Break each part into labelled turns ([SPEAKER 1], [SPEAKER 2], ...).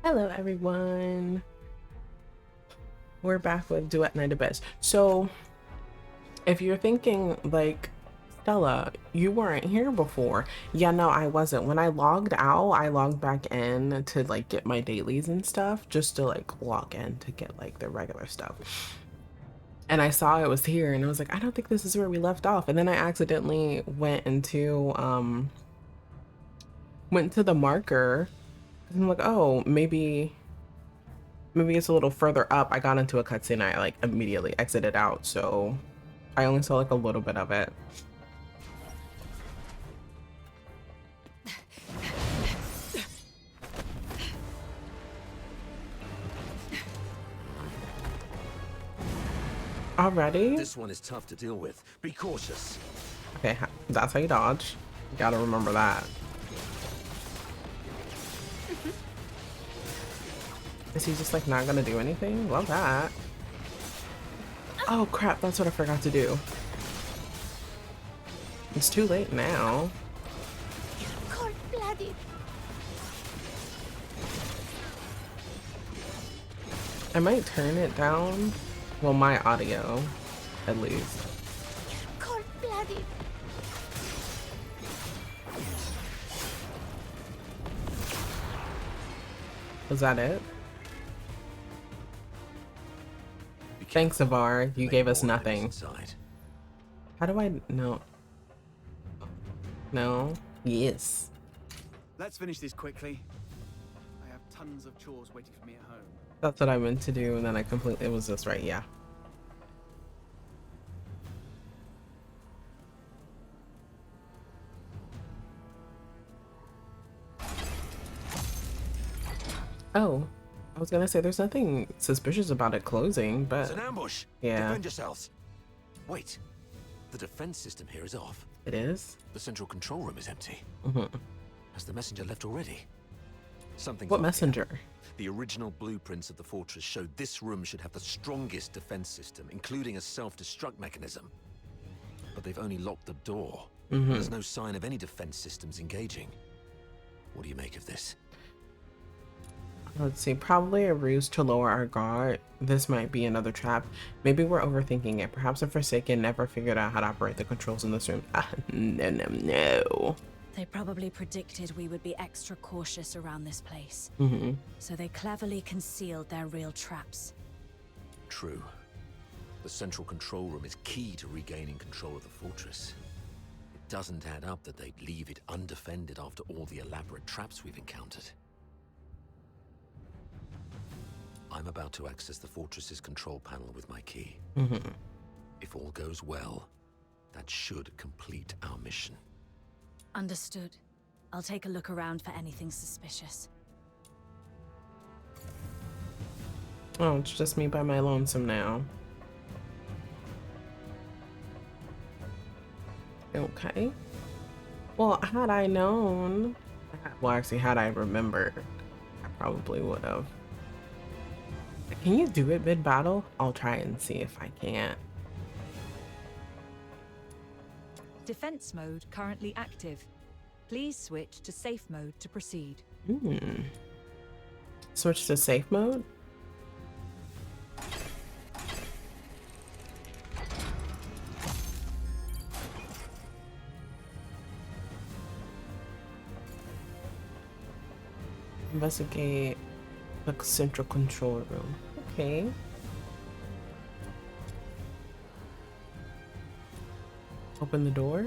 [SPEAKER 1] Hello everyone. We're back with Duet Night Abyss. So if you're thinking like, Stella, you weren't here before. Yeah, no, I wasn't. When I logged out, I logged back in to like get my dailies and stuff, just to like log in to get like the regular stuff. And I saw it was here and I was like, I don't think this is where we left off. And then I accidentally went to the marker and I'm like, oh, maybe it's a little further up. I got into a cutscene. I like immediately exited out, so I only saw like a little bit of it. Already?
[SPEAKER 2] This one is tough to deal with. Be cautious.
[SPEAKER 1] Okay, that's how you dodge. You gotta remember that. Is he just like not gonna do anything? Love that. Oh crap, that's what I forgot to do. It's too late now.
[SPEAKER 3] Cold-blooded.
[SPEAKER 1] I might turn it down. Well, my audio, at least.
[SPEAKER 3] Cold-blooded.
[SPEAKER 1] Was that it? Thanks, Avar. You gave us nothing. How do I know? No. Yes.
[SPEAKER 4] Let's finish this quickly. I have tons of chores waiting for me at home.
[SPEAKER 1] That's what I meant to do, and then it was this right, yeah. Oh, I was gonna say there's nothing suspicious about it closing, but
[SPEAKER 2] It's an ambush.
[SPEAKER 1] yeah.
[SPEAKER 2] Defend yourselves. Wait. The defense system here is off.
[SPEAKER 1] It is?
[SPEAKER 2] The central control room is empty.
[SPEAKER 1] Mm-hmm.
[SPEAKER 2] Has the messenger left already? Something's
[SPEAKER 1] What
[SPEAKER 2] off here.
[SPEAKER 1] messenger?
[SPEAKER 2] The original blueprints of the fortress showed this room should have the strongest defense system, including a self-destruct mechanism. But they've only locked the door.
[SPEAKER 1] Mm-hmm.
[SPEAKER 2] There's no sign of any defense systems engaging. What do you make of this?
[SPEAKER 1] Let's see, probably a ruse to lower our guard. This might be another trap. Maybe we're overthinking it. Perhaps the Forsaken never figured out how to operate the controls in this room. No.
[SPEAKER 5] They probably predicted we would be extra cautious around this place.
[SPEAKER 1] Mm-hmm.
[SPEAKER 5] So they cleverly concealed their real traps.
[SPEAKER 2] True. The central control room is key to regaining control of the fortress. It doesn't add up that they'd leave it undefended after all the elaborate traps we've encountered. I'm about to access the fortress's control panel with my key.
[SPEAKER 1] Mm-hmm.
[SPEAKER 2] If all goes well, that should complete our mission.
[SPEAKER 5] Understood. I'll take a look around for anything suspicious.
[SPEAKER 1] Oh, it's just me by my lonesome now. Okay. Well, had I known, well, actually, had I remembered, I probably would have. Can you do it mid-battle? I'll try and see if I can't.
[SPEAKER 6] Defense mode currently active. Please switch to safe mode to proceed.
[SPEAKER 1] Switch to safe mode? Investigate the central control room. Okay. Open the door.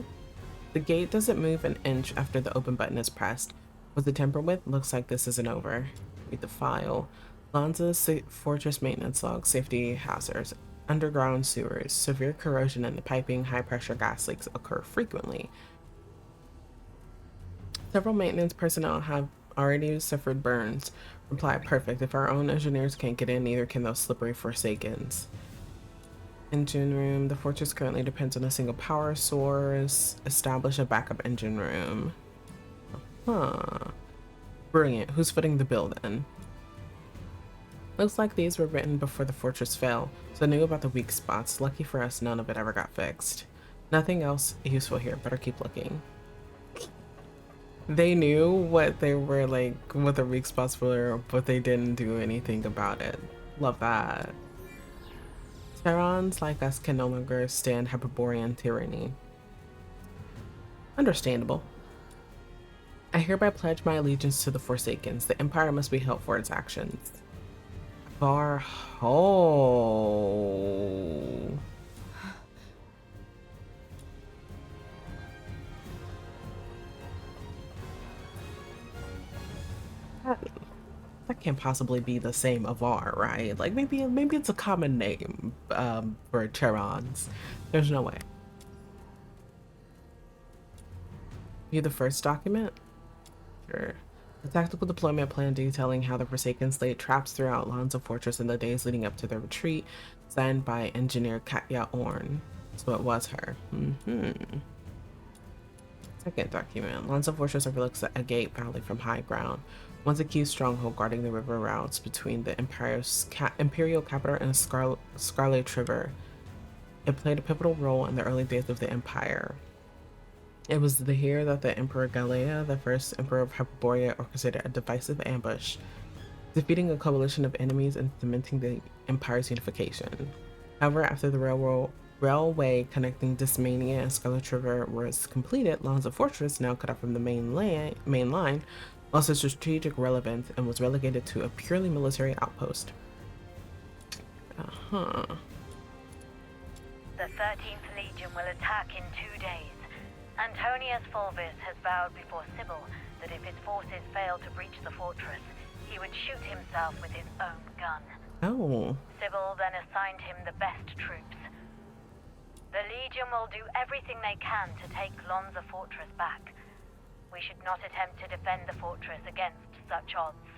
[SPEAKER 1] The gate doesn't move an inch after the open button is pressed. Was it tampered with? Looks like this isn't over. Read the file. Lanza's fortress maintenance log. Safety hazards. Underground sewers. Severe corrosion in the piping. High pressure gas leaks occur frequently. Several maintenance personnel have already suffered burns. Reply perfect. If our own engineers can't get in, neither can those slippery Forsakens. Engine room. The fortress currently depends on a single power source. Establish a backup engine room. Huh. Brilliant. Who's footing the bill then? Looks like these were written before the fortress fell, so I knew about the weak spots. Lucky for us, none of it ever got fixed. Nothing else useful here. Better keep looking. They knew what they were like, what the weak spots were, but they didn't do anything about it. Love that. Terrans like us can no longer stand Hyperborean tyranny. Understandable. I hereby pledge my allegiance to the Forsakens. The Empire must be held for its actions. Varho. That can't possibly be the same Avar, right? Like maybe it's a common name for Terrans. There's no way. View the first document? Sure. A tactical deployment plan detailing how the Forsakens laid traps throughout Lanza Fortress in the days leading up to their retreat, signed by engineer Katya Orn. So it was her. Second document. Lanza Fortress overlooks a gate valley from high ground, once a key stronghold guarding the river routes between the imperial capital and Scarlet River. It played a pivotal role in the early days of the Empire. It was here that the Emperor Galea, the first Emperor of Hyperborea, orchestrated a divisive ambush, defeating a coalition of enemies and cementing the Empire's unification. However, after the railway connecting Dismania and Scarlet River was completed, Lanza Fortress, now cut off from the main line, lost its strategic relevance and was relegated to a purely military outpost.
[SPEAKER 7] The 13th Legion will attack in 2 days. Antonius Fulvis has vowed before Sybil that if his forces fail to breach the fortress, he would shoot himself with his own gun.
[SPEAKER 1] Oh.
[SPEAKER 7] Sybil then assigned him the best troops. The Legion will do everything they can to take Lanza Fortress back. We should not attempt to defend the fortress against such odds.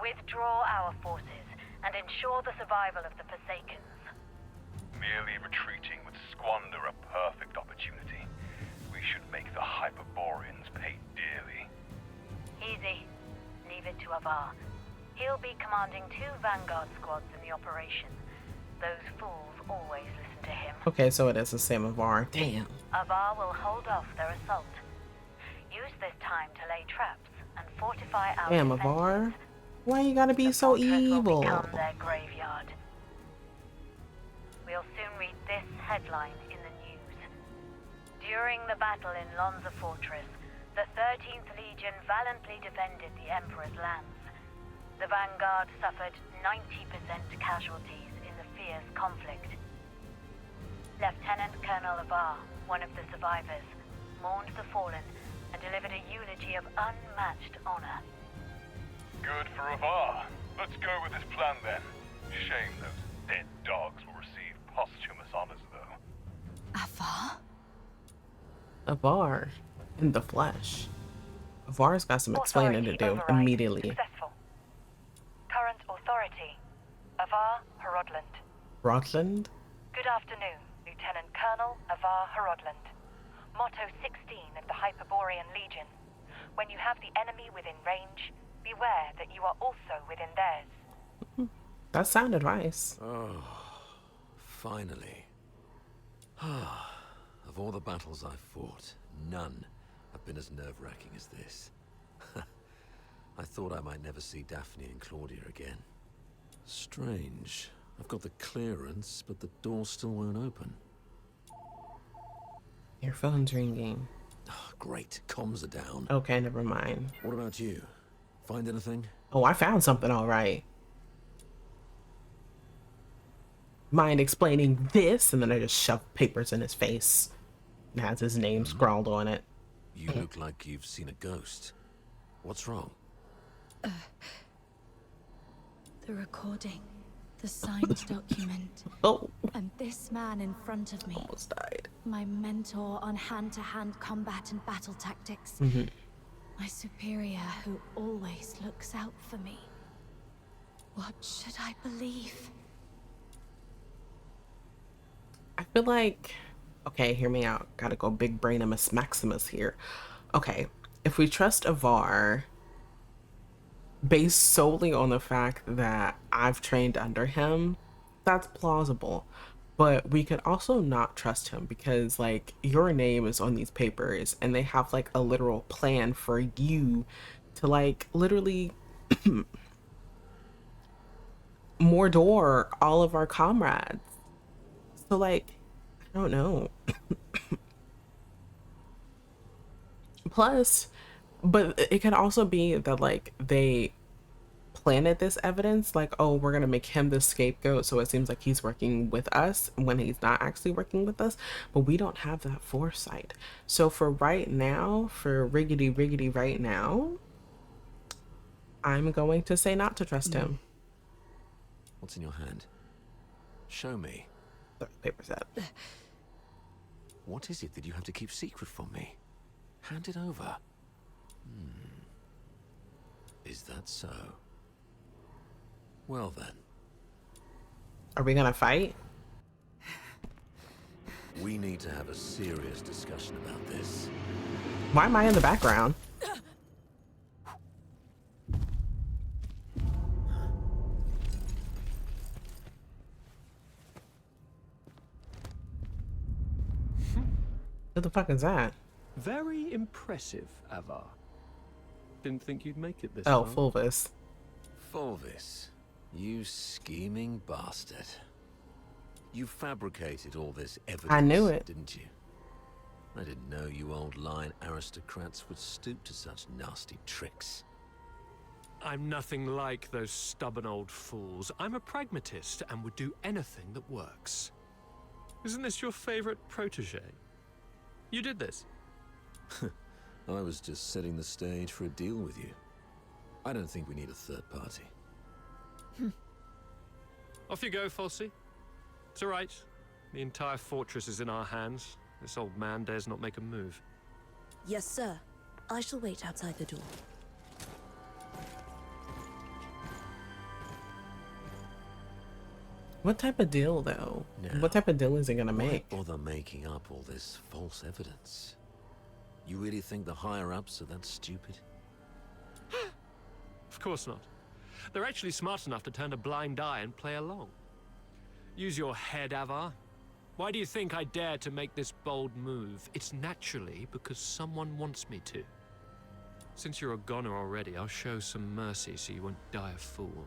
[SPEAKER 7] Withdraw our forces and ensure the survival of the Forsakens.
[SPEAKER 8] Merely retreating would squander a perfect opportunity. We should make the Hyperboreans pay dearly.
[SPEAKER 7] Easy. Leave it to Avar. He'll be commanding 2 vanguard squads in the operation. Those fools always listen to him.
[SPEAKER 1] Okay, so it is the same Avar. Damn.
[SPEAKER 7] Avar will hold off their assault. Use this time to lay traps and fortify our
[SPEAKER 1] Damn,
[SPEAKER 7] defenses.
[SPEAKER 1] Avar. Why you gotta be so evil?
[SPEAKER 7] Will become their graveyard. We'll soon read this headline in the news. During the battle in Lanza Fortress, the 13th Legion valiantly defended the Emperor's lands. The vanguard suffered 90% casualties in the fierce conflict. Lieutenant Colonel Avar, one of the survivors, mourned the fallen and delivered a eulogy of unmatched honor.
[SPEAKER 8] Good for Avar. Let's go with this plan then. Shame those dead dogs will receive posthumous honors, though.
[SPEAKER 5] Avar?
[SPEAKER 1] Avar. In the flesh. Avar's got some explaining to do
[SPEAKER 6] Authority
[SPEAKER 1] immediately.
[SPEAKER 6] Successful. Current authority. Avar Harodland.
[SPEAKER 1] Rotland?
[SPEAKER 6] Good afternoon, Lieutenant Colonel Avar Harodland. Motto 16 of the Hyperborean Legion. When you have the enemy within range, beware that you are also within theirs.
[SPEAKER 1] That's sound advice.
[SPEAKER 2] Oh, finally. Of all the battles I've fought, none have been as nerve-wracking as this. I thought I might never see Daphne and Claudia again. Strange. I've got the clearance, but the door still won't open.
[SPEAKER 1] Your phone's ringing.
[SPEAKER 2] Oh, great, comms are down.
[SPEAKER 1] Okay, never mind.
[SPEAKER 2] What about you? Find anything?
[SPEAKER 1] Oh, I found something all right. Mind explaining this? And then I just shoved papers in his face. It has his name scrawled on it.
[SPEAKER 2] You look like you've seen a ghost. What's wrong?
[SPEAKER 5] The recording. The signed document.
[SPEAKER 1] Oh,
[SPEAKER 5] And this man in front of me.
[SPEAKER 1] almost died.
[SPEAKER 5] My mentor on hand-to-hand combat and battle tactics. My superior who always looks out for me. What should I believe?
[SPEAKER 1] I feel like, okay, hear me out. Gotta go big brainimus maximus here. Okay, if we trust Avar, based solely on the fact that I've trained under him, that's plausible. but we could also not trust him because like your name is on these papers and they have like a literal plan for you to like literally Mordor all of our comrades. So like, I don't know. Plus, but it can also be that like they planted this evidence, like, oh, we're gonna make him the scapegoat, so it seems like he's working with us when he's not actually working with us. But we don't have that foresight. So for right now, for riggedy right now, I'm going to say not to trust him.
[SPEAKER 2] What's in your hand? Show me.
[SPEAKER 1] The paper set.
[SPEAKER 2] What is it that you have to keep secret from me? Hand it over. Is that so? Well then.
[SPEAKER 1] Are we gonna fight?
[SPEAKER 2] We need to have a serious discussion about this.
[SPEAKER 1] Why am I in the background? What the fuck is that?
[SPEAKER 9] Very impressive, Avar. Didn't think you'd make it this
[SPEAKER 1] Oh,
[SPEAKER 9] far.
[SPEAKER 1] Fulvis.
[SPEAKER 2] Fulvis, you scheming bastard. You fabricated all this evidence,
[SPEAKER 1] I knew it.
[SPEAKER 2] didn't you? I didn't know you old line aristocrats would stoop to such nasty tricks.
[SPEAKER 9] I'm nothing like those stubborn old fools. I'm a pragmatist and would do anything that works. Isn't this your favorite protege? You did this.
[SPEAKER 2] I was just setting the stage for a deal with you. I don't think we need a third party.
[SPEAKER 9] Off you go, Falsey. It's all right. The entire fortress is in our hands. This old man dares not make a move.
[SPEAKER 3] Yes, sir. I shall wait outside the door.
[SPEAKER 1] What type of deal, though?
[SPEAKER 2] Now,
[SPEAKER 1] What type of deal is he gonna
[SPEAKER 2] why
[SPEAKER 1] make?
[SPEAKER 2] bother making up all this false evidence? You really think the higher-ups are that stupid?
[SPEAKER 9] Of course not. They're actually smart enough to turn a blind eye and play along. Use your head, Avar. Why do you think I dare to make this bold move? It's naturally because someone wants me to. Since you're a goner already, I'll show some mercy so you won't die a fool.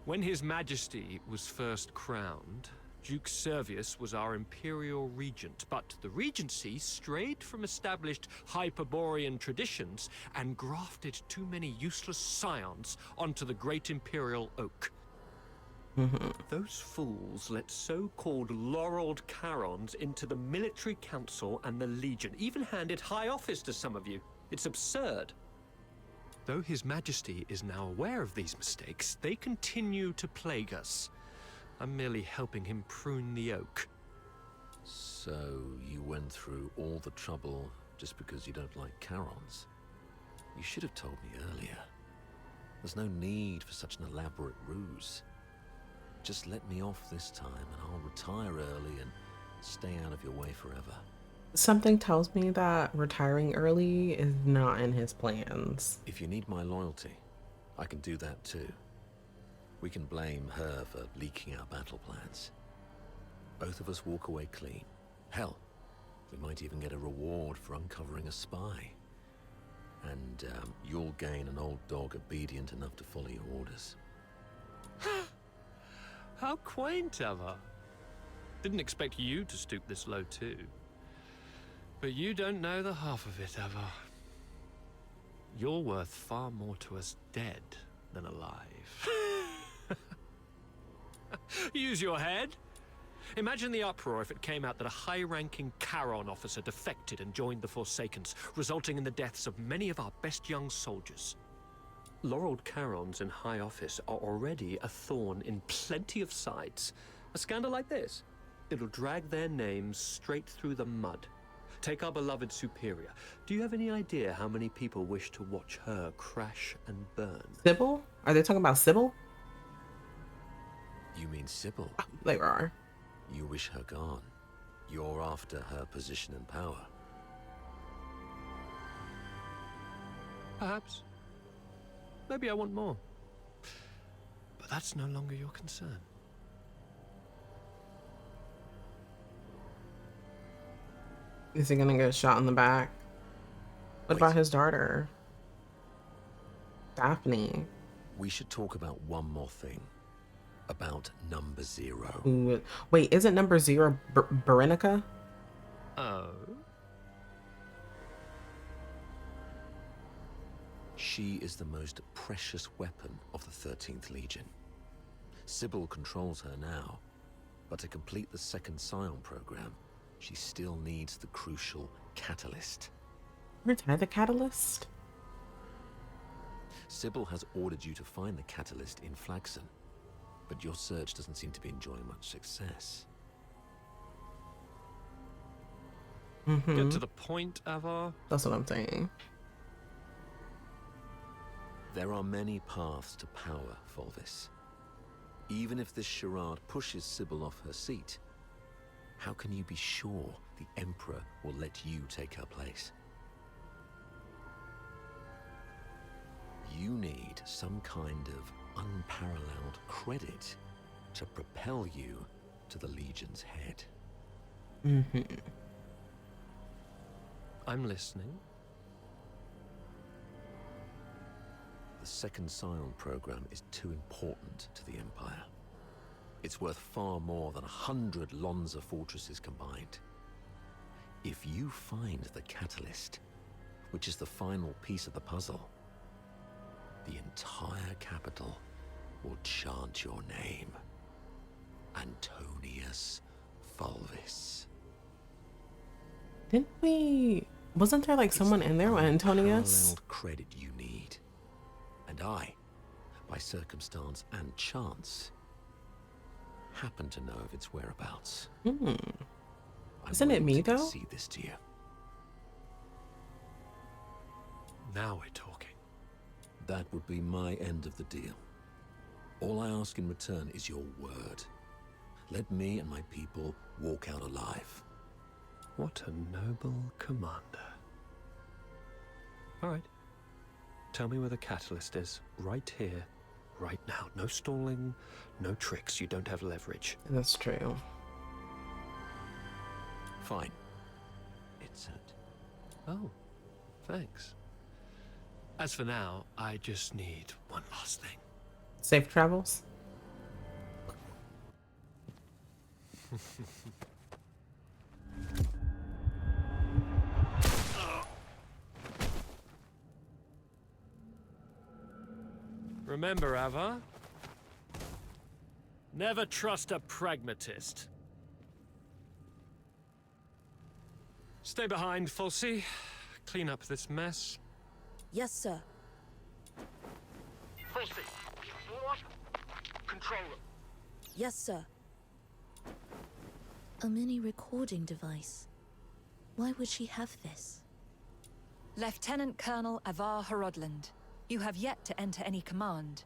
[SPEAKER 9] When His Majesty was first crowned, Duke Servius was our imperial regent, but the regency strayed from established Hyperborean traditions and grafted too many useless scions onto the great imperial oak. Those fools let so-called laureled Charons into the military council and the Legion, even handed high office to some of you. It's absurd. Though His Majesty is now aware of these mistakes, they continue to plague us. I'm merely helping him prune the oak.
[SPEAKER 2] So, you went through all the trouble just because you don't like Charons? You should have told me earlier. There's no need for such an elaborate ruse. Just let me off this time and I'll retire early and stay out of your way forever.
[SPEAKER 1] Something tells me that retiring early is not in his plans.
[SPEAKER 2] If you need my loyalty, I can do that too. We can blame her for leaking our battle plans. Both of us walk away clean. Hell, we might even get a reward for uncovering a spy. And you'll gain an old dog obedient enough to follow your orders.
[SPEAKER 9] How quaint, Avar. Didn't expect you to stoop this low too. But you don't know the half of it, Avar. You're worth far more to us dead than alive. Use your head. Imagine the uproar if it came out that a high-ranking Charon officer defected and joined the Forsakens, resulting in the deaths of many of our best young soldiers. Laureled Charons in high office are already a thorn in plenty of sides. A scandal like this, it'll drag their names straight through the mud. Take our beloved Superior. Do you have any idea how many people wish to watch her crash and burn?
[SPEAKER 1] Sybil? Are they talking about Sybil?
[SPEAKER 2] You mean Sybil?
[SPEAKER 1] They are.
[SPEAKER 2] You wish her gone. You're after her position and power.
[SPEAKER 9] Perhaps. Maybe I want more. But that's no longer your concern.
[SPEAKER 1] Is he gonna get shot in the back? What about his daughter? Daphne.
[SPEAKER 2] We should talk about one more thing. About number 0.
[SPEAKER 1] Ooh, wait, isn't number 0 Berenica?
[SPEAKER 9] Oh?
[SPEAKER 2] She is the most precious weapon of the 13th Legion. Sybil controls her now, but to complete the second Scion program, she still needs the crucial catalyst.
[SPEAKER 1] Aren't I the catalyst?
[SPEAKER 2] Sybil has ordered you to find the catalyst in Flagson, but your search doesn't seem to be enjoying much success.
[SPEAKER 9] Get to the point, Avar.
[SPEAKER 1] That's what I'm saying.
[SPEAKER 2] There are many paths to power, Fulvis. Even if this charade pushes Sybil off her seat, how can you be sure the Emperor will let you take her place? You need some kind of unparalleled credit to propel you to the Legion's head.
[SPEAKER 9] I'm listening.
[SPEAKER 2] The second Scion program is too important to the Empire. It's worth far more than 100 Lonza fortresses combined. If you find the catalyst, which is the final piece of the puzzle, the entire capital will chant your name. Antonius Fulvis.
[SPEAKER 1] Didn't we... Wasn't there like someone in there with Antonius?
[SPEAKER 2] Unparalleled credit you need. And I, by circumstance and chance, happen to know of its whereabouts.
[SPEAKER 1] Isn't it me, though?
[SPEAKER 2] See this to you.
[SPEAKER 9] Now we're talking.
[SPEAKER 2] That would be my end of the deal. All I ask in return is your word. Let me and my people walk out alive.
[SPEAKER 9] What a noble commander. All right. Tell me where the catalyst is. Right here, right now. No stalling, no tricks. You don't have leverage.
[SPEAKER 1] That's true.
[SPEAKER 2] Fine. It's it.
[SPEAKER 9] Oh, thanks. As for now, I just need one last thing.
[SPEAKER 1] Safe travels?
[SPEAKER 9] Remember, Ava? Never trust a pragmatist. Stay behind, Fulci. Clean up this mess.
[SPEAKER 3] Yes, sir.
[SPEAKER 9] Fulci, what? Control them.
[SPEAKER 3] Yes, sir. A mini recording device. Why would she have this?
[SPEAKER 6] Lieutenant Colonel Avar Horodland, you have yet to enter any command.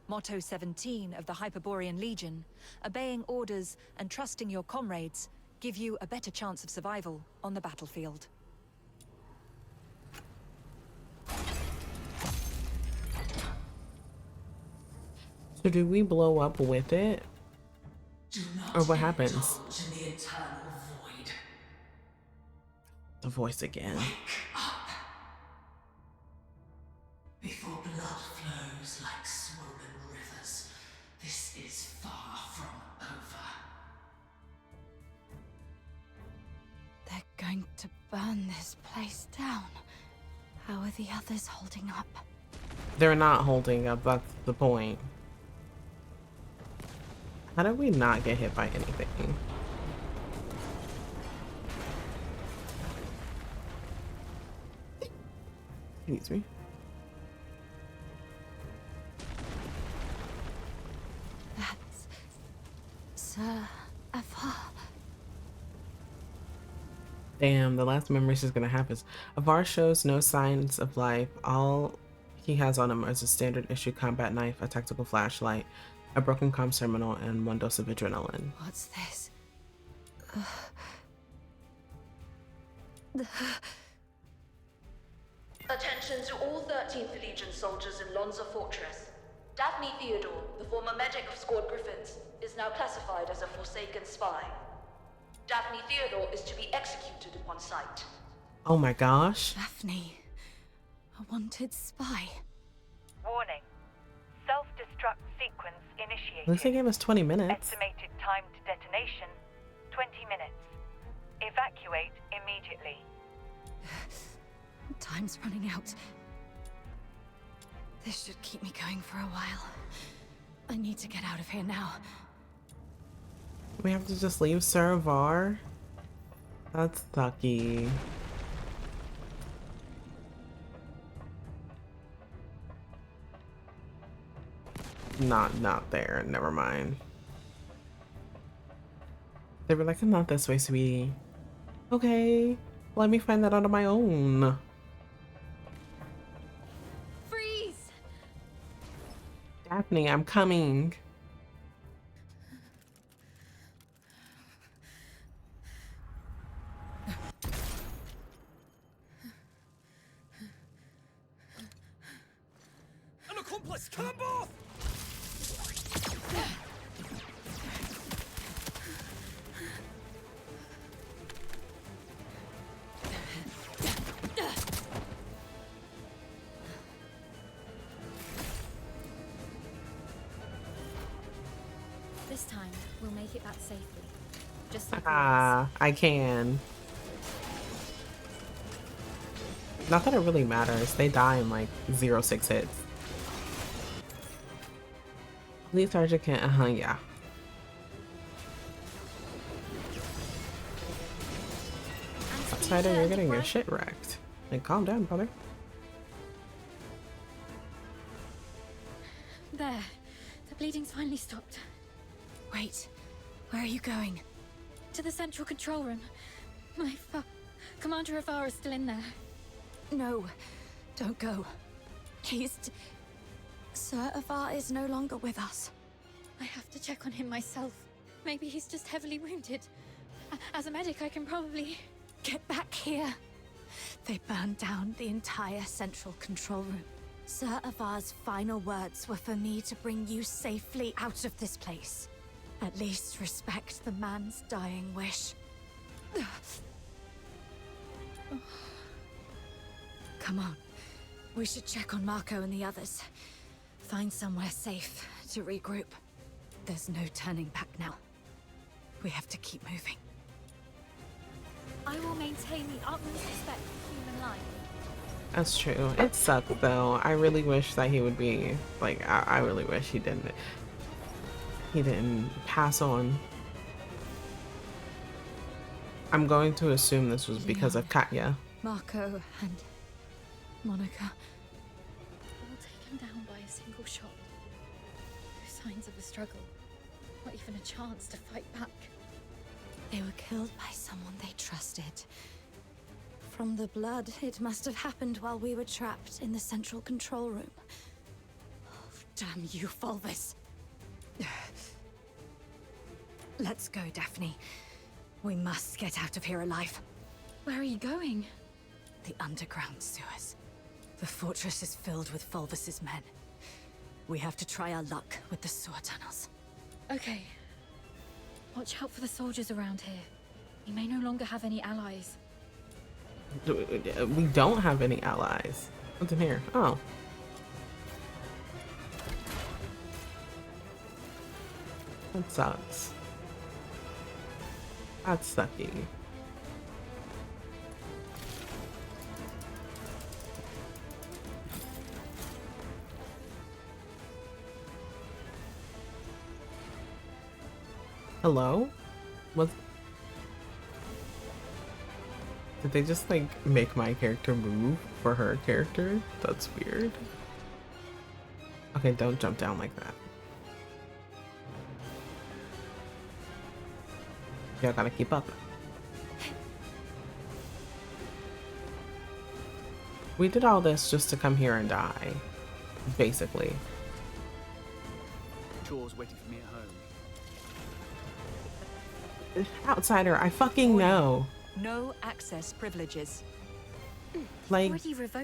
[SPEAKER 6] Motto 17 of the Hyperborean Legion, obeying orders and trusting your comrades give you a better chance of survival on the battlefield.
[SPEAKER 1] So do we blow up with it?
[SPEAKER 10] Do not
[SPEAKER 1] Or what happens?
[SPEAKER 10] indulge in the eternal void.
[SPEAKER 1] The voice again.
[SPEAKER 10] Wake up. Before blood flows like swollen rivers, this is far from over.
[SPEAKER 5] They're going to burn this place down. How are the others holding up?
[SPEAKER 1] They're not holding up, that's the point. How did we not get hit by anything? Excuse me.
[SPEAKER 5] That's Sir Avar.
[SPEAKER 1] Damn, the last memory she's gonna have is Avar shows no signs of life. All he has on him is a standard issue combat knife, a tactical flashlight, a broken comms terminal, and 1 dose of adrenaline.
[SPEAKER 5] What's this?
[SPEAKER 11] Attention to all 13th Legion soldiers in Lonza Fortress. Daphne Theodore, the former medic of Squad Griffins, is now classified as a Forsaken spy. Daphne Theodore is to be executed upon sight.
[SPEAKER 1] Oh my gosh.
[SPEAKER 5] Daphne, a wanted spy.
[SPEAKER 6] Warning. Self-destruct sequence initiated.
[SPEAKER 1] At least they gave us 20 minutes.
[SPEAKER 6] Estimated time to detonation, 20 minutes. Evacuate immediately.
[SPEAKER 5] Time's running out. This should keep me going for a while. I need to get out of here now.
[SPEAKER 1] We have to just leave Saravar? That's sucky. Not there. Never mind. They were like, not this way, sweetie. Okay, let me find that out on my own.
[SPEAKER 5] Freeze!
[SPEAKER 1] Daphne, I'm coming.
[SPEAKER 4] An accomplice! Kill them both!
[SPEAKER 5] This time, we'll make it back safely. Just like
[SPEAKER 1] I can. Not that it really matters. They die in like 0-6 hits. Police Sergeant can, yeah. Outsider, you're getting your shit wrecked. Like, calm down, brother.
[SPEAKER 5] There. The bleeding's finally stopped. Wait. Where are you going? To the central control room. My Commander Avar is still in there. No. Don't go. Sir Avar is no longer with us. I have to check on him myself. Maybe he's just heavily wounded. As a medic, I can probably... Get back here. They burned down the entire central control room. Sir Avar's final words were for me to bring you safely out of this place. At least respect the man's dying wish. Come on. We should check on Marco and the others. Find somewhere safe to regroup. There's no turning back now. We have to keep moving. I will maintain the utmost respect for human life.
[SPEAKER 1] That's true. It sucks though. I really wish that he would be like, I really wish he didn't pass on. I'm going to assume this was because of Katya.
[SPEAKER 5] Marco and Monica, all taken down by a single shot. No signs of a struggle, not even a chance to fight back. They were killed by someone they trusted. From the blood, it must have happened while we were trapped in the central control room. Oh, damn you, Fulvis. Let's go, Daphne. We must get out of here alive. Where are you going? The underground sewers. The fortress is filled with Fulvis's men. We have to try our luck with the sewer tunnels. Okay. Watch out for the soldiers around here. We may no longer have any allies.
[SPEAKER 1] We don't have any allies. What's in here? Oh. That sucks. That's sucky. Hello? What? Did they just like make my character move for her character? That's weird. Okay, don't jump down like that. Y'all gotta keep up. We did all this just to come here and die, basically.
[SPEAKER 4] Chores waiting for me at home.
[SPEAKER 1] Outsider, I fucking know.
[SPEAKER 12] No access privileges.
[SPEAKER 1] Like,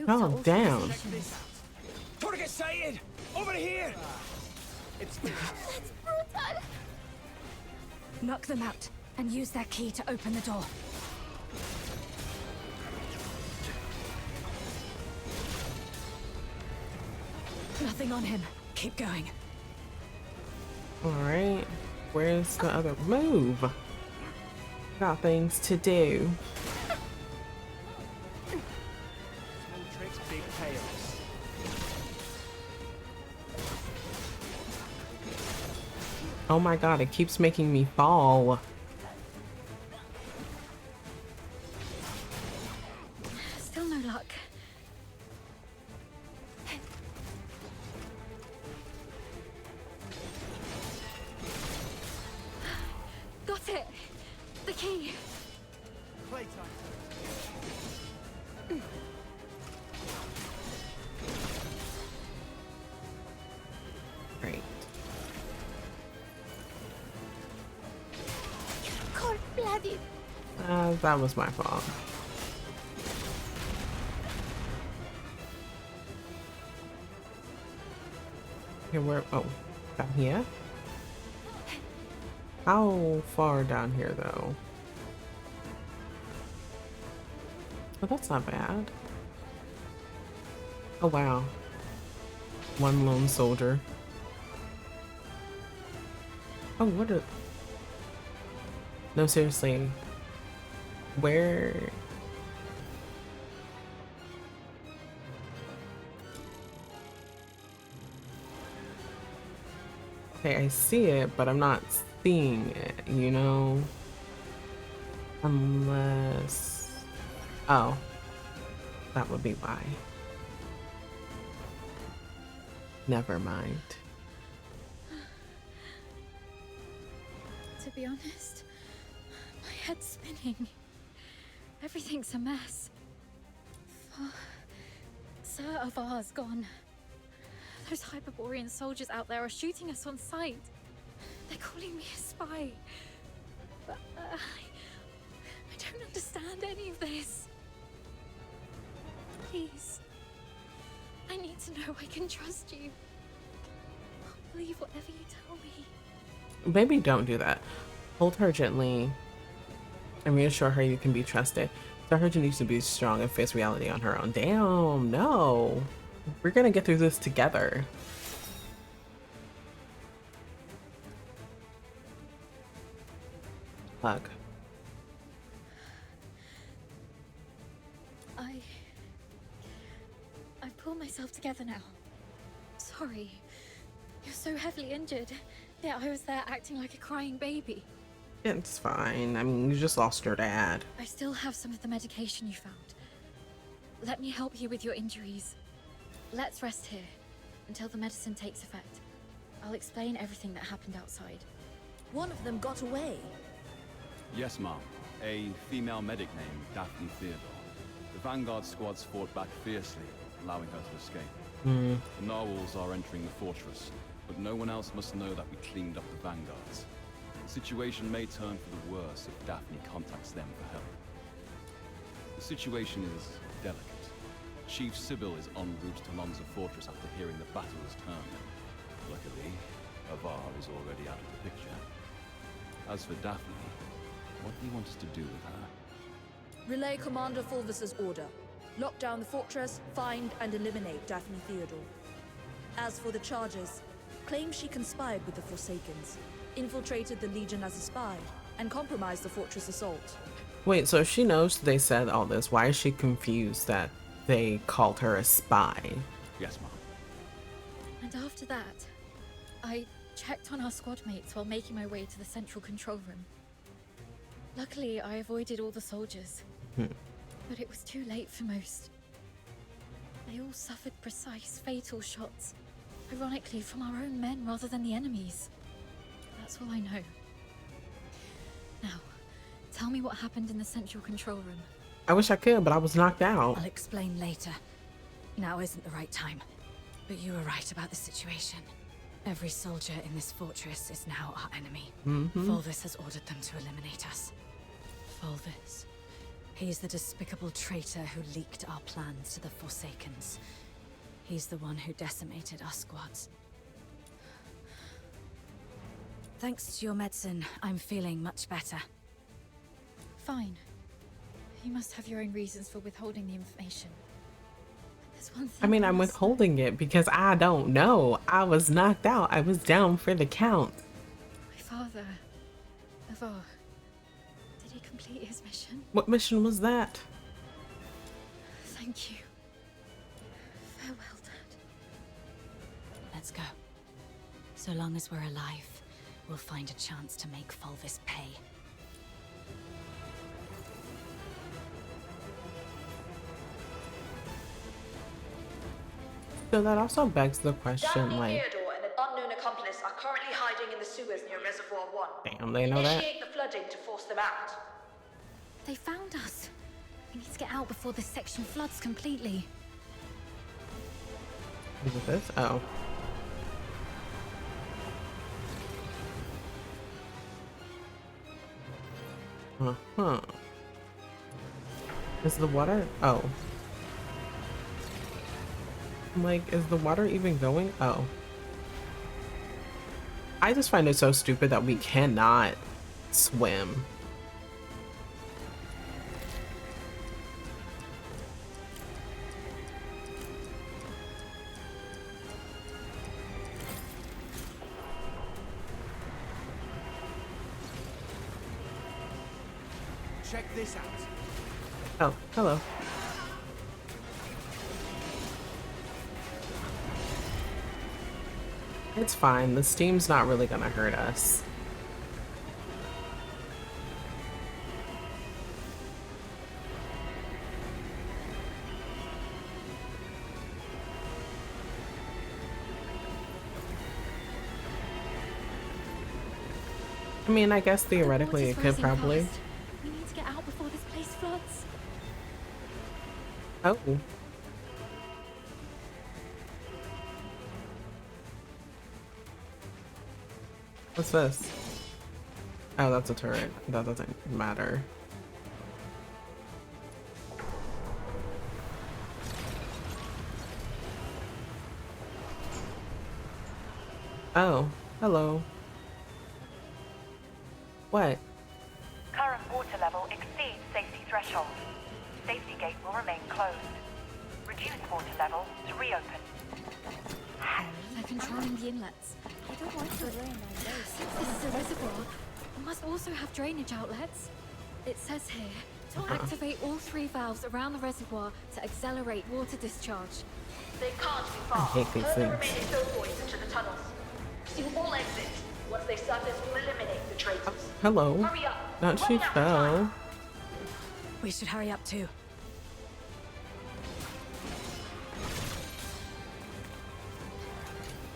[SPEAKER 1] oh damn.
[SPEAKER 4] Trying to get sighted! Over here! It's
[SPEAKER 5] Knock them out. and use their key to open the door. Nothing on him. Keep going.
[SPEAKER 1] Alright. Where's the other move? Got things to do.
[SPEAKER 4] Small tricks, big payoffs.
[SPEAKER 1] Oh my god, it keeps making me fall.
[SPEAKER 5] Still no luck. Got it! The key!
[SPEAKER 4] Playtime.
[SPEAKER 1] Great.
[SPEAKER 5] Cold-blooded.
[SPEAKER 1] That was my fault. Here, where? Oh, down here? How far down here, though? Oh, that's not bad. Oh, wow. One lone soldier. Oh, what a... No, seriously. Where... Okay, I see it, but I'm not seeing it, you know? Unless... Oh. That would be why. Never mind.
[SPEAKER 5] To be honest, my head's spinning. Everything's a mess. Sir Avar's gone. Those Hyperborean soldiers out there are shooting us on sight. They're calling me a spy. But I don't understand any of this. Please. I need to know I can trust you. I'll believe whatever you tell me.
[SPEAKER 1] Maybe don't do that. Hold her gently and reassure her you can be trusted. Tell her she needs to be strong and face reality on her own. Damn, no. We're gonna get through this together. Hug.
[SPEAKER 5] I pulled myself together now. Sorry. You're so heavily injured. Yeah, I was there acting like a crying baby.
[SPEAKER 1] It's fine. I mean, you just lost your dad.
[SPEAKER 5] I still have some of the medication you found. Let me help you with your injuries. Let's rest here until the medicine takes effect. I'll explain everything that happened outside.
[SPEAKER 3] One of them got away.
[SPEAKER 13] Yes, ma'am. A female medic named Daphne Theodore. The Vanguard squads fought back fiercely, allowing her to escape. The narwhals are entering the fortress, but no one else must know that we cleaned up the Vanguards. The situation may turn for the worse if Daphne contacts them for help. The situation is delicate. Chief Sybil is en route to Lonza Fortress after hearing the battle is turned. Luckily, Avar is already out of the picture. As for Daphne, what do you want us to do with her?
[SPEAKER 11] Relay Commander Fulvis's order. Lock down the fortress, find and eliminate Daphne Theodore. As for the charges, claim she conspired with the Forsakens, infiltrated the Legion as a spy, and compromised the fortress assault.
[SPEAKER 1] Wait, so if she knows they said all this, why is she confused that they called her a spy?
[SPEAKER 13] Yes, ma'am.
[SPEAKER 5] And after that, I checked on our squad mates while making my way to the central control room. Luckily, I avoided all the soldiers. But it was too late for most. They all suffered precise, fatal shots. Ironically, from our own men rather than the enemy's. That's all I know. Now, tell me what happened in the central control room.
[SPEAKER 1] I wish I could, but I was knocked out.
[SPEAKER 5] I'll explain later. Now isn't the right time. But you were right about the situation. Every soldier in this fortress is now our enemy. Fulvis has ordered them to eliminate us. Fulvis. He's the despicable traitor who leaked our plans to the Forsakens. He's the one who decimated our squads. Thanks to your medicine, I'm feeling much better. Fine. You must have your own reasons for withholding the information. But there's one thing
[SPEAKER 1] I mean, I'm
[SPEAKER 5] must know.
[SPEAKER 1] withholding it because I don't know. I was knocked out. I was down for the count.
[SPEAKER 5] My father, Avar, did he complete his mission?
[SPEAKER 1] What mission was that?
[SPEAKER 5] Thank you. Farewell, Dad.
[SPEAKER 12] Let's go. So long as we're alive, we'll find a chance to make Fulvis pay.
[SPEAKER 1] So that also begs the question,
[SPEAKER 11] Daphne
[SPEAKER 1] like,
[SPEAKER 11] Theodore and an unknown accomplice are currently hiding in the sewers near Reservoir 1.
[SPEAKER 1] damn, they know that.
[SPEAKER 11] Initiate the flooding to force them out.
[SPEAKER 5] They found us. We need to get out before this section floods completely.
[SPEAKER 1] Is it this? Oh. Uh-huh. Is the water? Oh. I'm like, is the water even going? Oh. I just find it so stupid that we cannot swim.
[SPEAKER 4] Check this out.
[SPEAKER 1] Oh, hello. It's fine. The steam's not really gonna hurt us. I mean, I guess theoretically it could probably.
[SPEAKER 5] We need to get out before this place floods.
[SPEAKER 1] Oh. What's this? Oh, that's a turret. That doesn't matter. Oh, hello. What?
[SPEAKER 6] Current water level exceeds safety threshold. Safety gate will remain closed. Reduce water level to reopen.
[SPEAKER 5] They're controlling the inlets. I don't want to rain on this. Since this is a reservoir, we must also have drainage outlets. It says here to activate all 3 valves around the reservoir to accelerate water discharge.
[SPEAKER 11] They can't be far.
[SPEAKER 1] I hate these
[SPEAKER 11] Turn the
[SPEAKER 1] things.
[SPEAKER 11] remaining fill points into the tunnels. You all exit. Once they surface, we'll eliminate the traitors.
[SPEAKER 1] Hello.
[SPEAKER 11] Hurry up.
[SPEAKER 1] Not she
[SPEAKER 11] Running out of time.
[SPEAKER 1] fell.
[SPEAKER 12] We should hurry up too.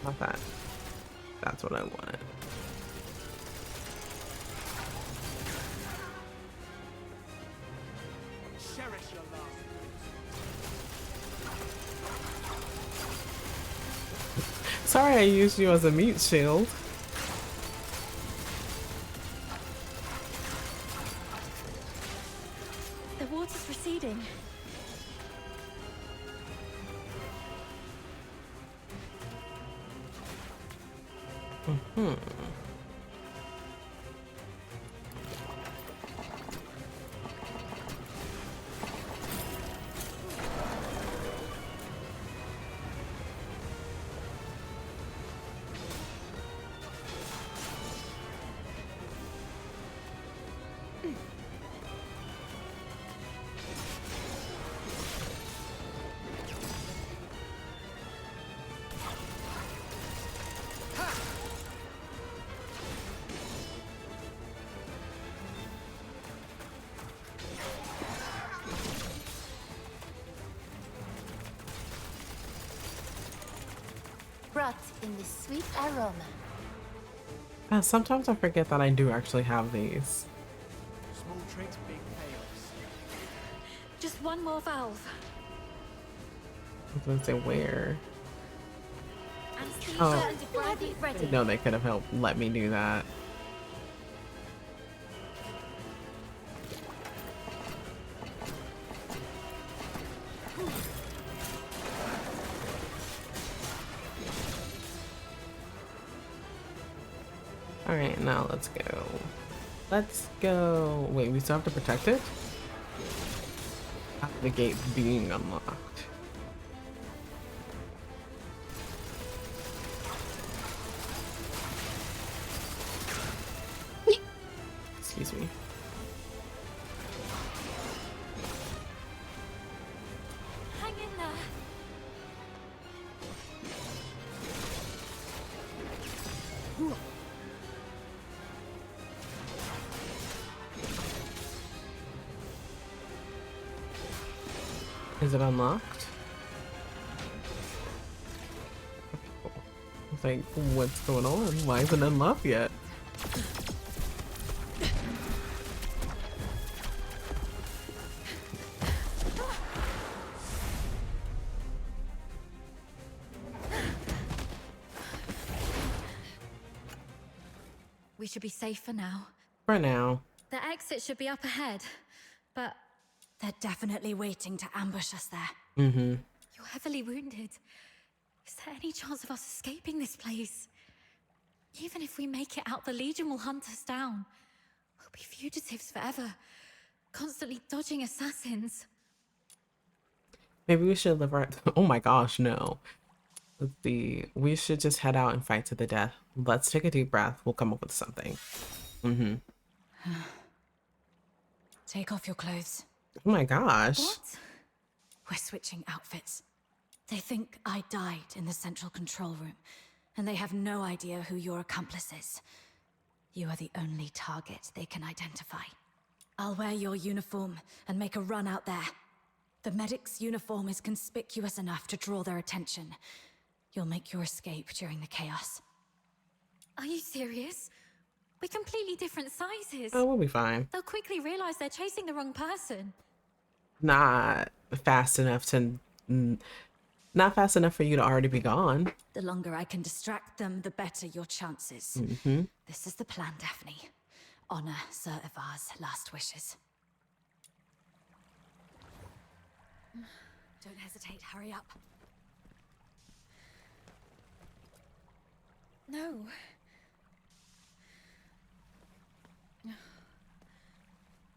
[SPEAKER 1] Not that. That's what I wanted.
[SPEAKER 4] Cherish your last
[SPEAKER 1] Sorry I used you as a mute shield.
[SPEAKER 5] The water's receding.
[SPEAKER 1] Hmm.
[SPEAKER 14] Brought in the sweet aroma.
[SPEAKER 1] Sometimes I forget that I do actually have these.
[SPEAKER 4] small tricks, big payoffs.
[SPEAKER 5] Just one more valve.
[SPEAKER 1] I was gonna say where.
[SPEAKER 5] Anesthesia
[SPEAKER 1] Oh.
[SPEAKER 5] and defibrillator ready.
[SPEAKER 1] No, they could have helped let me do that. Alright, now let's go. Let's go. Wait, we still have to protect it? The gate being unlocked. Excuse me.
[SPEAKER 5] Hang in there.
[SPEAKER 1] Is it unlocked? It's like, what's going on? Why isn't it unlocked yet?
[SPEAKER 5] We should be safe for now.
[SPEAKER 1] For now.
[SPEAKER 5] The exit should be up ahead, but
[SPEAKER 12] they're definitely waiting to ambush us there.
[SPEAKER 1] Mm-hmm.
[SPEAKER 5] You're heavily wounded. Is there any chance of us escaping this place? Even if we make it out, the Legion will hunt us down. We'll be fugitives forever, constantly dodging assassins.
[SPEAKER 1] Maybe we should live our... Oh my gosh, no. Let's see. We should just head out and fight to the death. Let's take a deep breath. We'll come up with something. Mm-hmm.
[SPEAKER 12] Take off your clothes.
[SPEAKER 1] Oh my gosh.
[SPEAKER 12] What? We're switching outfits. They think I died in the central control room, and they have no idea who your accomplice is. You are the only target they can identify. I'll wear your uniform and make a run out there. The medic's uniform is conspicuous enough to draw their attention. You'll make your escape during the chaos.
[SPEAKER 5] Are you serious? We're completely different sizes.
[SPEAKER 1] Oh, we'll be fine.
[SPEAKER 5] They'll quickly realize they're chasing the wrong person.
[SPEAKER 1] Not fast enough to... Not fast enough for you to already be gone.
[SPEAKER 12] The longer I can distract them, the better your chances.
[SPEAKER 1] Mm-hmm.
[SPEAKER 12] This is the plan, Daphne. Honor Sir Ivar's last wishes. Don't hesitate, hurry up.
[SPEAKER 5] No.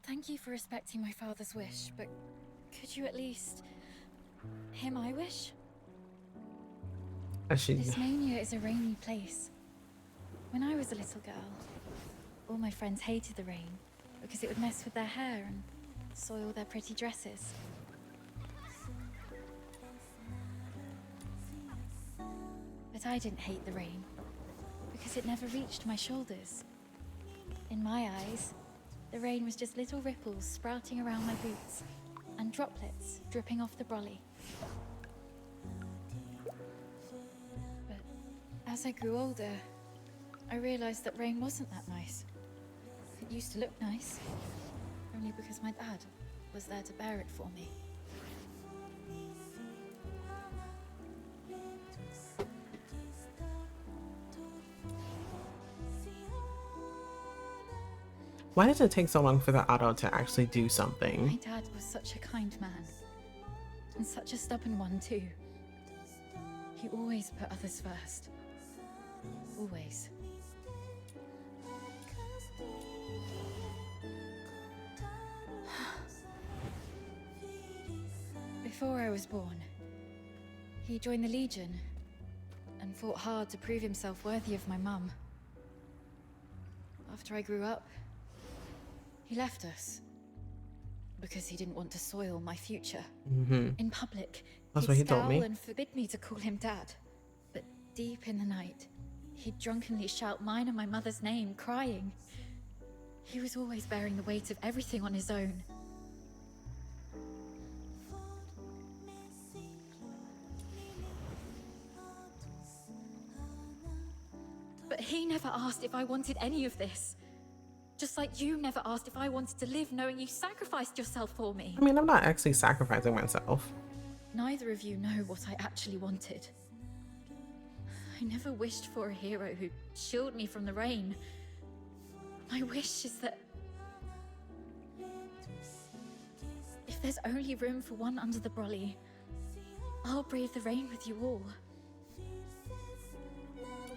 [SPEAKER 5] Thank you for respecting my father's wish, but could you at least hear my wish? This mania is a rainy place. When I was a little girl, all my friends hated the rain because it would mess with their hair and soil their pretty dresses. But I didn't hate the rain because it never reached my shoulders. In my eyes, the rain was just little ripples sprouting around my boots and droplets dripping off the brolly. But as I grew older, I realized that rain wasn't that nice. It used to look nice, only because my dad was there to bear it for me.
[SPEAKER 1] Why did it take so long for the auto to actually do something?
[SPEAKER 5] My dad was such a kind man, and such a stubborn one too. He always put others first. Always. Before I was born, he joined the Legion and fought hard to prove himself worthy of my mum. After I grew up, he left us because he didn't want to soil my future.
[SPEAKER 1] Mm-hmm.
[SPEAKER 5] In public,
[SPEAKER 1] That's
[SPEAKER 5] he'd
[SPEAKER 1] what he told me.
[SPEAKER 5] scowl and forbid me to call him Dad. But deep in the night, he'd drunkenly shout mine and my mother's name, crying. He was always bearing the weight of everything on his own. But he never asked if I wanted any of this. Just like you never asked if I wanted to live knowing you sacrificed yourself for me.
[SPEAKER 1] I mean, I'm not actually sacrificing myself.
[SPEAKER 5] Neither of you know what I actually wanted. I never wished for a hero who'd shield me from the rain. My wish is that if there's only room for one under the brolly, I'll brave the rain with you all.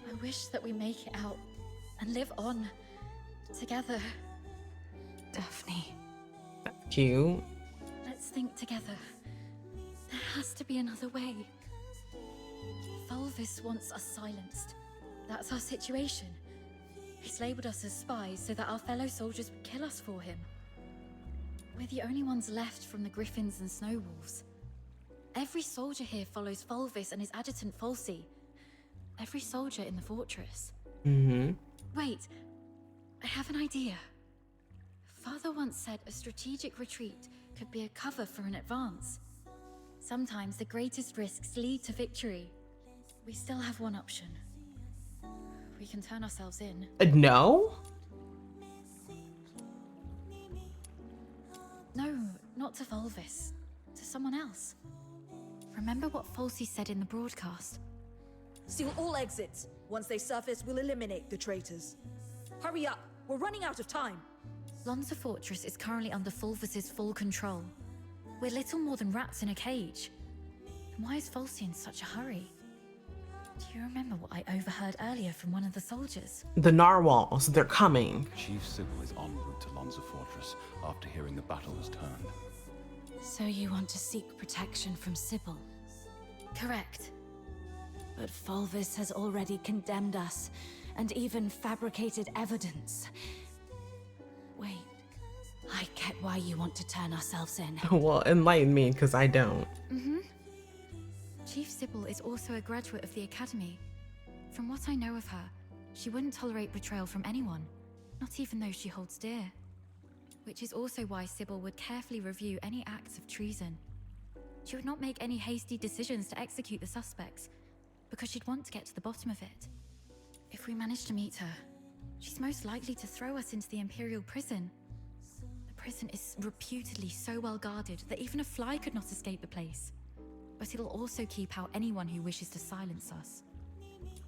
[SPEAKER 5] I wish that we make it out and live on together
[SPEAKER 12] Daphne.
[SPEAKER 1] Cute.
[SPEAKER 5] Let's think together. There has to be another way. Fulvis wants us silenced. That's our situation. He's labeled us as spies so that our fellow soldiers would kill us for him. We're the only ones left from the Griffins and Snowwolves. Every soldier here follows Fulvis and his adjutant Falsey. Every soldier in the fortress. Wait, I have an idea. Father once said a strategic retreat could be a cover for an advance. Sometimes the greatest risks lead to victory. We still have one option. We can turn ourselves in.
[SPEAKER 1] No?
[SPEAKER 5] No, not to Fulvis. To someone else. Remember what Falsey said in the broadcast?
[SPEAKER 11] Seal all exits. Once they surface, we'll eliminate the traitors. Hurry up! We're running out of time!
[SPEAKER 5] Lonza Fortress is currently under Fulvis's full control. We're little more than rats in a cage. And why is Falsey in such a hurry? Do you remember what I overheard earlier from one of the soldiers?
[SPEAKER 1] The narwhals, they're coming.
[SPEAKER 13] Chief Sybil is en route to Lonza Fortress after hearing the battle was turned.
[SPEAKER 12] So you want to seek protection from Sybil?
[SPEAKER 5] Correct.
[SPEAKER 12] But Fulvis has already condemned us, and even fabricated evidence. Wait, I get why you want to turn ourselves in.
[SPEAKER 1] Well, enlighten me, because I don't.
[SPEAKER 5] Chief Sybil is also a graduate of the Academy. From what I know of her, she wouldn't tolerate betrayal from anyone, not even those she holds dear. Which is also why Sybil would carefully review any acts of treason. She would not make any hasty decisions to execute the suspects, because she'd want to get to the bottom of it. If we manage to meet her, she's most likely to throw us into the Imperial prison. The prison is reputedly so well guarded that even a fly could not escape the place. But it'll also keep out anyone who wishes to silence us.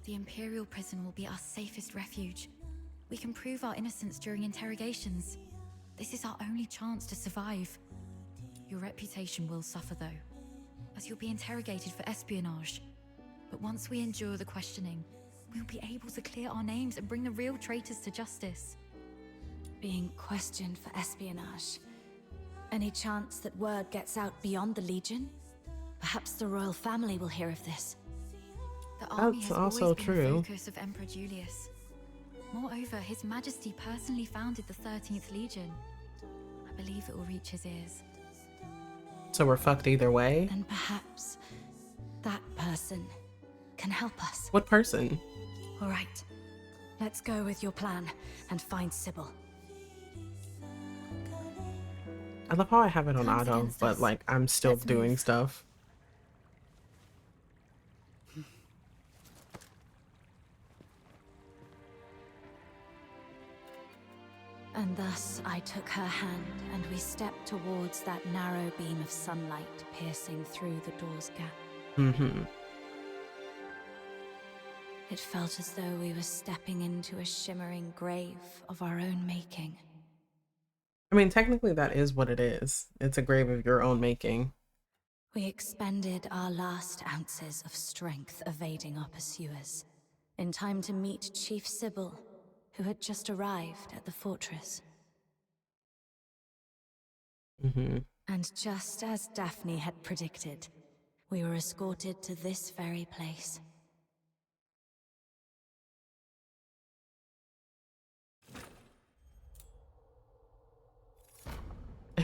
[SPEAKER 5] The Imperial prison will be our safest refuge. We can prove our innocence during interrogations. This is our only chance to survive. Your reputation will suffer though, as you'll be interrogated for espionage. But once we endure the questioning, we'll be able to clear our names and bring the real traitors to justice.
[SPEAKER 12] Being questioned for espionage. Any chance that word gets out beyond the Legion? Perhaps the royal family will hear of this.
[SPEAKER 5] The army
[SPEAKER 1] That's
[SPEAKER 5] has
[SPEAKER 1] also
[SPEAKER 5] always been
[SPEAKER 1] true.
[SPEAKER 5] the focus of Emperor Julius. Moreover, His Majesty personally founded the 13th Legion. I believe it will reach his ears.
[SPEAKER 1] So we're fucked either way?
[SPEAKER 12] And perhaps that person can help us.
[SPEAKER 1] What person?
[SPEAKER 12] All right, let's go with your plan and find Sybil.
[SPEAKER 1] I love how I have it on
[SPEAKER 5] Comes
[SPEAKER 1] auto,
[SPEAKER 5] against
[SPEAKER 1] but
[SPEAKER 5] us.
[SPEAKER 1] like I'm still
[SPEAKER 5] Let's
[SPEAKER 1] doing
[SPEAKER 5] move.
[SPEAKER 1] stuff.
[SPEAKER 12] And thus I took her hand, and we stepped towards that narrow beam of sunlight piercing through the door's gap. It felt as though we were stepping into a shimmering grave of our own making.
[SPEAKER 1] I mean, technically that is what it is. It's a grave of your own making.
[SPEAKER 12] We expended our last ounces of strength evading our pursuers, in time to meet Chief Sybil, who had just arrived at the fortress. And just as Daphne had predicted, we were escorted to this very place.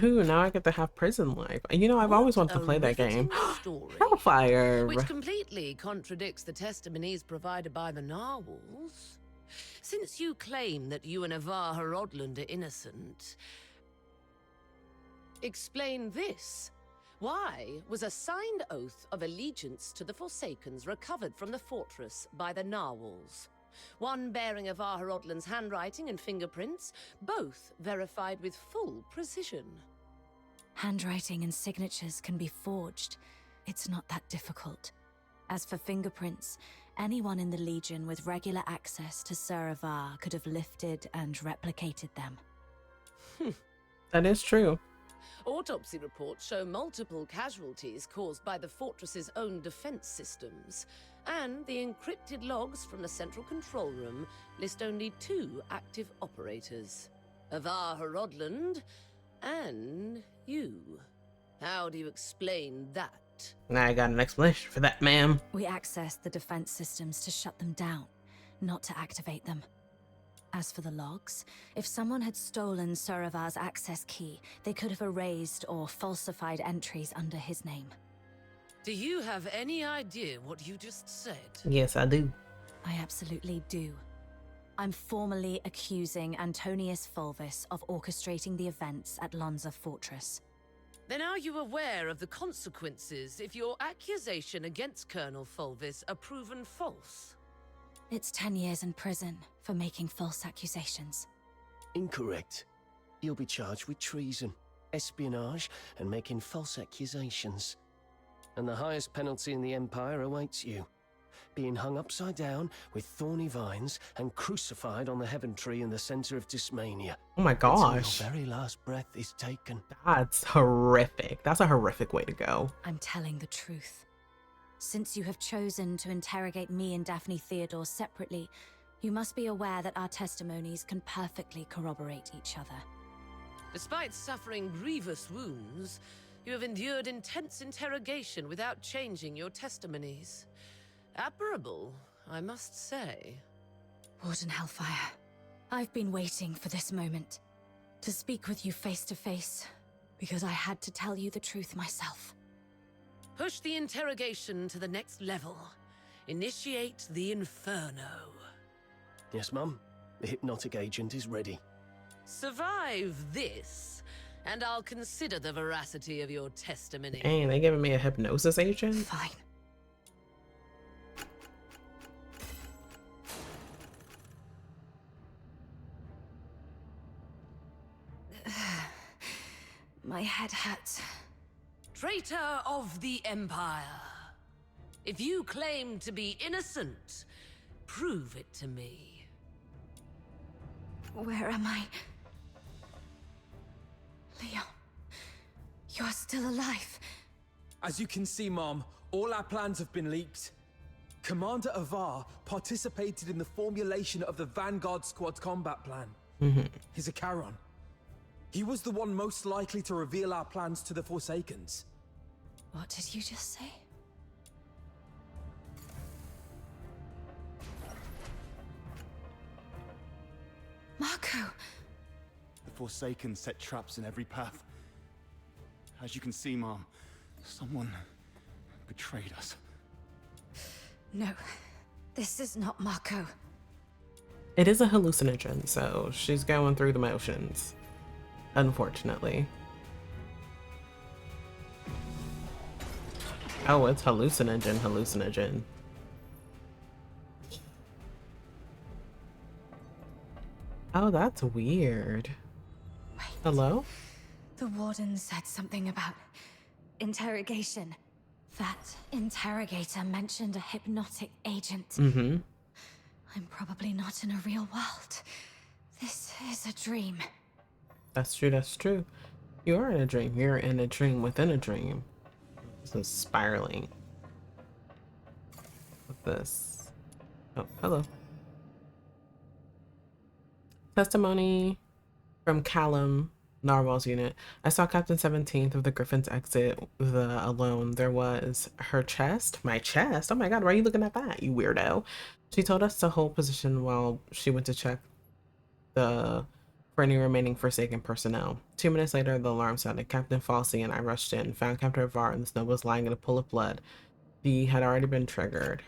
[SPEAKER 1] Ooh, now I get to have prison life. You know, I've always wanted to play that game.
[SPEAKER 15] Story,
[SPEAKER 1] Hellfire!
[SPEAKER 15] which completely contradicts the testimonies provided by the narwhals. Since you claim that you and Avar Horodland are innocent, explain this. Why was a signed oath of allegiance to the Forsakens recovered from the fortress by the narwhals? One bearing Avar Horodland's handwriting and fingerprints, both verified with full precision.
[SPEAKER 12] Handwriting and signatures can be forged. It's not that difficult. As for fingerprints, anyone in the Legion with regular access to Sir Avar could have lifted and replicated them.
[SPEAKER 1] That is true.
[SPEAKER 15] Autopsy reports show multiple casualties caused by the fortress's own defense systems, and the encrypted logs from the central control room list only 2 active operators. Avar Horodland, and you. How do you explain that?
[SPEAKER 1] Now I got an explanation for that, ma'am.
[SPEAKER 12] We accessed the defense systems to shut them down, not to activate them. As for the logs, if someone had stolen Suravar's access key, they could have erased or falsified entries under his name.
[SPEAKER 15] Do you have any idea what you just said?
[SPEAKER 1] Yes, I do.
[SPEAKER 12] I absolutely do. I'm formally accusing Antonius Fulvis of orchestrating the events at Lonza Fortress.
[SPEAKER 15] Then are you aware of the consequences if your accusation against Colonel Fulvis are proven false?
[SPEAKER 12] It's 10 years in prison for making false accusations.
[SPEAKER 16] Incorrect. You'll be charged with treason, espionage, and making false accusations. And the highest penalty in the Empire awaits you. Being hung upside down with thorny vines and crucified on the heaven tree in the center of Dismania.
[SPEAKER 1] Oh my gosh.
[SPEAKER 16] Until your very last breath is taken.
[SPEAKER 1] That's horrific. That's a horrific way to go.
[SPEAKER 12] I'm telling the truth. Since you have chosen to interrogate me and Daphne Theodore separately, you must be aware that our testimonies can perfectly corroborate each other.
[SPEAKER 15] Despite suffering grievous wounds, you have endured intense interrogation without changing your testimonies. Admirable, I must say.
[SPEAKER 12] Warden Hellfire, I've been waiting for this moment. To speak with you face to face, because I had to tell you the truth myself.
[SPEAKER 15] Push the interrogation to the next level. Initiate the Inferno.
[SPEAKER 16] Yes, Mum. The hypnotic agent is ready.
[SPEAKER 15] Survive this, and I'll consider the veracity of your testimony.
[SPEAKER 1] Dang, they giving me a hypnosis agent?
[SPEAKER 12] Fine. My head hurts.
[SPEAKER 15] Traitor of the Empire. If you claim to be innocent, prove it to me.
[SPEAKER 12] Where am I? Leon, you're still alive.
[SPEAKER 17] As you can see, Mom, all our plans have been leaked. Commander Avar participated in the formulation of the Vanguard Squad's combat plan. He's a Charon. He was the one most likely to reveal our plans to the Forsakens.
[SPEAKER 12] What did you just say? Marco!
[SPEAKER 13] The Forsaken set traps in every path. As you can see, Mom, someone betrayed us.
[SPEAKER 12] No, this is not Marco.
[SPEAKER 1] It is a hallucinogen, so she's going through the motions. Unfortunately. Oh, it's hallucinogen. Oh, that's weird.
[SPEAKER 12] Wait.
[SPEAKER 1] Hello?
[SPEAKER 12] The warden said something about interrogation. That interrogator mentioned a hypnotic agent. I'm probably not in a real world. This is a dream.
[SPEAKER 1] That's true. You are in a dream. You're in a dream within a dream. This is spiraling. What's this? Oh, hello. Testimony from Callum, Narwhal's unit. I saw Captain 17th of the Griffin's exit alone. There was her chest. My chest? Oh my god, why are you looking at that, you weirdo? She told us to hold position while she went to check for any remaining Forsaken personnel. 2 minutes later, the alarm sounded. Captain Falsey and I rushed in, found Captain Avar in the snow was lying in a pool of blood. He had already been triggered.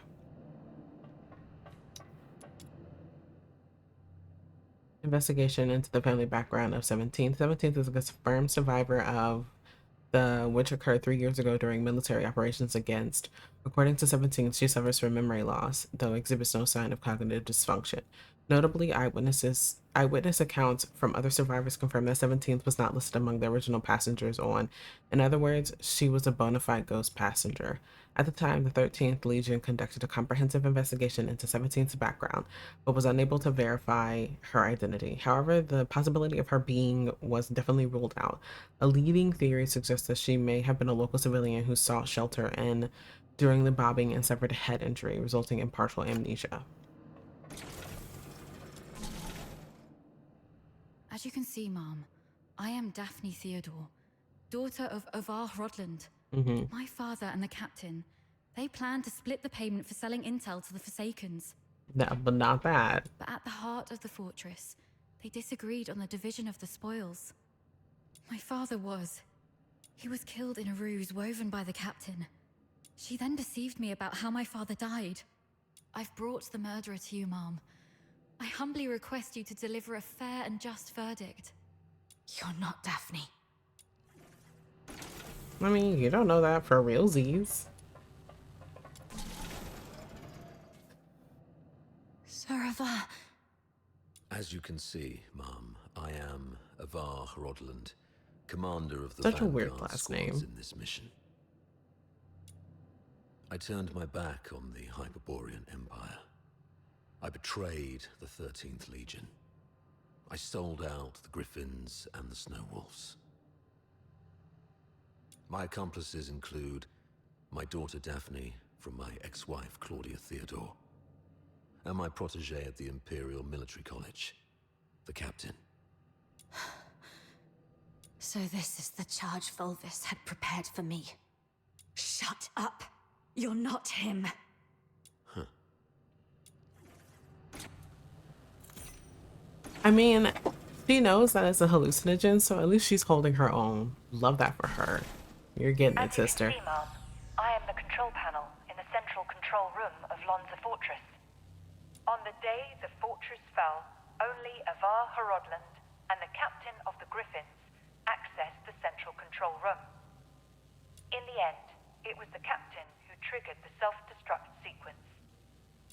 [SPEAKER 1] Investigation into the family background of 17th. 17th is a confirmed survivor of which occurred 3 years ago during military operations against. According to 17th, she suffers from memory loss, though exhibits no sign of cognitive dysfunction. Notably, eyewitness accounts from other survivors confirm that 17th was not listed among the original passengers on. In other words, she was a bona fide ghost passenger. At the time, the 13th Legion conducted a comprehensive investigation into 17th's background, but was unable to verify her identity. However, the possibility of her being was definitely ruled out. A leading theory suggests that she may have been a local civilian who sought shelter during the bombing and suffered a head injury, resulting in partial amnesia.
[SPEAKER 12] As you can see, Mom, I am Daphne Theodore, daughter of Ovar Hrodland. My father and the captain, they planned to split the payment for selling intel to the Forsakens.
[SPEAKER 1] No, but not that.
[SPEAKER 12] But at the heart of the fortress, they disagreed on the division of the spoils. My father he was killed in a ruse woven by the captain. She then deceived me about how my father died. I've brought the murderer to you, Mom. I humbly request you to deliver a fair and just verdict. You're not Daphne.
[SPEAKER 1] I mean, you don't know that for realsies.
[SPEAKER 12] Sir Avar.
[SPEAKER 2] As you can see, Mom, I am Avar Hrodland, commander of the
[SPEAKER 1] Such a weird
[SPEAKER 2] Vanguard
[SPEAKER 1] last
[SPEAKER 2] squads
[SPEAKER 1] name.
[SPEAKER 2] in this mission. I turned my back on the Hyperborean Empire. I betrayed the 13th Legion. I sold out the Griffins and the Snow Wolves. My accomplices include my daughter Daphne from my ex-wife Claudia Theodore, and my protege at the Imperial Military College, the captain.
[SPEAKER 12] So this is the charge Volvis had prepared for me. Shut up. You're not him.
[SPEAKER 1] I mean, she knows that it's a hallucinogen, so at least she's holding her own. Love that for her. You're getting it, sister.
[SPEAKER 6] As you can see, Mom, I am the control panel in the central control room of Lonza Fortress. On the day the fortress fell, only Avar Hrodland and the captain of the Griffins accessed the central control room. In the end, it was the captain who triggered the self-destruct sequence.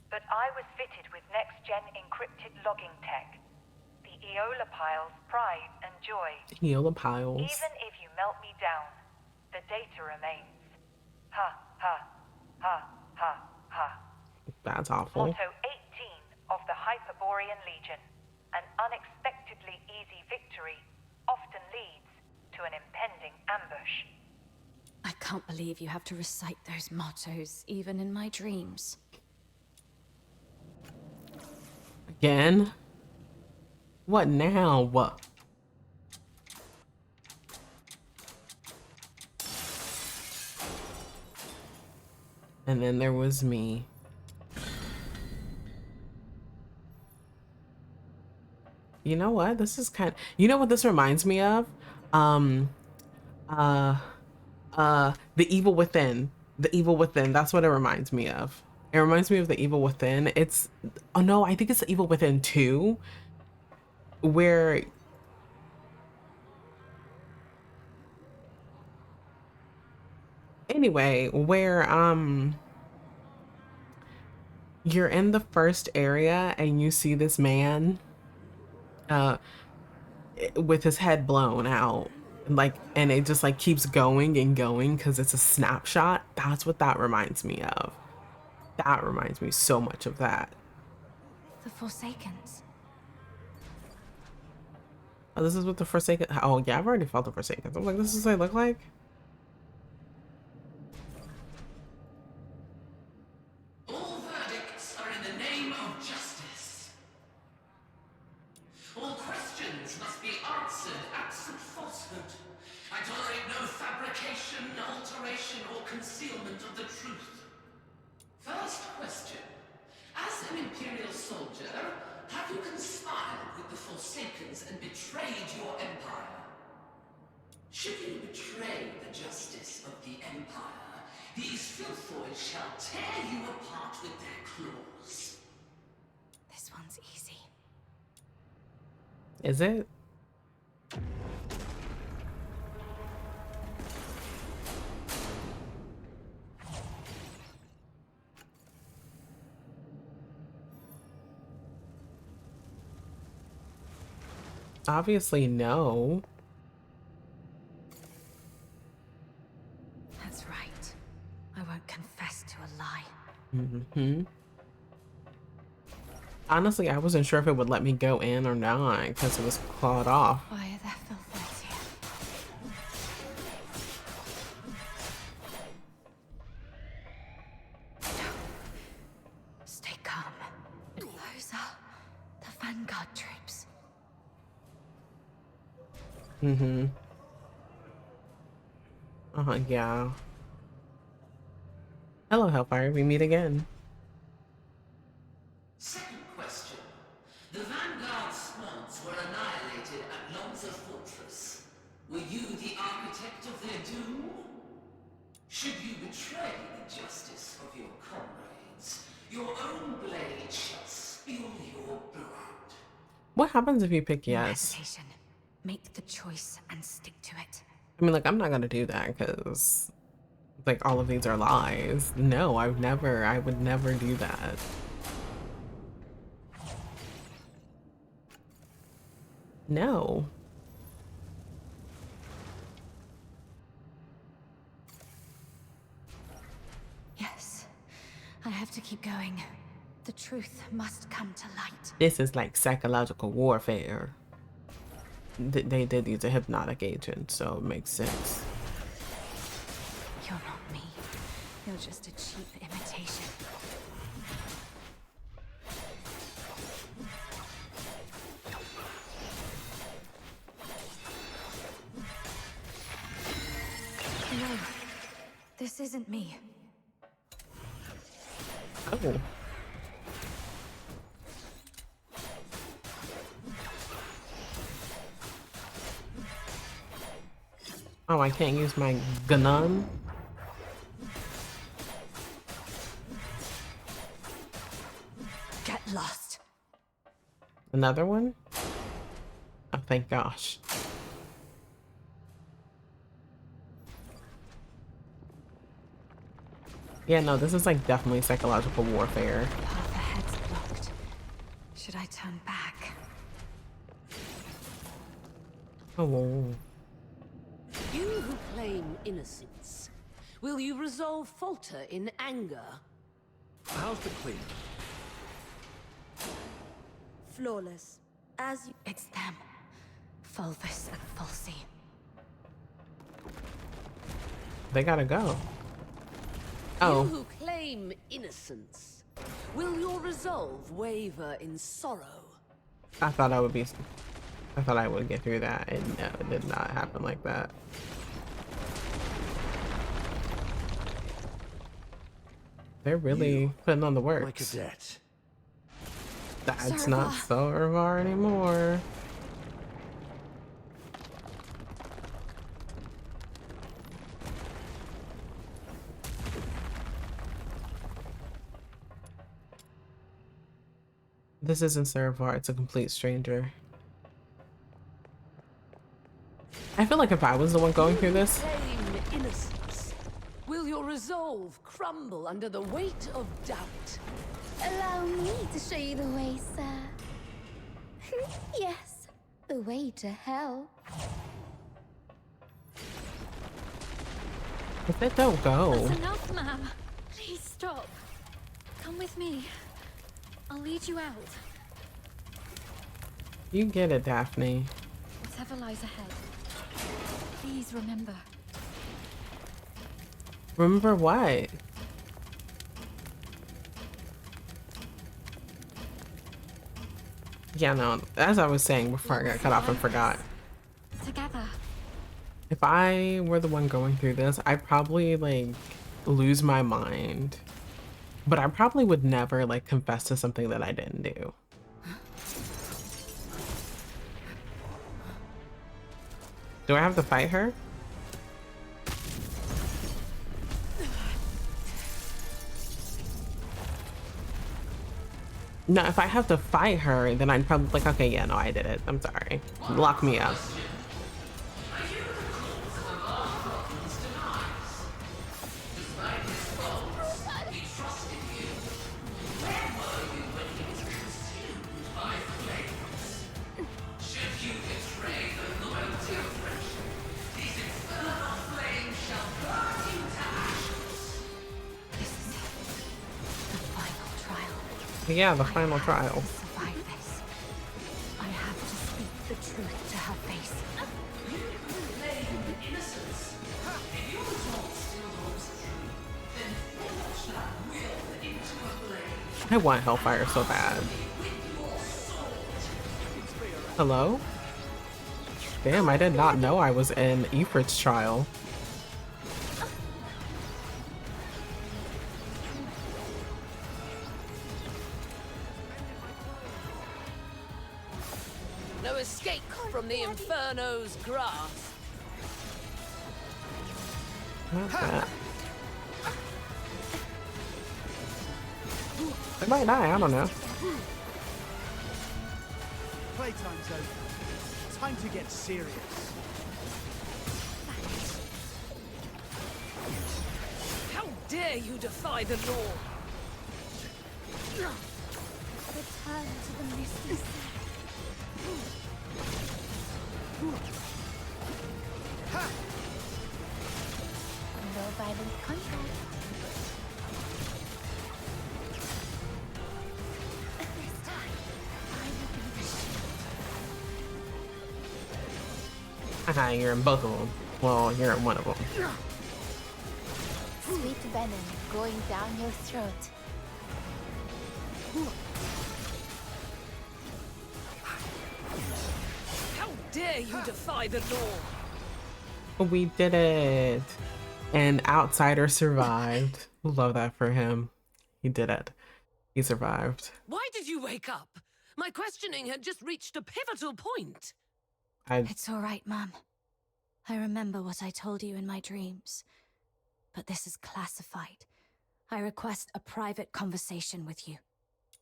[SPEAKER 6] But I was fitted with next-gen encrypted logging tech. The Eola Pile's pride and joy.
[SPEAKER 1] Eola Piles.
[SPEAKER 6] Even if you melt me down, the data remains. Ha, ha, ha, ha, ha.
[SPEAKER 1] That's awful.
[SPEAKER 6] Motto 18 of the Hyperborean Legion. An unexpectedly easy victory often leads to an impending ambush.
[SPEAKER 12] I can't believe you have to recite those mottos, even in my dreams.
[SPEAKER 1] Again? What now? What? And then there was me. You know what? This is kind of, you know what this reminds me of? The Evil Within. The Evil Within. That's what it reminds me of. It reminds me of The Evil Within. It's, oh no, I think it's The Evil Within 2, where anyway, where you're in the first area and you see this man with his head blown out, like, and it just like keeps going and going because it's a snapshot. That's what that reminds me of. That reminds me so much of that.
[SPEAKER 12] The Forsakens.
[SPEAKER 1] Oh, this is what the Forsaken. Oh yeah, I've already felt the Forsakens. I'm like, this is what they look like.
[SPEAKER 10] All verdicts are in the name of justice. All questions must be answered absent falsehood. I tolerate no fabrication, alteration, or concealment of the truth. First question. As an Imperial soldier, have you conspired with the Forsakens and betrayed your empire? Should you betray the justice of the empire, these filthoids shall tear you apart with their claws.
[SPEAKER 12] This one's easy.
[SPEAKER 1] Is it? Obviously, no.
[SPEAKER 12] That's right. I won't confess to a lie.
[SPEAKER 1] Mm-hmm. Honestly, I wasn't sure if it would let me go in or not because it was clawed off.
[SPEAKER 12] Why are there filthies here? Stay calm. Those are the Vanguard troops.
[SPEAKER 1] Mm-hmm. Yeah. Hello, Hellfire. We meet again.
[SPEAKER 10] Second question. The Vanguard squads were annihilated at Lonza Fortress. Were you the architect of their doom? Should you betray the justice of your comrades, your own blade shall spill your blood.
[SPEAKER 1] What happens if you pick
[SPEAKER 12] No
[SPEAKER 1] yes?
[SPEAKER 12] hesitation. Make the choice and stick to it.
[SPEAKER 1] I mean, like, I'm not gonna do that because, like, all of these are lies. No, I would never do that. No.
[SPEAKER 12] Yes, I have to keep going. The truth must come to light.
[SPEAKER 1] This is like psychological warfare. They did use a hypnotic agent, so it makes sense.
[SPEAKER 12] You're not me. You're just a cheap imitation. No, this isn't me.
[SPEAKER 1] Oh. Oh, I can't use my gun.
[SPEAKER 12] Get lost.
[SPEAKER 1] Another one? Oh, thank gosh. Yeah, no, this is like definitely psychological warfare.
[SPEAKER 12] Path ahead's blocked. Should I turn back?
[SPEAKER 1] Oh.
[SPEAKER 15] You who claim innocence, will you resolve falter in anger?
[SPEAKER 9] How's the clean?
[SPEAKER 11] Flawless. As you...
[SPEAKER 12] It's them. Fulvis and Fulsey.
[SPEAKER 1] They gotta go. Oh.
[SPEAKER 15] You who claim innocence, will your resolve waver in sorrow?
[SPEAKER 1] I thought I would get through that, and no, it did not happen like that. They're really putting on the work.
[SPEAKER 2] My cadet.
[SPEAKER 1] That's not Sorvar anymore. This isn't Sorvar, it's a complete stranger. I feel like if I was the one going through this,
[SPEAKER 15] Claim innocence. Will your resolve crumble under the weight of doubt?
[SPEAKER 14] Allow me to show you the way, sir. Yes, the way to hell.
[SPEAKER 1] if it don't go,
[SPEAKER 5] That's enough, ma'am. Please stop. Come with me. I'll lead you out.
[SPEAKER 1] you get it, Daphne.
[SPEAKER 5] Whatever lies ahead. Please remember.
[SPEAKER 1] Remember what? Yeah, no, as I was saying before I got cut off and forgot.
[SPEAKER 5] Together.
[SPEAKER 1] If I were the one going through this, I'd probably like lose my mind. But I probably would never like confess to something that I didn't do. Do I have to fight her? No, if I have to fight her, then I'd probably like, okay, yeah, no, I did it. I'm sorry. Lock me up. Yeah, the final trial.
[SPEAKER 12] Survive this. I have to speak the truth to her face.
[SPEAKER 1] I want Hellfire so bad. Hello? Damn, I did not know I was in Ifrit's trial.
[SPEAKER 15] No escape from the Inferno's grasp.
[SPEAKER 1] Not that. They might die, I don't know.
[SPEAKER 4] Playtime's over. Time to get serious.
[SPEAKER 15] How dare you defy the law?
[SPEAKER 14] Return to the misty sea. No violent contact. This time, I will be the shield.
[SPEAKER 1] Haha, you're in both of them. Well, you're in one of them.
[SPEAKER 14] Sweet venom going down your throat.
[SPEAKER 15] How dare you defy the law?
[SPEAKER 1] We did it. And Outsider survived. Love that for him. He did it. He survived.
[SPEAKER 15] Why did you wake up? My questioning had just reached a pivotal point.
[SPEAKER 12] It's all right, Mum. I remember what I told you in my dreams. But this is classified. I request a private conversation with you.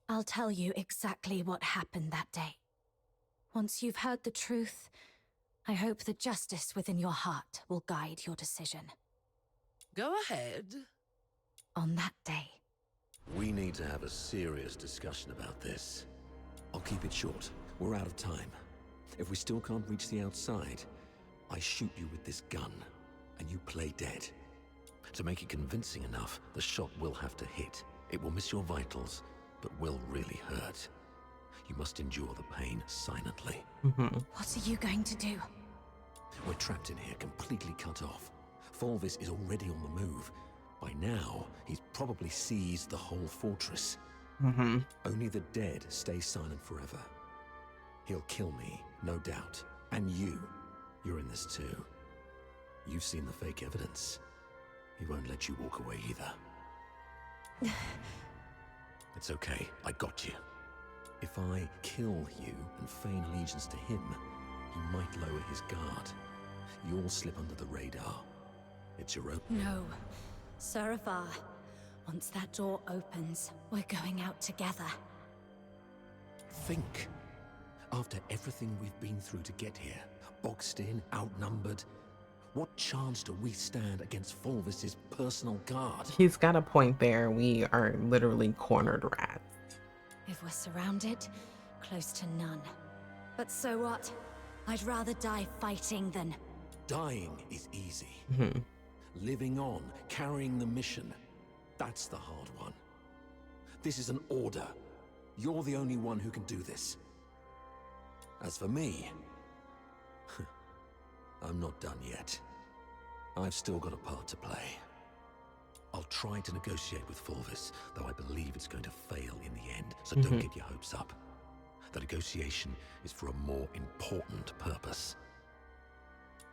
[SPEAKER 12] I'll tell you exactly what happened that day. Once you've heard the truth, I hope the justice within your heart will guide your decision.
[SPEAKER 15] Go ahead.
[SPEAKER 12] On that day.
[SPEAKER 2] We need to have a serious discussion about this. I'll keep it short. We're out of time. If we still can't reach the outside, I shoot you with this gun, and you play dead. To make it convincing enough, the shot will have to hit. It will miss your vitals, but will really hurt. You must endure the pain silently.
[SPEAKER 12] What are you going to do?
[SPEAKER 2] We're trapped in here, completely cut off. Fulvis is already on the move. By now, he's probably seized the whole fortress. Only the dead stay silent forever. He'll kill me, no doubt. And you're in this too. You've seen the fake evidence. He won't let you walk away either. It's okay, I got you. If I kill you and feign allegiance to him, he might lower his guard. You'll slip under the radar. It's your own.
[SPEAKER 12] No. Saravar, once that door opens, we're going out together.
[SPEAKER 2] Think. After everything we've been through to get here, boxed in, outnumbered, what chance do we stand against Fulvis's personal guard?
[SPEAKER 1] He's got a point there. We are literally cornered rats.
[SPEAKER 12] If we're surrounded, close to none. But so what? I'd rather die fighting than...
[SPEAKER 2] Dying is easy. Living on, carrying the mission, that's the hard one. This is an order. You're the only one who can do this. As for me, I'm not done yet. I've still got a part to play. I'll try to negotiate with Fulvis, though I believe it's going to fail in the end, so don't get your hopes up. The negotiation is for a more important purpose.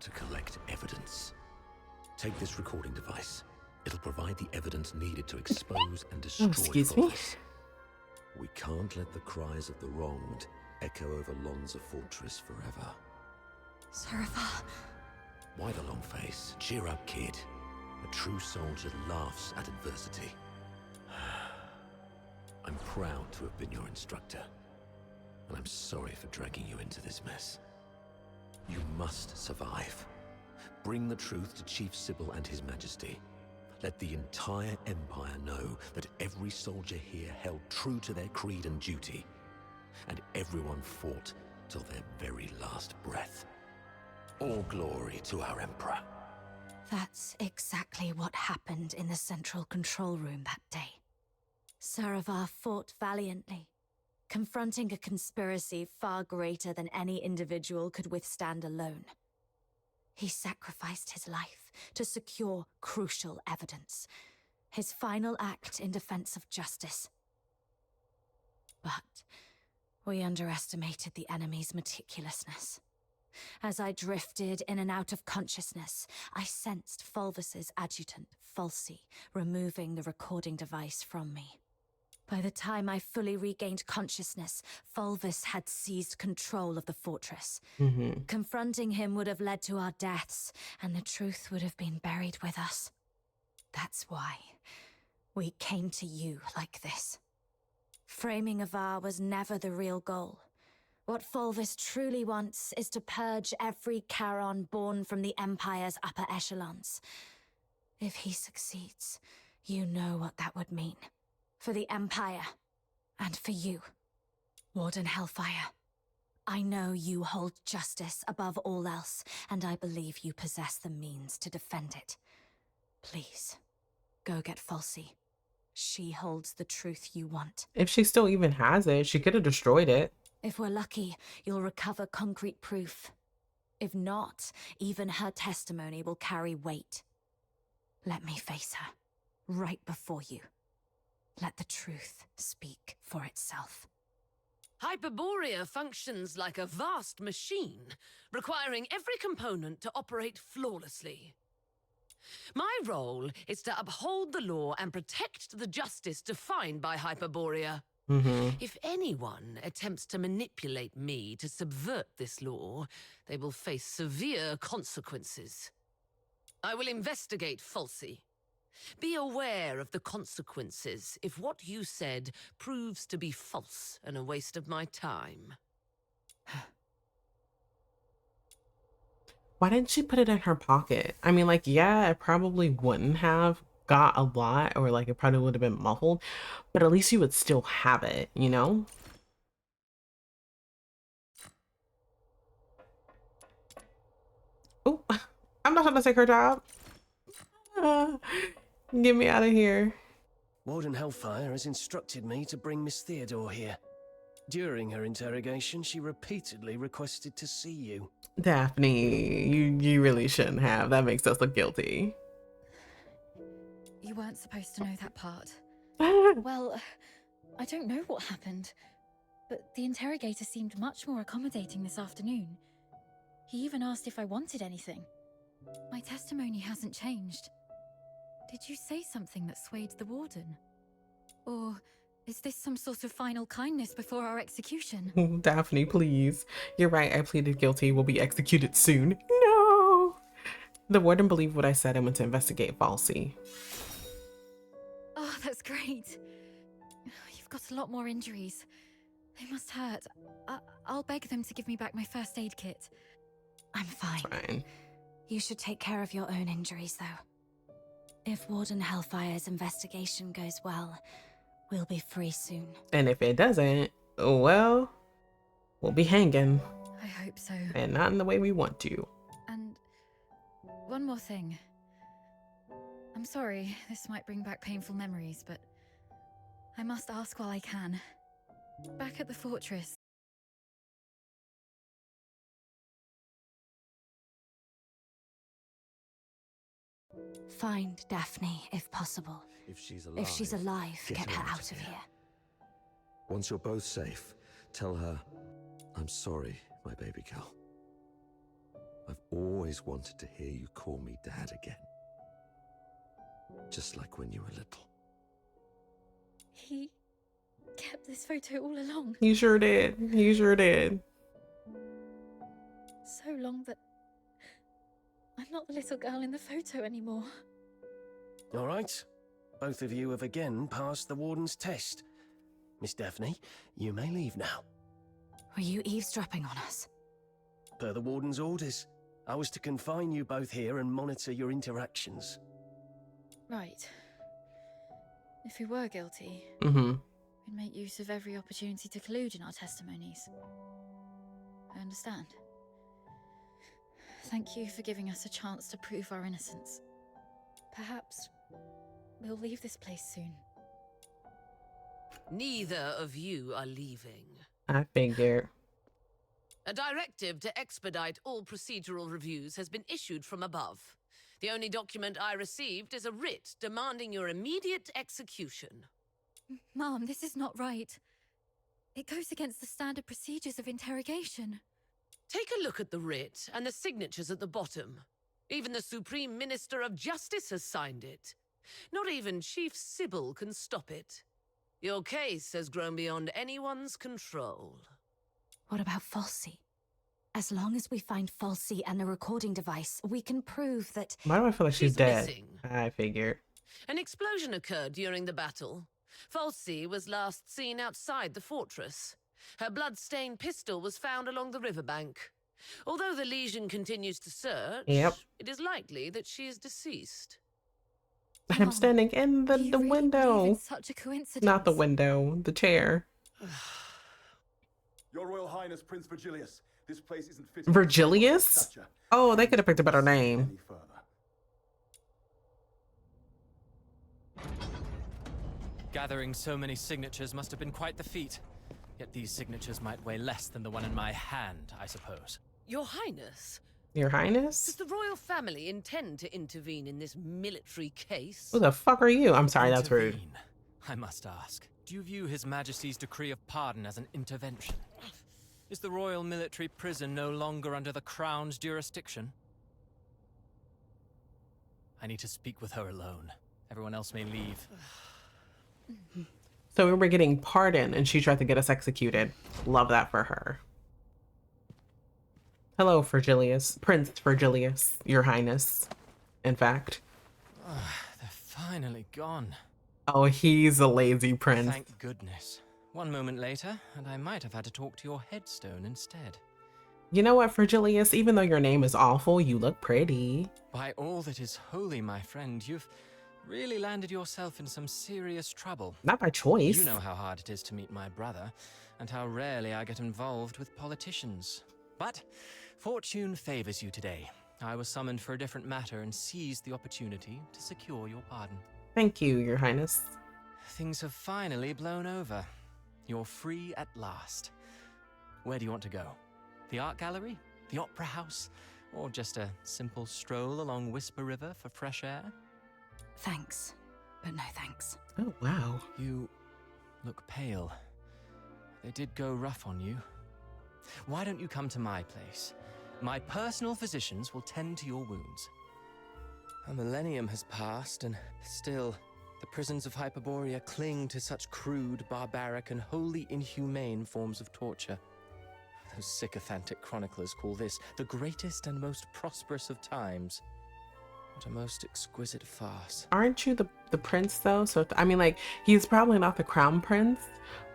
[SPEAKER 2] To collect evidence. Take this recording device. It'll provide the evidence needed to expose and destroy Fulvis. We can't let the cries of the wronged echo over Lonza Fortress forever.
[SPEAKER 12] Saravar.
[SPEAKER 2] Why the long face? Cheer up, kid. A true soldier laughs at adversity. I'm proud to have been your instructor, and I'm sorry for dragging you into this mess. You must survive. Bring the truth to Chief Sybil and His Majesty. Let the entire Empire know that every soldier here held true to their creed and duty, and everyone fought till their very last breath. All glory to our Emperor.
[SPEAKER 12] That's exactly what happened in the central control room that day. Saravar fought valiantly, confronting a conspiracy far greater than any individual could withstand alone. He sacrificed his life to secure crucial evidence, his final act in defense of justice. But we underestimated the enemy's meticulousness. As I drifted in and out of consciousness, I sensed Fulvis's adjutant, Falsey, removing the recording device from me. By the time I fully regained consciousness, Fulvis had seized control of the fortress. Confronting him would have led to our deaths, and the truth would have been buried with us. That's why we came to you like this. Framing Avar was never the real goal. What Fulvis truly wants is to purge every Charon born from the Empire's upper echelons. If he succeeds, you know what that would mean. For the Empire, and for you, Warden Hellfire. I know you hold justice above all else, and I believe you possess the means to defend it. Please, go get Falsey. She holds the truth you want.
[SPEAKER 1] If she still even has it, she could have destroyed it.
[SPEAKER 12] If we're lucky, you'll recover concrete proof. If not, even her testimony will carry weight. Let me face her, right before you. Let the truth speak for itself.
[SPEAKER 15] Hyperborea functions like a vast machine, requiring every component to operate flawlessly. My role is to uphold the law and protect the justice defined by Hyperborea. If anyone attempts to manipulate me to subvert this law, they will face severe consequences. I will investigate Falsey. Be aware of the consequences if what you said proves to be false and a waste of my time.
[SPEAKER 1] Why didn't she put it in her pocket? I mean, like, yeah, it probably wouldn't have got a lot, or like it probably would have been muffled, but at least you would still have it, you know? Oh, I'm not trying to take her job. Get me out of here.
[SPEAKER 16] Warden Hellfire has instructed me to bring Miss Theodore here. During her interrogation, she repeatedly requested to see you.
[SPEAKER 1] Daphne, you really shouldn't have. That makes us look guilty.
[SPEAKER 5] You weren't supposed to know that part. Well, I don't know what happened, but the interrogator seemed much more accommodating this afternoon. He even asked if I wanted anything. My testimony hasn't changed. Did you say something that swayed the warden? Or is this some sort of final kindness before our execution?
[SPEAKER 1] Daphne, please. You're right, I pleaded guilty. Will be executed soon. No! The warden believed what I said and went to investigate Falsey.
[SPEAKER 5] Oh, that's great. You've got a lot more injuries. They must hurt. I'll beg them to give me back my first aid kit.
[SPEAKER 12] I'm fine.
[SPEAKER 1] Fine.
[SPEAKER 12] You should take care of your own injuries, though. If Warden Hellfire's investigation goes well, we'll be free soon.
[SPEAKER 1] And if it doesn't, well, we'll be hanging.
[SPEAKER 5] I hope so.
[SPEAKER 1] And not in the way we want to.
[SPEAKER 5] And one more thing. I'm sorry, this might bring back painful memories, but I must ask while I can. Back at the fortress,
[SPEAKER 12] Find Daphne, if possible.
[SPEAKER 2] If she's
[SPEAKER 12] alive, get her out of here.
[SPEAKER 2] Once you're both safe, tell her, I'm sorry, my baby girl. I've always wanted to hear you call me Dad again. Just like when you were little.
[SPEAKER 5] he kept this photo all along.
[SPEAKER 1] You sure did. You sure did.
[SPEAKER 5] So long that I'm not the little girl in the photo anymore.
[SPEAKER 16] All right. Both of you have again passed the warden's test. Miss Daphne, you may leave now.
[SPEAKER 12] Were you eavesdropping on us?
[SPEAKER 16] Per the warden's orders, I was to confine you both here and monitor your interactions.
[SPEAKER 5] Right. If we were guilty,
[SPEAKER 1] we'd
[SPEAKER 5] make use of every opportunity to collude in our testimonies. I understand. Thank you for giving us a chance to prove our innocence. Perhaps we'll leave this place soon.
[SPEAKER 15] Neither of you are leaving.
[SPEAKER 1] I figured.
[SPEAKER 15] A directive to expedite all procedural reviews has been issued from above. The only document I received is a writ demanding your immediate execution.
[SPEAKER 5] Mom, this is not right. It goes against the standard procedures of interrogation.
[SPEAKER 15] Take a look at the writ and the signatures at the bottom. Even the Supreme Minister of Justice has signed it. Not even Chief Sybil can stop it. Your case has grown beyond anyone's control.
[SPEAKER 12] What about Falsey? As long as we find Falsey and the recording device, we can prove that...
[SPEAKER 1] Why do I feel like she's dead?
[SPEAKER 15] Missing.
[SPEAKER 1] I figured.
[SPEAKER 15] An explosion occurred during the battle. Falsey was last seen outside the fortress. Her blood-stained pistol was found along the riverbank. Although the Legion continues to search, it is likely that she is deceased.
[SPEAKER 1] I'm standing in the window.
[SPEAKER 5] It's such a coincidence.
[SPEAKER 1] Not the window, the chair.
[SPEAKER 18] Your Royal Highness, Prince Virgilius. This place isn't fit.
[SPEAKER 1] Virgilius? Oh, they could have picked a better name.
[SPEAKER 19] Gathering so many signatures must have been quite the feat. Yet these signatures might weigh less than the one in my hand, I suppose.
[SPEAKER 15] Your Highness?
[SPEAKER 1] Your Highness?
[SPEAKER 15] Does the royal family intend to intervene in this military case?
[SPEAKER 1] Who the fuck are you? I'm sorry, that's rude.
[SPEAKER 19] I must ask, do you view His Majesty's decree of pardon as an intervention? Is the royal military prison no longer under the Crown's jurisdiction? I need to speak with her alone. Everyone else may leave.
[SPEAKER 1] So we were getting pardoned and she tried to get us executed. Love that for her. Hello, Virgilius. Prince Virgilius, Your Highness. In fact.
[SPEAKER 19] They're finally gone.
[SPEAKER 1] Oh, he's a lazy prince.
[SPEAKER 19] Thank goodness. One moment later, and I might have had to talk to your headstone instead.
[SPEAKER 1] You know what, Virgilius? Even though your name is awful, you look pretty.
[SPEAKER 19] By all that is holy, my friend, you've really landed yourself in some serious trouble.
[SPEAKER 1] Not by choice.
[SPEAKER 19] You know how hard it is to meet my brother, and how rarely I get involved with politicians. But fortune favors you today. I was summoned for a different matter and seized the opportunity to secure your pardon.
[SPEAKER 1] Thank you, Your Highness.
[SPEAKER 19] Things have finally blown over. You're free at last. Where do you want to go? The art gallery? The opera house? Or just a simple stroll along Whisper River for fresh air?
[SPEAKER 12] Thanks, but no thanks.
[SPEAKER 1] Oh, wow.
[SPEAKER 19] You look pale. They did go rough on you. Why don't you come to my place? My personal physicians will tend to your wounds. A millennium has passed, and still, the prisons of Hyperborea cling to such crude, barbaric, and wholly inhumane forms of torture. Those sycophantic chroniclers call this the greatest and most prosperous of times. What a most exquisite farce.
[SPEAKER 1] Aren't you the prince, though? So, I mean, like, he's probably not the crown prince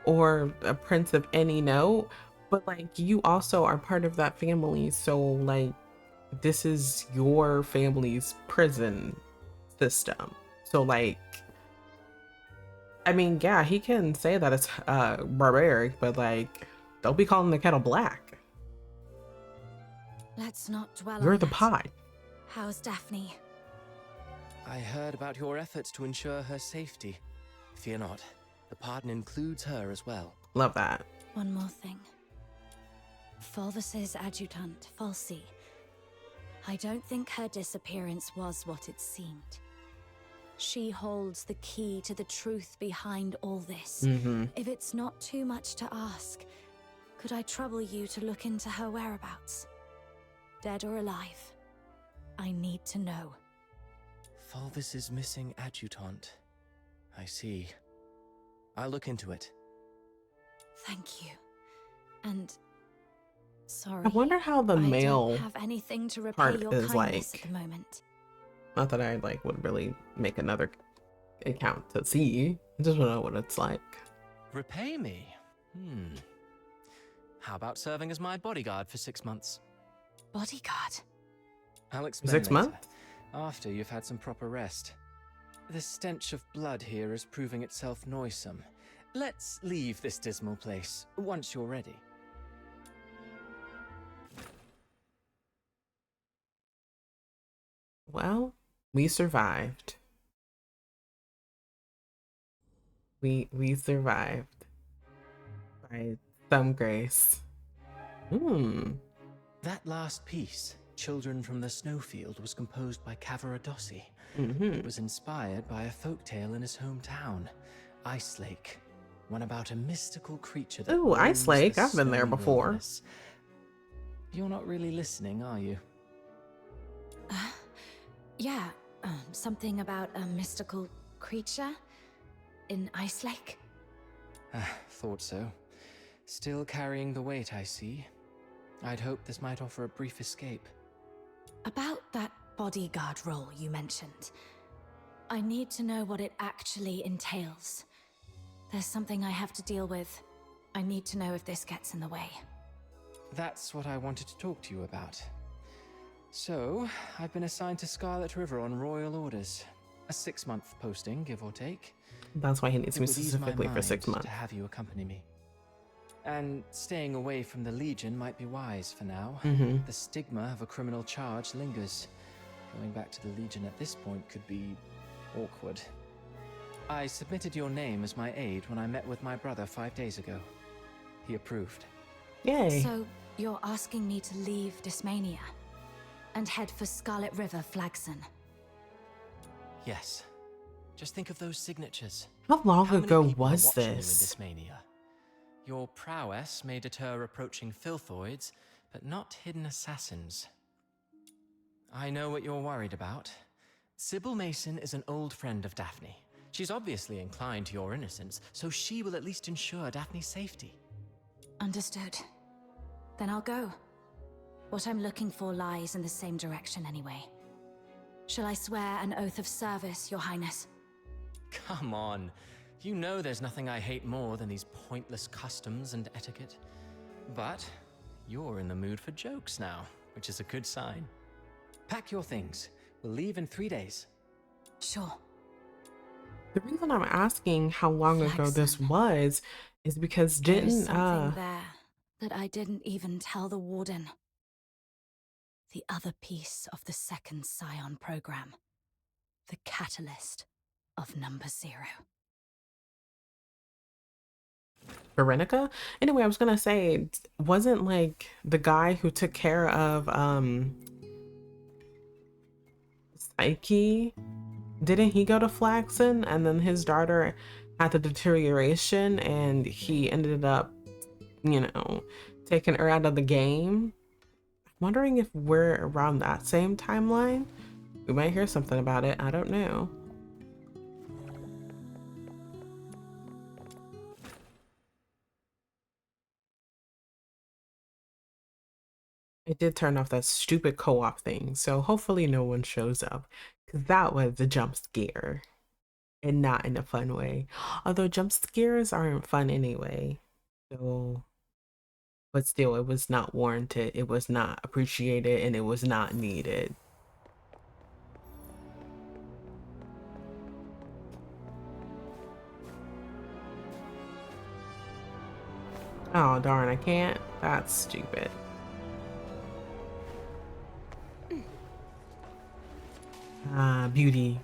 [SPEAKER 1] or a prince of any note, but, like, you also are part of that family. So, like, this is your family's prison system. So, like, I mean, yeah, he can say that it's barbaric, but, like, don't be calling the kettle black.
[SPEAKER 12] Let's not dwell
[SPEAKER 1] You're
[SPEAKER 12] on
[SPEAKER 1] the
[SPEAKER 12] that.
[SPEAKER 1] pot.
[SPEAKER 12] How's Daphne?
[SPEAKER 19] I heard about your efforts to ensure her safety. Fear not, the pardon includes her as well.
[SPEAKER 1] Love that.
[SPEAKER 12] One more thing. Fulvis's adjutant, Falsey. I don't think her disappearance was what it seemed. She holds the key to the truth behind all this. If it's not too much to ask, could I trouble you to look into her whereabouts? Dead or alive? I need to know.
[SPEAKER 19] Fulvis's missing adjutant. I see. I'll look into it.
[SPEAKER 12] Thank you. And sorry.
[SPEAKER 1] I wonder how the male
[SPEAKER 12] I don't have anything to repay
[SPEAKER 1] part
[SPEAKER 12] your
[SPEAKER 1] is
[SPEAKER 12] kindness
[SPEAKER 1] like.
[SPEAKER 12] at the moment.
[SPEAKER 1] Not that I like would really make another account to see. I just want to know what it's like.
[SPEAKER 19] Repay me? How about serving as my bodyguard for 6 months?
[SPEAKER 12] Bodyguard?
[SPEAKER 19] I'll explain
[SPEAKER 1] 6
[SPEAKER 19] later,
[SPEAKER 1] months?
[SPEAKER 19] after you've had some proper rest. The stench of blood here is proving itself noisome. Let's leave this dismal place once you're ready.
[SPEAKER 1] Well, we survived. We survived by some grace.
[SPEAKER 19] That last piece, Children from the Snowfield, was composed by Cavaradossi.
[SPEAKER 1] Mm-hmm.
[SPEAKER 19] It was inspired by a folktale in his hometown, Ice Lake, one about a mystical creature that
[SPEAKER 1] Ooh, Ice
[SPEAKER 19] roams
[SPEAKER 1] Lake.
[SPEAKER 19] the
[SPEAKER 1] I've been there
[SPEAKER 19] snowy
[SPEAKER 1] before.
[SPEAKER 19] wilderness. You're not really listening, are you?
[SPEAKER 12] Yeah, something about a mystical creature in Ice Lake.
[SPEAKER 19] Thought so. Still carrying the weight, I see. I'd hoped this might offer a brief escape.
[SPEAKER 12] About that bodyguard role you mentioned. I need to know what it actually entails. There's something I have to deal with. I need to know if this gets in the way.
[SPEAKER 19] That's what I wanted to talk to you about. So, I've been assigned to Scarlet River on royal orders. A 6-month posting, give or take.
[SPEAKER 1] That's why he needs me
[SPEAKER 19] It would ease my
[SPEAKER 1] specifically for
[SPEAKER 19] mind
[SPEAKER 1] 6 months.
[SPEAKER 19] to have you accompany me. And staying away from the Legion might be wise for now.
[SPEAKER 1] Mhm.
[SPEAKER 19] The stigma of a criminal charge lingers. Going back to the Legion at this point could be awkward. I submitted your name as my aide when I met with my brother 5 days ago. He approved.
[SPEAKER 1] Yay.
[SPEAKER 12] So, you're asking me to leave Dysmania and head for Scarlet River, Flagson?
[SPEAKER 19] Yes. Just think of those signatures.
[SPEAKER 1] How long
[SPEAKER 19] many
[SPEAKER 1] ago
[SPEAKER 19] people are
[SPEAKER 1] was
[SPEAKER 19] watching you in
[SPEAKER 1] this?
[SPEAKER 19] Dysmania? Your prowess may deter approaching filthoids, but not hidden assassins. I know what you're worried about. Sybil Mason is an old friend of Daphne. She's obviously inclined to your innocence, so she will at least ensure Daphne's safety.
[SPEAKER 12] Understood. Then I'll go. What I'm looking for lies in the same direction anyway. Shall I swear an oath of service, Your Highness?
[SPEAKER 19] Come on. You know there's nothing I hate more than these pointless customs and etiquette. But you're in the mood for jokes now, which is a good sign. Pack your things. We'll leave in 3 days.
[SPEAKER 12] Sure.
[SPEAKER 1] The reason I'm asking how long ago this was is because
[SPEAKER 12] There's
[SPEAKER 1] didn't
[SPEAKER 12] something there that I didn't even tell the Warden. The other piece of the second Scion program. The catalyst of Number 0.
[SPEAKER 1] Veronica? Anyway, I was gonna say, wasn't like the guy who took care of Psyche, didn't he go to Flaxen and then his daughter had the deterioration and he ended up, you know, taking her out of the game? I'm wondering if we're around that same timeline. We might hear something about it. I don't know. I did turn off that stupid co-op thing, so hopefully no one shows up, because that was a jump scare, and not in a fun way. Although jump scares aren't fun anyway, so, but still, it was not warranted, it was not appreciated, and it was not needed. Oh darn, I can't. That's stupid. Beauty.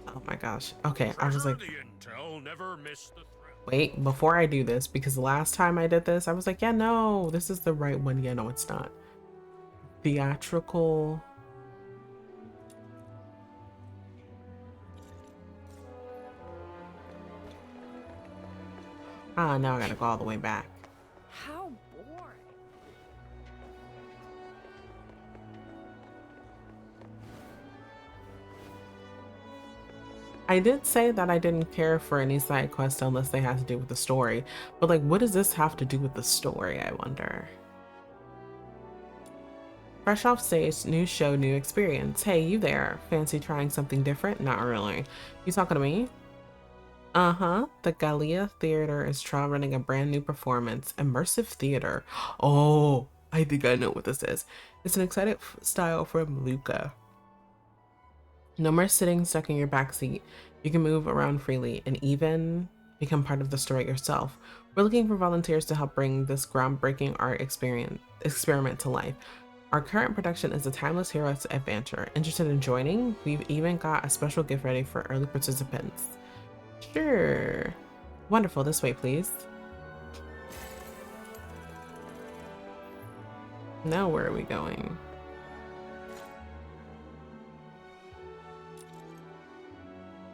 [SPEAKER 1] Oh my gosh. Okay, I was like, wait, before I do this, because the last time I did this, I was like, yeah, no, this is the right one. Yeah, no, it's not. Theatrical. Ah, now I gotta go all the way back.
[SPEAKER 11] How boring.
[SPEAKER 1] I did say that I didn't care for any side quests unless they had to do with the story, but like, what does this have to do with the story, I wonder? Fresh off stage, new show, new experience. Hey, you there? Fancy trying something different? Not really. You talking to me? Uh-huh. The Gallia Theater is trial running a brand new performance. Immersive theater. Oh, I think I know what this is. It's an exciting style from Luca. No more sitting stuck in your backseat. You can move around freely and even become part of the story yourself. We're looking for volunteers to help bring this groundbreaking art experiment to life. Our current production is a timeless hero's adventure. Interested in joining? We've even got a special gift ready for early participants. Sure. Wonderful. This way, please. Now where are we going?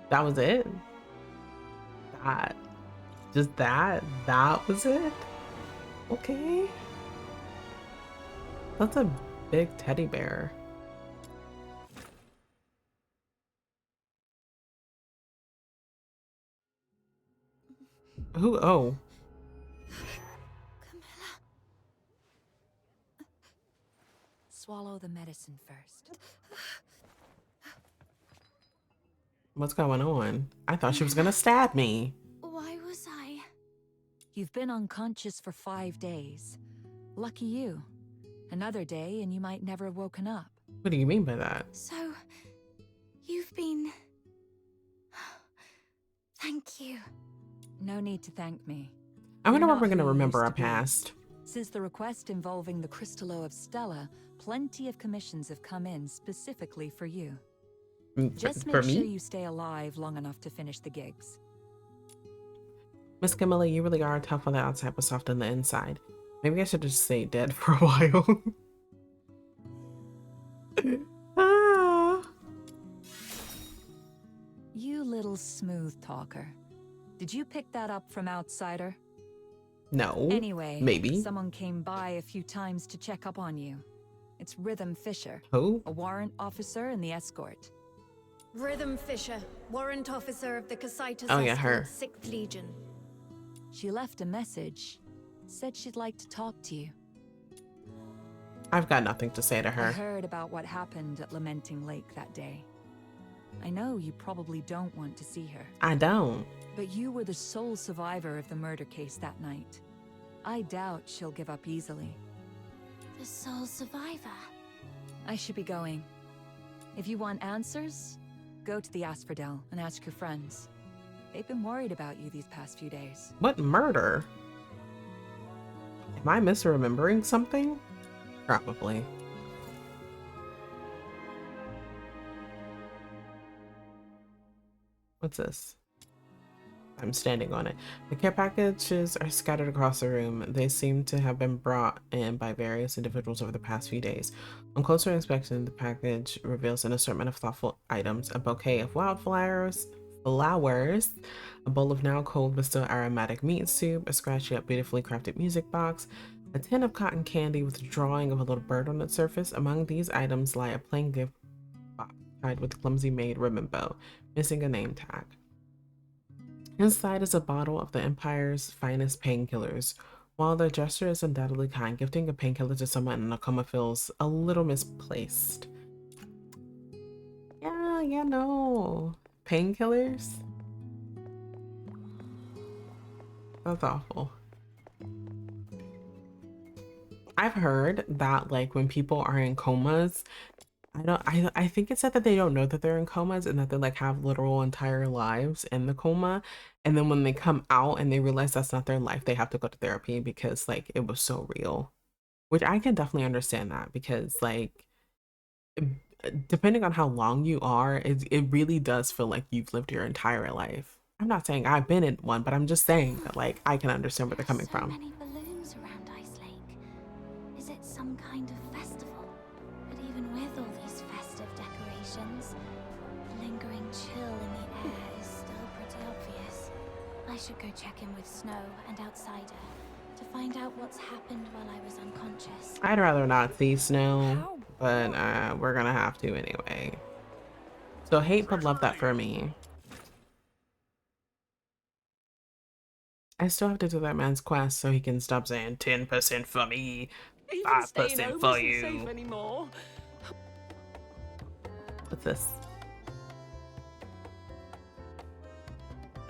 [SPEAKER 1] That was it? That was it? Okay. That's a big teddy bear. Who? Oh.
[SPEAKER 12] Swallow the medicine first.
[SPEAKER 1] What's going on? I thought she was gonna stab me.
[SPEAKER 12] Why was I? You've been unconscious for 5 days. Lucky you. Another day and you might never have woken up.
[SPEAKER 1] What do you mean by that?
[SPEAKER 12] So, you've been... Thank you. No need to thank me.
[SPEAKER 1] I wonder
[SPEAKER 12] You're
[SPEAKER 1] what we're
[SPEAKER 12] not
[SPEAKER 1] gonna
[SPEAKER 12] who you
[SPEAKER 1] remember
[SPEAKER 12] used
[SPEAKER 1] our
[SPEAKER 12] to be.
[SPEAKER 1] past.
[SPEAKER 12] Since the request involving the Crystallo of Stella, plenty of commissions have come in specifically for you. Just
[SPEAKER 1] For
[SPEAKER 12] make sure
[SPEAKER 1] me?
[SPEAKER 12] you stay alive long enough to finish the gigs.
[SPEAKER 1] Miss Camilla, you really are tough on the outside but soft on the inside. Maybe I should just stay dead for a while. Ah.
[SPEAKER 12] You little smooth talker. Did you pick that up from Outsider?
[SPEAKER 1] No.
[SPEAKER 12] Anyway,
[SPEAKER 1] Maybe.
[SPEAKER 12] someone came by a few times to check up on you. It's Rhythm Fisher.
[SPEAKER 1] Who?
[SPEAKER 12] A warrant officer in the escort.
[SPEAKER 11] Rhythm Fisher, warrant officer of the Cassitus
[SPEAKER 1] Oh, yeah, her.
[SPEAKER 11] 6th Legion.
[SPEAKER 12] She left a message. Said she'd like to talk to you.
[SPEAKER 1] I've got nothing to say to
[SPEAKER 12] I
[SPEAKER 1] her.
[SPEAKER 12] heard about what happened at Lamenting Lake that day. I know you probably don't want to see her.
[SPEAKER 1] I don't.
[SPEAKER 12] But you were the sole survivor of the murder case that night. I doubt she'll give up easily.
[SPEAKER 14] The sole survivor.
[SPEAKER 12] I should be going. If you want answers, go to the Asphodel and ask your friends. They've been worried about you these past few days.
[SPEAKER 1] What murder? Am I misremembering something? Probably. What's this? I'm standing on it. The care packages are scattered across the room. They seem to have been brought in by various individuals over the past few days. On closer inspection, the package reveals an assortment of thoughtful items: a bouquet of wildflowers, a bowl of now cold but still aromatic meat soup, a scratchy up beautifully crafted music box, a tin of cotton candy with a drawing of a little bird on its surface. Among these items lie a plain gift box tied with a clumsy made ribbon bow, missing a name tag. Inside is a bottle of the Empire's finest painkillers. While the gesture is undoubtedly kind, gifting a painkiller to someone in a coma feels a little misplaced. Yeah, no. Painkillers? That's awful. I've heard that like when people are in comas, I think it said that they don't know that they're in comas and that they like have literal entire lives in the coma, and then when they come out and they realize that's not their life, they have to go to therapy because like it was so real. Which I can definitely understand that, because like depending on how long you are, it really does feel like you've lived your entire life. I'm not saying I've been in one, but I'm just saying that like I can understand where they're coming from.
[SPEAKER 14] Many balloons around Ice Lake. Is it some kind of festival? But even with all these festive decorations, the lingering chill in the air is still pretty obvious. I should go check in with Snow and Outsider to find out what's happened while I was unconscious.
[SPEAKER 1] I'd rather not see Snow, but we're gonna have to anyway. So hate but love that for me. I still have to do that man's quest so he can stop saying 10% for me, 5% for you.
[SPEAKER 15] Anymore.
[SPEAKER 1] What's this?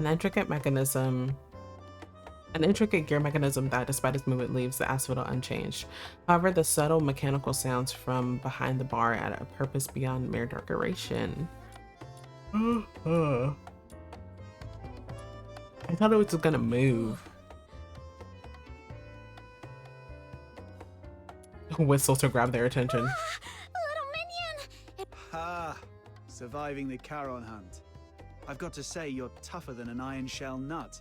[SPEAKER 1] An intricate gear mechanism that, despite its movement, leaves the asphodel unchanged. However, the subtle mechanical sounds from behind the bar add a purpose beyond mere decoration. I thought it was gonna move. Whistle to grab their attention.
[SPEAKER 14] Little minion!
[SPEAKER 4] Ha! Surviving the Charon hunt. I've got to say, you're tougher than an iron shell nut.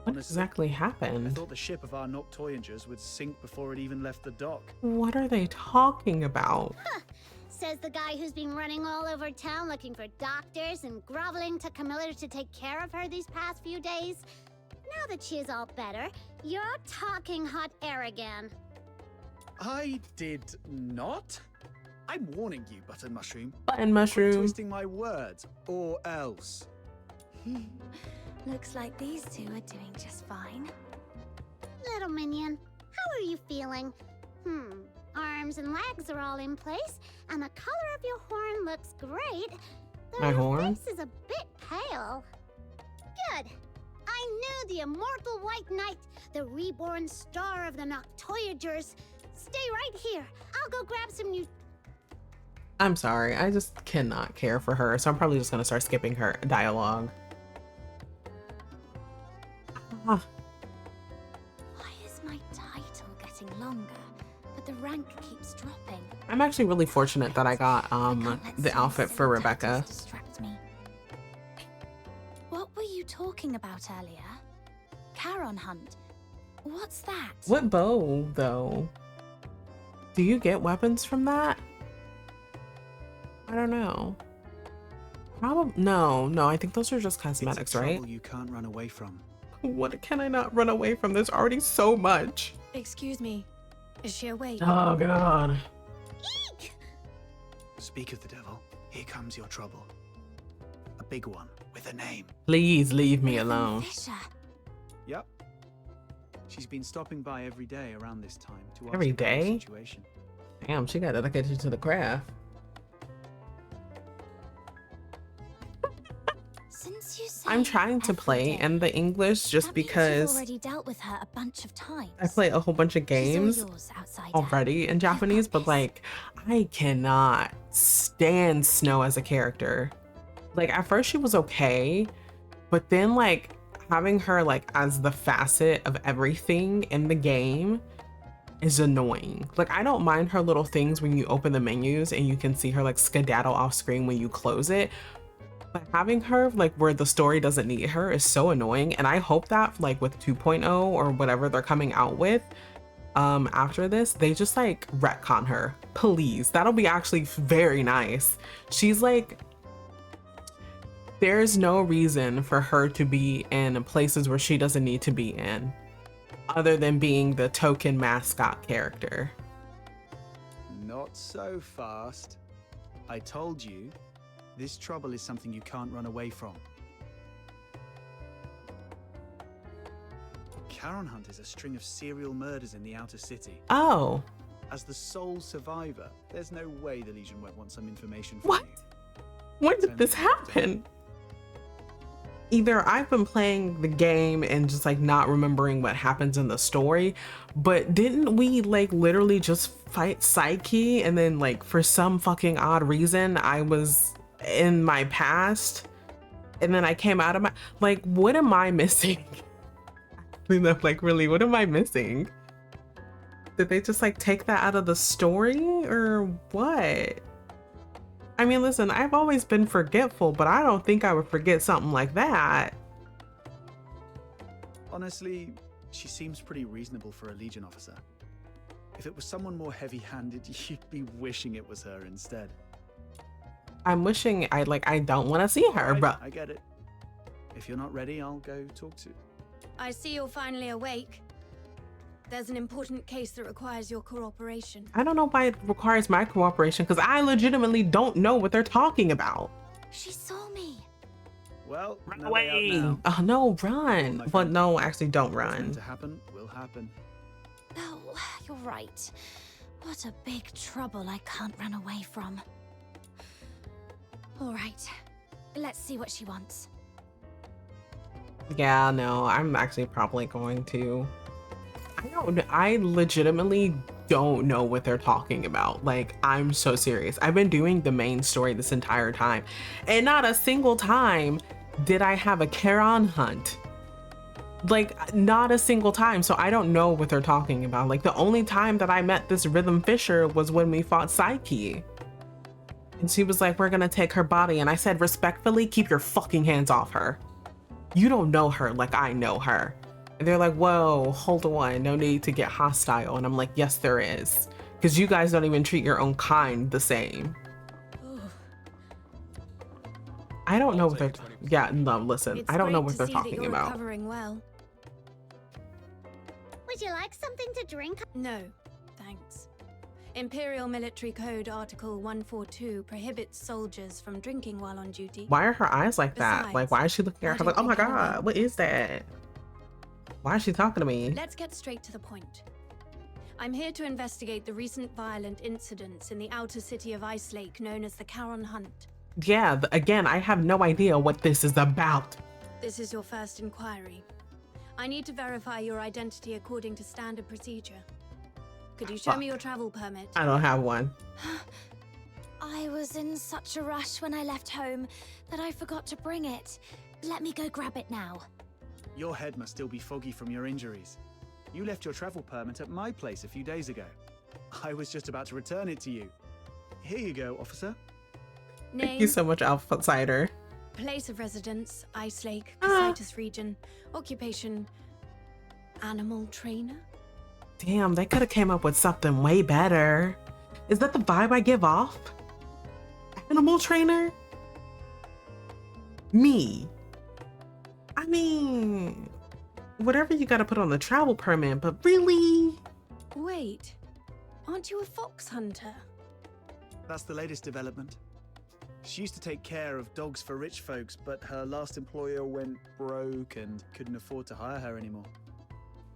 [SPEAKER 1] What exactly
[SPEAKER 4] I
[SPEAKER 1] happened?
[SPEAKER 4] thought the ship of our Noctoyangers would sink before it even left the dock.
[SPEAKER 1] What are they talking about?
[SPEAKER 14] Says the guy who's been running all over town looking for doctors and groveling to Camilla to take care of her these past few days. Now that she is all better, you're talking hot air again.
[SPEAKER 4] I did not. I'm warning you, Button Mushroom.
[SPEAKER 1] Button Mushroom.
[SPEAKER 4] Quit twisting my words, or else.
[SPEAKER 14] Looks like these two are doing just fine.
[SPEAKER 20] Little minion, how are you feeling? Arms and legs are all in place, and the color of your horn looks great. Though
[SPEAKER 1] My
[SPEAKER 20] your
[SPEAKER 1] horn?
[SPEAKER 20] face is a bit pale. Good. I knew the immortal White Knight, the reborn star of the Noctoyagers. Stay right here. I'll go grab some new.
[SPEAKER 1] I'm sorry, I just cannot care for her, so I'm probably just gonna start skipping her dialogue. Ah.
[SPEAKER 14] Why is my title getting longer, but the rank keeps dropping?
[SPEAKER 1] I'm actually really fortunate that I got the outfit for Rebecca.
[SPEAKER 14] Distract me. What were you talking about earlier? Charon hunt. What's that?
[SPEAKER 1] What bow though? Do you get weapons from that? I don't know. Probably no. I think those are just cosmetics,
[SPEAKER 4] It's a
[SPEAKER 1] right?
[SPEAKER 4] trouble you can't run away from.
[SPEAKER 1] What can I not run away from? There's already so much.
[SPEAKER 12] Excuse me. Is she awake?
[SPEAKER 1] Oh god.
[SPEAKER 4] Speak of the devil, here comes your trouble. A big one with a name.
[SPEAKER 1] Please leave me alone.
[SPEAKER 4] Yep. She's been stopping by every day around this time to ask
[SPEAKER 1] Every
[SPEAKER 4] about the
[SPEAKER 1] day?
[SPEAKER 4] situation.
[SPEAKER 1] Damn, she got dedicated to the craft.
[SPEAKER 14] Since you say
[SPEAKER 1] I'm trying to play in the English just because
[SPEAKER 14] you've already dealt with her a bunch of times.
[SPEAKER 1] I play a whole bunch of games already in Japanese, but like I cannot stand Snow as a character. Like at first she was okay, but then like having her like as the facet of everything in the game is annoying. Like I don't mind her little things when you open the menus and you can see her like skedaddle off screen when you close it. But having her like where the story doesn't need her is so annoying, and I hope that like with 2.0 or whatever they're coming out with after this, they just like retcon her, please. That'll be actually very nice. She's like, there's no reason for her to be in places where she doesn't need to be in, other than being the token mascot character.
[SPEAKER 4] Not so fast. I told you, this trouble is something you can't run away from. Charon Hunt is a string of serial murders in the outer city.
[SPEAKER 1] Oh.
[SPEAKER 4] As the sole survivor, there's no way the Legion won't want some information from
[SPEAKER 1] What?
[SPEAKER 4] you.
[SPEAKER 1] When did this happen? Either I've been playing the game and just like not remembering what happens in the story, but didn't we like literally just fight Psyche and then like for some fucking odd reason I was in my past and then I came out of my, like, what am I missing? Like really, what am I missing? Did they just like take that out of the story or what? I mean, listen, I've always been forgetful, but I don't think I would forget something like that.
[SPEAKER 4] Honestly, she seems pretty reasonable for a Legion officer. If it was someone more heavy-handed, you'd be wishing it was her instead.
[SPEAKER 1] I'm wishing I don't want to see her,
[SPEAKER 4] Right,
[SPEAKER 1] but
[SPEAKER 4] I get it. If you're not ready, I'll go talk to.
[SPEAKER 12] I see you're finally awake. There's an important case that requires your cooperation.
[SPEAKER 1] I don't know why it requires my cooperation because I legitimately don't know what they're talking about.
[SPEAKER 14] She saw me.
[SPEAKER 4] Well,
[SPEAKER 1] Run
[SPEAKER 4] no way out
[SPEAKER 1] away.
[SPEAKER 4] now.
[SPEAKER 1] Oh no, run.
[SPEAKER 4] my
[SPEAKER 1] But
[SPEAKER 4] friend.
[SPEAKER 1] no, actually don't
[SPEAKER 4] What's
[SPEAKER 1] run.
[SPEAKER 4] meant to happen will happen.
[SPEAKER 14] Oh, you're right. What a big trouble I can't run away from. All right, let's see what she wants.
[SPEAKER 1] Yeah, no, I'm actually probably going to. I legitimately don't know what they're talking about. Like, I'm so serious. I've been doing the main story this entire time, and not a single time did I have a Charon hunt. Like, not a single time. So I don't know what they're talking about. Like, the only time that I met this Rhythm Fisher was when we fought Psyche. And she was like, we're gonna take her body. And I said, respectfully, keep your fucking hands off her. You don't know her like I know her. And they're like, whoa, hold on, no need to get hostile. And I'm like, yes, there is. Because you guys don't even treat your own kind the same. I don't know what they're, yeah, no, listen, I don't know what they're talking about.
[SPEAKER 12] Recovering well.
[SPEAKER 20] Would you like something to drink?
[SPEAKER 12] No, thanks. Imperial Military Code Article 142 prohibits soldiers from drinking while on duty.
[SPEAKER 1] Why are her eyes like that?
[SPEAKER 12] Besides,
[SPEAKER 1] Like, why is she looking at her like, oh my god, what is that? Why is she talking to me?
[SPEAKER 12] Let's get straight to the point. I'm here to investigate the recent violent incidents in the outer city of Ice Lake known as the Charon Hunt.
[SPEAKER 1] Yeah, again, I have no idea what this is about.
[SPEAKER 12] This is your first inquiry. I need to verify your identity according to standard procedure. Could you show me your travel permit?
[SPEAKER 1] I don't have one.
[SPEAKER 14] I was in such a rush when I left home that I forgot to bring it. Let me go grab it now.
[SPEAKER 4] Your head must still be foggy from your injuries. You left your travel permit at my place a few days ago. I was just about to return it to you. Here you go, officer.
[SPEAKER 12] Name?
[SPEAKER 1] Thank you so much, Outsider.
[SPEAKER 12] Place of residence, Ice Lake, Casitas region. Occupation, animal trainer?
[SPEAKER 1] Damn, they could have came up with something way better. Is that the vibe I give off? Animal trainer? Me. I mean, whatever you gotta put on the travel permit, but really?
[SPEAKER 12] Wait, aren't you a fox hunter?
[SPEAKER 4] That's the latest development. She used to take care of dogs for rich folks, but her last employer went broke and couldn't afford to hire her anymore.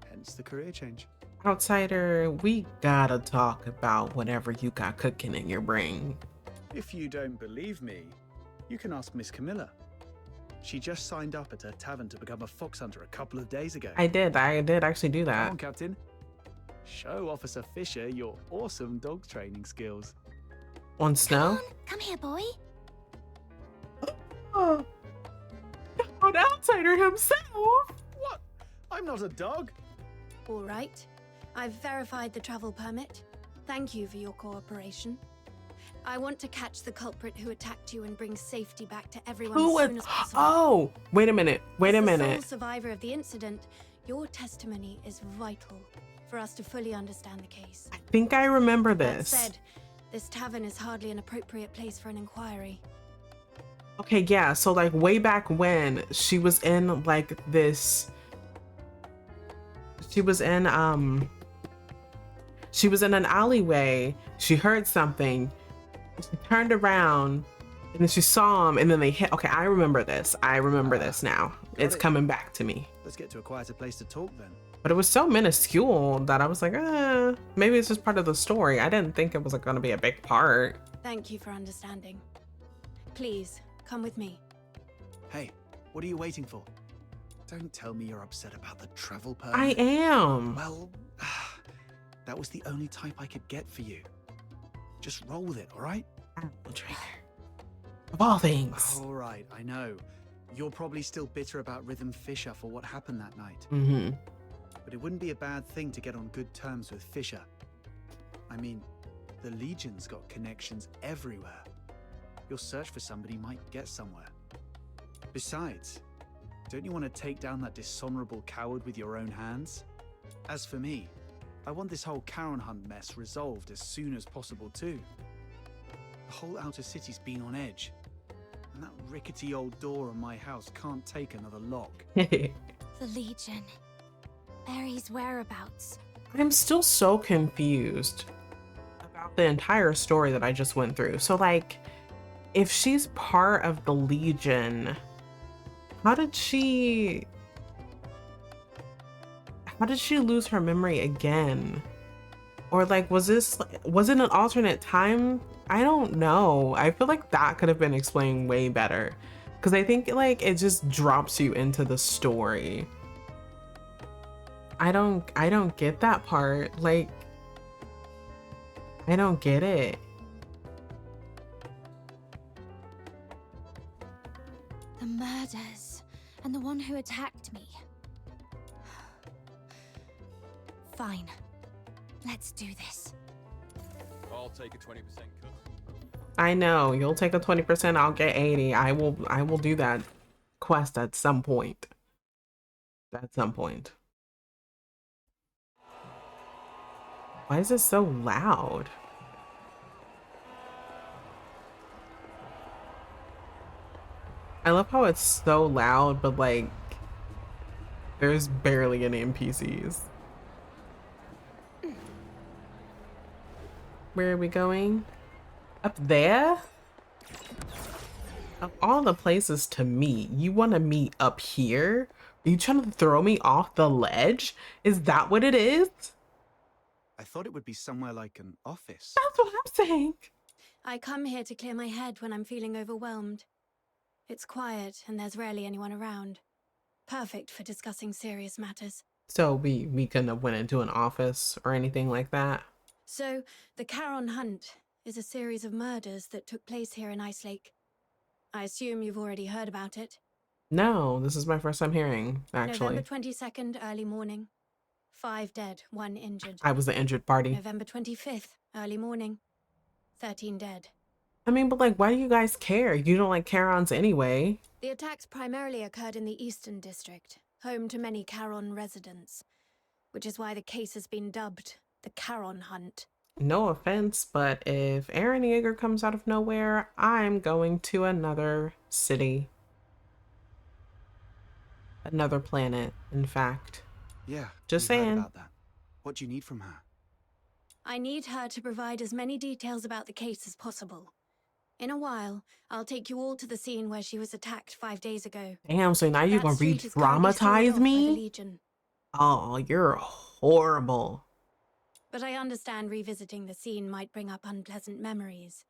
[SPEAKER 4] Hence the career change.
[SPEAKER 1] Outsider, we gotta talk about whatever you got cooking in your brain.
[SPEAKER 4] If you don't believe me, you can ask Miss Camilla. She just signed up at her tavern to become a fox hunter a couple of days ago.
[SPEAKER 1] I did actually do that.
[SPEAKER 4] Come on, Captain. Show Officer Fisher your awesome dog training skills.
[SPEAKER 1] On Snow?
[SPEAKER 14] Come here, boy.
[SPEAKER 1] Oh, an outsider himself.
[SPEAKER 4] What? I'm not a dog.
[SPEAKER 12] All right. I've verified the travel permit. Thank you for your cooperation. I want to catch the culprit who attacked you and bring safety back to everyone as soon as possible.
[SPEAKER 1] Oh, wait a minute. Wait a
[SPEAKER 12] As the
[SPEAKER 1] minute.
[SPEAKER 12] sole survivor of the incident, your testimony is vital for us to fully understand the case.
[SPEAKER 1] I think I remember
[SPEAKER 12] That
[SPEAKER 1] this.
[SPEAKER 12] said, this tavern is hardly an appropriate place for an inquiry.
[SPEAKER 1] Okay, yeah, so like way back when she was in like this, she was in an alleyway, she heard something, she turned around and then she saw him and then they hit. Okay, I remember this. I remember this now. It's coming back to me.
[SPEAKER 4] Let's get to a quieter place to talk then.
[SPEAKER 1] But it was so minuscule that I was like, maybe it's just part of the story. I didn't think it was like, gonna be a big part.
[SPEAKER 12] Thank you for understanding. Please, come with me.
[SPEAKER 4] Hey, what are you waiting for? Don't tell me you're upset about the travel permit.
[SPEAKER 1] I am.
[SPEAKER 4] Well, that was the only type I could get for you. Just roll with it, all right?
[SPEAKER 1] Of all things.
[SPEAKER 4] All right, I know. You're probably still bitter about Rhythm Fisher for what happened that night.
[SPEAKER 1] Mm-hmm.
[SPEAKER 4] But it wouldn't be a bad thing to get on good terms with Fisher. I mean, the Legion's got connections everywhere. Your search for somebody might get somewhere. Besides, don't you want to take down that dishonorable coward with your own hands? As for me, I want this whole Charon Hunt mess resolved as soon as possible too. The whole outer city's been on edge, and that rickety old door on my house can't take another lock.
[SPEAKER 14] The Legion. Barry's whereabouts.
[SPEAKER 1] I'm still so confused about the entire story that I just went through. So like, if she's part of the Legion, how did she lose her memory again? Or like, was it an alternate time? I don't know. I feel like that could have been explained way better, because I think like it just drops you into the story. I don't get that part. Like, I don't get it.
[SPEAKER 14] The murders and the one who attacked me. Fine. Let's do this.
[SPEAKER 13] I'll take a 20% cut.
[SPEAKER 1] I know, you'll take a 20%, I'll get 80. I will do that quest at some point. At some point. Why is this so loud? I love how it's so loud, but like, there's barely any NPCs. Where are we going? Up there? Of all the places to meet, you want to meet up here? Are you trying to throw me off the ledge? Is that what it is?
[SPEAKER 4] I thought it would be somewhere like an office.
[SPEAKER 1] That's what I'm saying.
[SPEAKER 12] I come here to clear my head when I'm feeling overwhelmed. It's quiet and there's rarely anyone around. Perfect for discussing serious matters.
[SPEAKER 1] So we couldn't have went into an office or anything like that?
[SPEAKER 12] So, the Charon Hunt is a series of murders that took place here in Ice Lake. I assume you've already heard about it.
[SPEAKER 1] No, this is my first time hearing, actually.
[SPEAKER 12] November 22nd, early morning. 5 dead, 1 injured.
[SPEAKER 1] I was the injured party.
[SPEAKER 12] November 25th, early morning. 13 dead.
[SPEAKER 1] I mean, but like, why do you guys care? You don't like Charons anyway.
[SPEAKER 12] The attacks primarily occurred in the Eastern District, home to many Charon residents, which is why the case has been dubbed the Charon Hunt.
[SPEAKER 1] No offense, but if Eren Yeager comes out of nowhere, I'm going to another city. Another planet, in fact.
[SPEAKER 4] Yeah.
[SPEAKER 1] Just
[SPEAKER 4] we heard
[SPEAKER 1] saying.
[SPEAKER 4] about that. What do you need from her?
[SPEAKER 12] I need her to provide as many details about the case as possible. In a while, I'll take you all to the scene where she was attacked 5 days ago.
[SPEAKER 1] Damn, so now you're gonna re-traumatize me? Oh, you're horrible.
[SPEAKER 12] But I understand revisiting the scene might bring up unpleasant memories.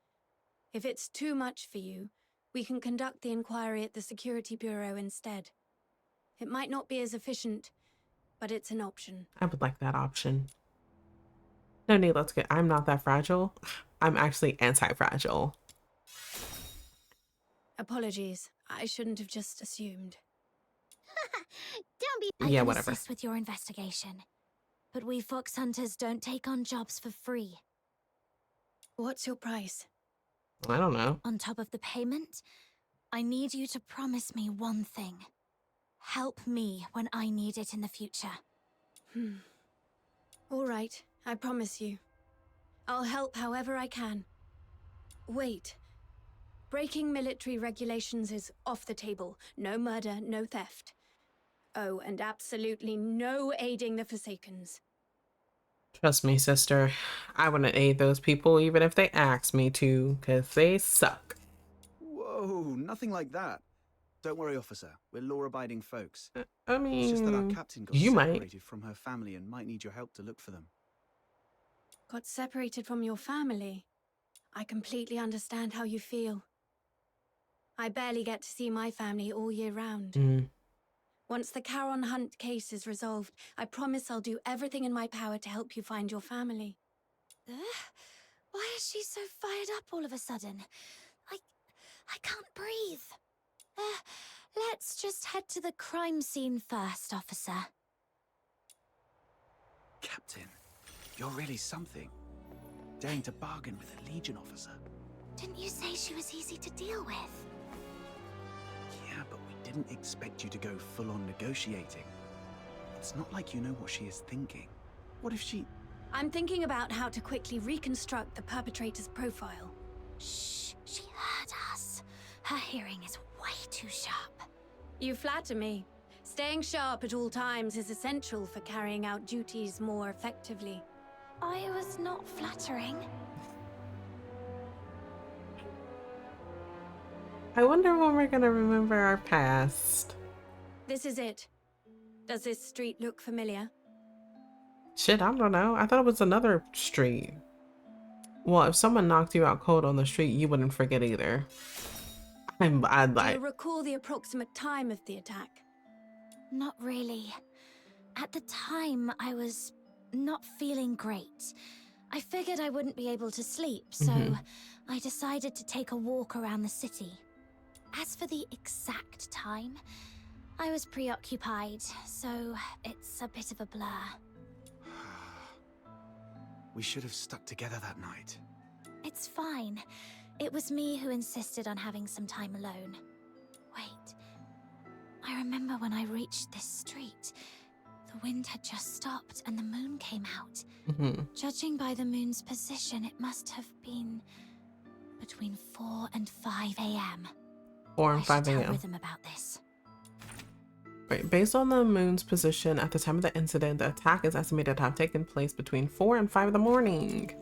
[SPEAKER 12] If it's too much for you, we can conduct the inquiry at the Security Bureau instead. It might not be as efficient, but it's an option.
[SPEAKER 1] I would like that option. No need, let's get. I'm not that fragile. I'm actually anti-fragile.
[SPEAKER 12] Apologies. I shouldn't have just assumed.
[SPEAKER 20] Don't be.
[SPEAKER 14] I
[SPEAKER 1] Yeah,
[SPEAKER 14] can
[SPEAKER 1] whatever.
[SPEAKER 14] assist with your investigation, but we fox hunters don't take on jobs for free.
[SPEAKER 12] What's your price?
[SPEAKER 1] I don't know.
[SPEAKER 14] On top of the payment, I need you to promise me one thing. Help me when I need it in the future.
[SPEAKER 12] All right, I promise you. I'll help however I can. Wait. Breaking military regulations is off the table. No murder, no theft. Oh, and absolutely no aiding the Forsakens.
[SPEAKER 1] Trust me, sister. I wouldn't aid those people even if they asked me to, because they suck.
[SPEAKER 4] Whoa, nothing like that. Don't worry, officer. We're law-abiding folks.
[SPEAKER 1] I mean,
[SPEAKER 4] it's just that our captain got
[SPEAKER 1] you might.
[SPEAKER 4] separated from her family and might need your help to look for them.
[SPEAKER 12] Got separated from your family? I completely understand how you feel. I barely get to see my family all year round. Once the Charon Hunt case is resolved, I promise I'll do everything in my power to help you find your family.
[SPEAKER 14] Why is she so fired up all of a sudden? I can't breathe. Let's just head to the crime scene first, officer.
[SPEAKER 4] Captain, you're really something. Daring to bargain with a Legion officer.
[SPEAKER 14] Didn't you say she was easy to deal with?
[SPEAKER 4] Yeah, but we didn't expect you to go full-on negotiating. It's not like you know what she is thinking. What if she...
[SPEAKER 12] I'm thinking about how to quickly reconstruct the perpetrator's profile.
[SPEAKER 14] Shh, she heard us. Her hearing is way too sharp.
[SPEAKER 12] You flatter me. Staying sharp at all times is essential for carrying out duties more effectively.
[SPEAKER 14] I was not flattering.
[SPEAKER 1] I wonder when we're gonna remember our past.
[SPEAKER 12] This is it. Does this street look familiar?
[SPEAKER 1] Shit, I don't know. I thought it was another street. Well, if someone knocked you out cold on the street, you wouldn't forget either.
[SPEAKER 12] Do you recall the approximate time of the attack?
[SPEAKER 14] Not really. At the time, I was not feeling great. I figured I wouldn't be able to sleep, so I decided to take a walk around the city. As for the exact time, I was preoccupied, so it's a bit of a blur.
[SPEAKER 4] We should have stuck together that night.
[SPEAKER 14] It's fine. It was me who insisted on having some time alone. Wait. I remember when I reached this street. The wind had just stopped and the moon came out. Judging by the moon's position, it must have been between 4 and 5 a.m.
[SPEAKER 1] 4 and 5
[SPEAKER 14] I should tell
[SPEAKER 1] a.m.
[SPEAKER 14] Rhythm about this.
[SPEAKER 1] Right, based on the moon's position at the time of the incident, the attack is estimated to have taken place between 4 and 5 in the morning.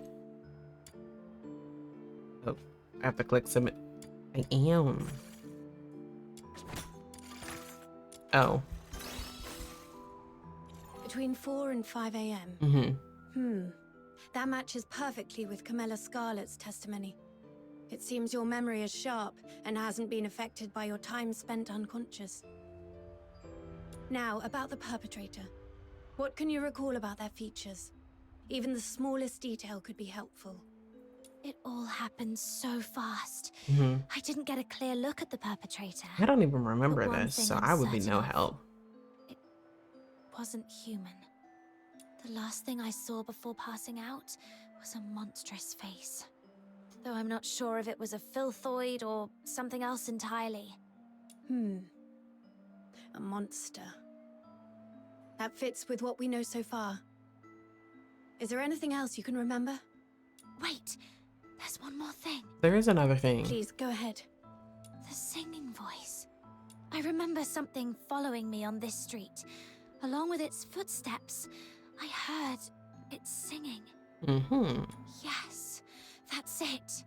[SPEAKER 1] I have to click submit. I am. Oh.
[SPEAKER 12] Between 4 and 5 a.m.
[SPEAKER 1] Mm-hmm.
[SPEAKER 12] That matches perfectly with Camilla Scarlet's testimony. It seems your memory is sharp and hasn't been affected by your time spent unconscious. Now, about the perpetrator. What can you recall about their features? Even the smallest detail could be helpful.
[SPEAKER 14] It all happened so fast.
[SPEAKER 1] Mm-hmm.
[SPEAKER 14] I didn't get a clear look at the perpetrator.
[SPEAKER 1] I don't even remember
[SPEAKER 14] But one
[SPEAKER 1] this,
[SPEAKER 14] thing
[SPEAKER 1] so
[SPEAKER 14] I'm
[SPEAKER 1] I would be
[SPEAKER 14] certain
[SPEAKER 1] no
[SPEAKER 14] of,
[SPEAKER 1] help.
[SPEAKER 14] It wasn't human. The last thing I saw before passing out was a monstrous face. Though I'm not sure if it was a filthoid or something else entirely.
[SPEAKER 12] A monster. That fits with what we know so far. Is there anything else you can remember?
[SPEAKER 14] Wait, there's one more thing.
[SPEAKER 1] There is another thing.
[SPEAKER 12] Please, go ahead.
[SPEAKER 14] The singing voice. I remember something following me on this street. Along with its footsteps, I heard it singing.
[SPEAKER 1] Mm-hmm.
[SPEAKER 14] Yes, that's it.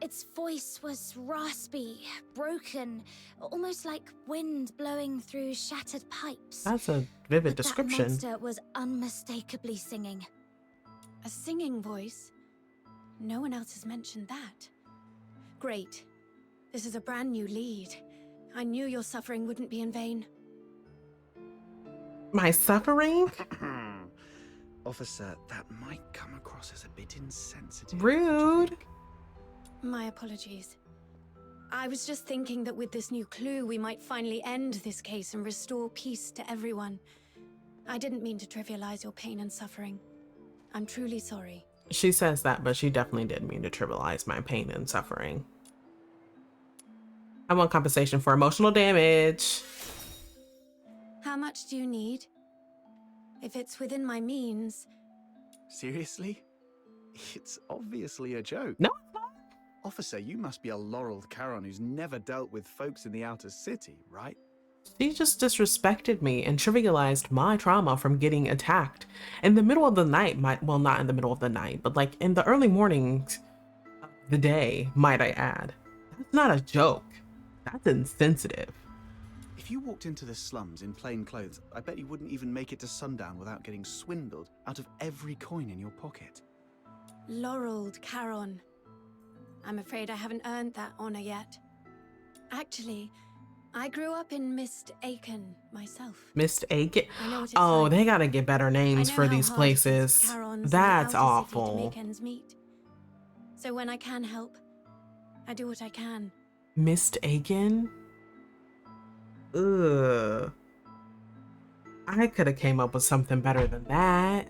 [SPEAKER 14] Its voice was raspy, broken, almost like wind blowing through shattered pipes.
[SPEAKER 1] That's a vivid
[SPEAKER 14] But
[SPEAKER 1] description.
[SPEAKER 14] That monster was unmistakably singing.
[SPEAKER 12] A singing voice? No one else has mentioned that. Great. This is a brand new lead. I knew your suffering wouldn't be in vain.
[SPEAKER 1] My suffering?
[SPEAKER 4] Officer, that might come across as a bit insensitive.
[SPEAKER 1] Rude.
[SPEAKER 12] My apologies. I was just thinking that with this new clue, we might finally end this case and restore peace to everyone. I didn't mean to trivialize your pain and suffering. I'm truly sorry.
[SPEAKER 1] She says that, but she definitely did mean to trivialize my pain and suffering. I want compensation for emotional damage.
[SPEAKER 12] How much do you need? If it's within my means...
[SPEAKER 4] Seriously? It's obviously a joke.
[SPEAKER 1] No.
[SPEAKER 4] Officer, you must be a laureled Charon who's never dealt with folks in the outer city, right?
[SPEAKER 1] She just disrespected me and trivialized my trauma from getting attacked in the middle of the night. Well, not in the middle of the night, but like in the early mornings of the day, might I add. That's not a joke. That's insensitive.
[SPEAKER 4] If you walked into the slums in plain clothes, I bet you wouldn't even make it to sundown without getting swindled out of every coin in your pocket.
[SPEAKER 12] Laureled Charon. I'm afraid I haven't earned that honor yet. Actually, I grew up in Mist Aiken myself.
[SPEAKER 1] Mist Aiken?
[SPEAKER 12] I know what it's
[SPEAKER 1] Oh,
[SPEAKER 12] like.
[SPEAKER 1] they gotta get better names
[SPEAKER 12] I know
[SPEAKER 1] for
[SPEAKER 12] how
[SPEAKER 1] these
[SPEAKER 12] hard it is for
[SPEAKER 1] places.
[SPEAKER 12] Charons in the
[SPEAKER 1] That's
[SPEAKER 12] outer city to
[SPEAKER 1] awful.
[SPEAKER 12] make ends meet. So when I can help, I do what I can.
[SPEAKER 1] Mist Aiken? Ugh. I could have came up with something better than that.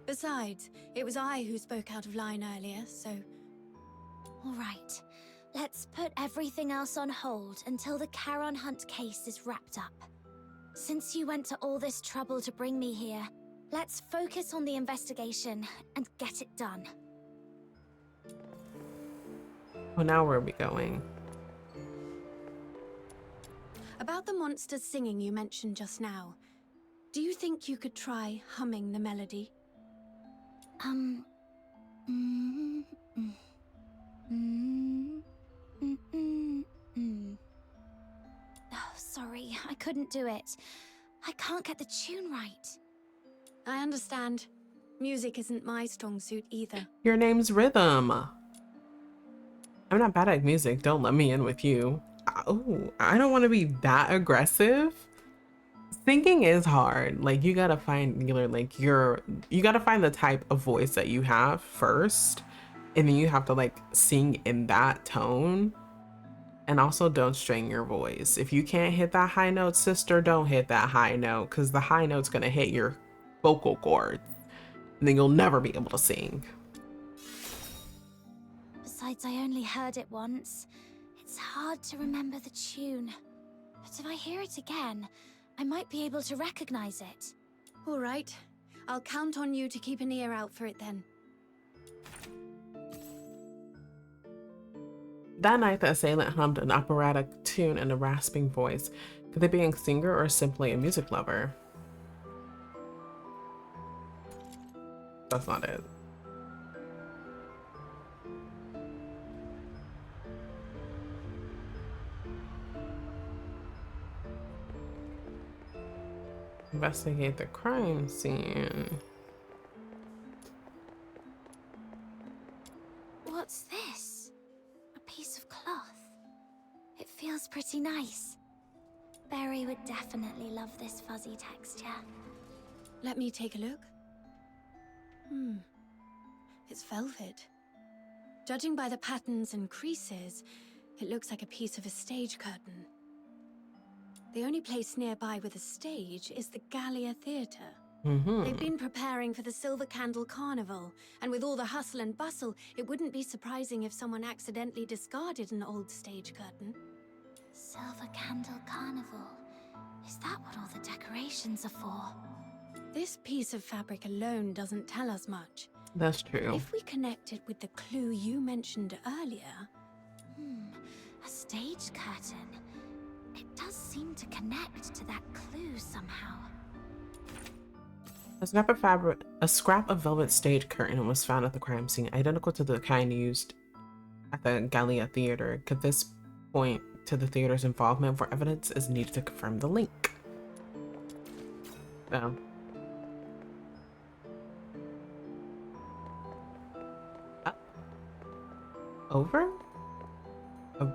[SPEAKER 12] Besides, it was I who spoke out of line earlier, so...
[SPEAKER 14] All right, let's put everything else on hold until the Charon Hunt case is wrapped up. Since you went to all this trouble to bring me here, let's focus on the investigation and get it done.
[SPEAKER 1] Well, now where are we going?
[SPEAKER 12] About the monsters singing you mentioned just now, do you think you could try humming the melody?
[SPEAKER 14] Oh, sorry, I couldn't do it. I can't get the tune right.
[SPEAKER 12] I understand. Music isn't my strong suit either.
[SPEAKER 1] Your name's Rhythm. I'm not bad at music. Don't let me in with you. Oh, I don't want to be that aggressive. Singing is hard. Like you gotta find you gotta find the type of voice that you have first, and then you have to like sing in that tone. And also don't strain your voice. If you can't hit that high note, sister, don't hit that high note, because the high note's gonna hit your vocal cords, and then you'll never be able to sing.
[SPEAKER 14] Besides, I only heard it once. It's hard to remember the tune. But if I hear it again, I might be able to recognize it.
[SPEAKER 12] All right. I'll count on you to keep an ear out for it then.
[SPEAKER 1] That night, the assailant hummed an operatic tune in a rasping voice. Could they be a singer or simply a music lover? That's not it. Investigate the crime scene.
[SPEAKER 14] What's this? A piece of cloth. It feels pretty nice. Barry would definitely love this fuzzy texture.
[SPEAKER 5] Let me take a look. It's velvet. Judging by the patterns and creases, it looks like a piece of a stage curtain. The only place nearby with a stage is the Gallia Theatre. They've been preparing for the Silver Candle Carnival, and with all the hustle and bustle, it wouldn't be surprising if someone accidentally discarded an old stage curtain.
[SPEAKER 14] Silver Candle Carnival. Is that what all the decorations are for?
[SPEAKER 5] This piece of fabric alone doesn't tell us much.
[SPEAKER 1] That's true.
[SPEAKER 5] If we connect it with the clue you mentioned earlier...
[SPEAKER 14] A stage curtain. It does seem to connect to that clue somehow.
[SPEAKER 1] A scrap of velvet stage curtain was found at the crime scene, identical to the kind used at the Gallia Theatre. Could this point to the theater's involvement where evidence is needed to confirm the link? No. Over? Oh.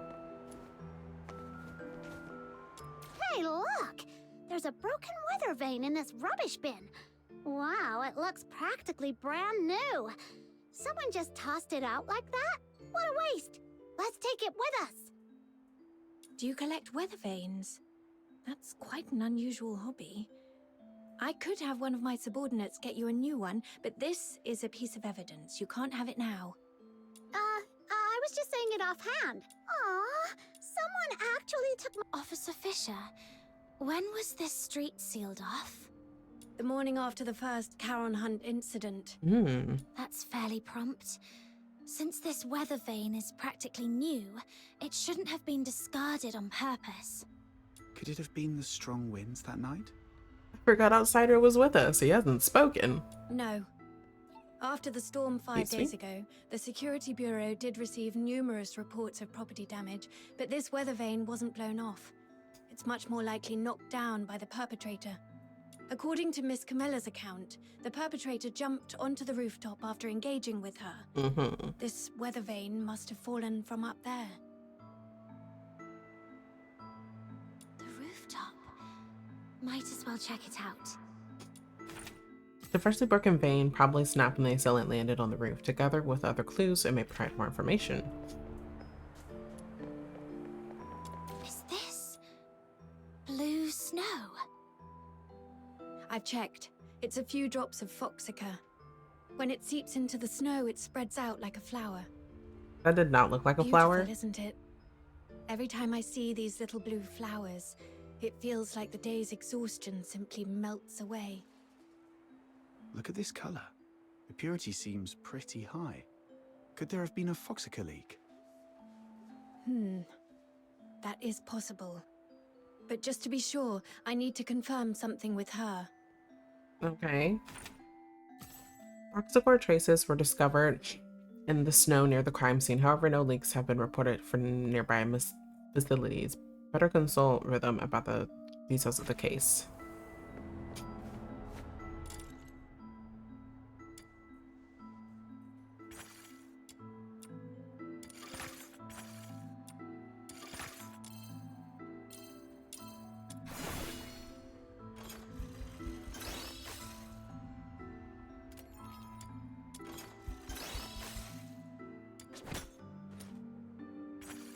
[SPEAKER 20] Hey, look! There's a broken weather vane in this rubbish bin. Wow, it looks practically brand new. Someone just tossed it out like that? What a waste! Let's take it with us.
[SPEAKER 5] Do you collect weather vanes? That's quite an unusual hobby. I could have one of my subordinates get you a new one, but this is a piece of evidence. You can't have it now.
[SPEAKER 20] I was just saying it offhand. Aw, someone actually took my—
[SPEAKER 14] Officer Fisher, when was this street sealed off?
[SPEAKER 5] The morning after the first Charon Hunt incident.
[SPEAKER 14] That's fairly prompt. Since this weather vane is practically new, it shouldn't have been discarded on purpose.
[SPEAKER 4] Could it have been the strong winds that night?
[SPEAKER 1] I forgot Outsider was with us. He hasn't spoken.
[SPEAKER 5] No. After the storm 5 days ago, the Security Bureau did receive numerous reports of property damage, but this weather vane wasn't blown off. It's much more likely knocked down by the perpetrator. According to Miss Camilla's account, the perpetrator jumped onto the rooftop after engaging with her. This weather vane must have fallen from up there.
[SPEAKER 14] The rooftop. Might as well check it out.
[SPEAKER 1] The freshly broken vane probably snapped when the assailant landed on the roof. Together with other clues, it may provide more information.
[SPEAKER 14] Is this blue snow?
[SPEAKER 5] I've checked. It's a few drops of foxica. When it seeps into the snow, it spreads out like a flower.
[SPEAKER 1] That did not look like a flower.
[SPEAKER 5] Beautiful, isn't it? Every time I see these little blue flowers, it feels like the day's exhaustion simply melts away.
[SPEAKER 4] Look at this color. The purity seems pretty high. Could there have been a foxica leak?
[SPEAKER 5] That is possible. But just to be sure, I need to confirm something with her.
[SPEAKER 1] Okay. Foxicore traces were discovered in the snow near the crime scene. However, no leaks have been reported from nearby facilities. Better consult Rhythm about the details of the case.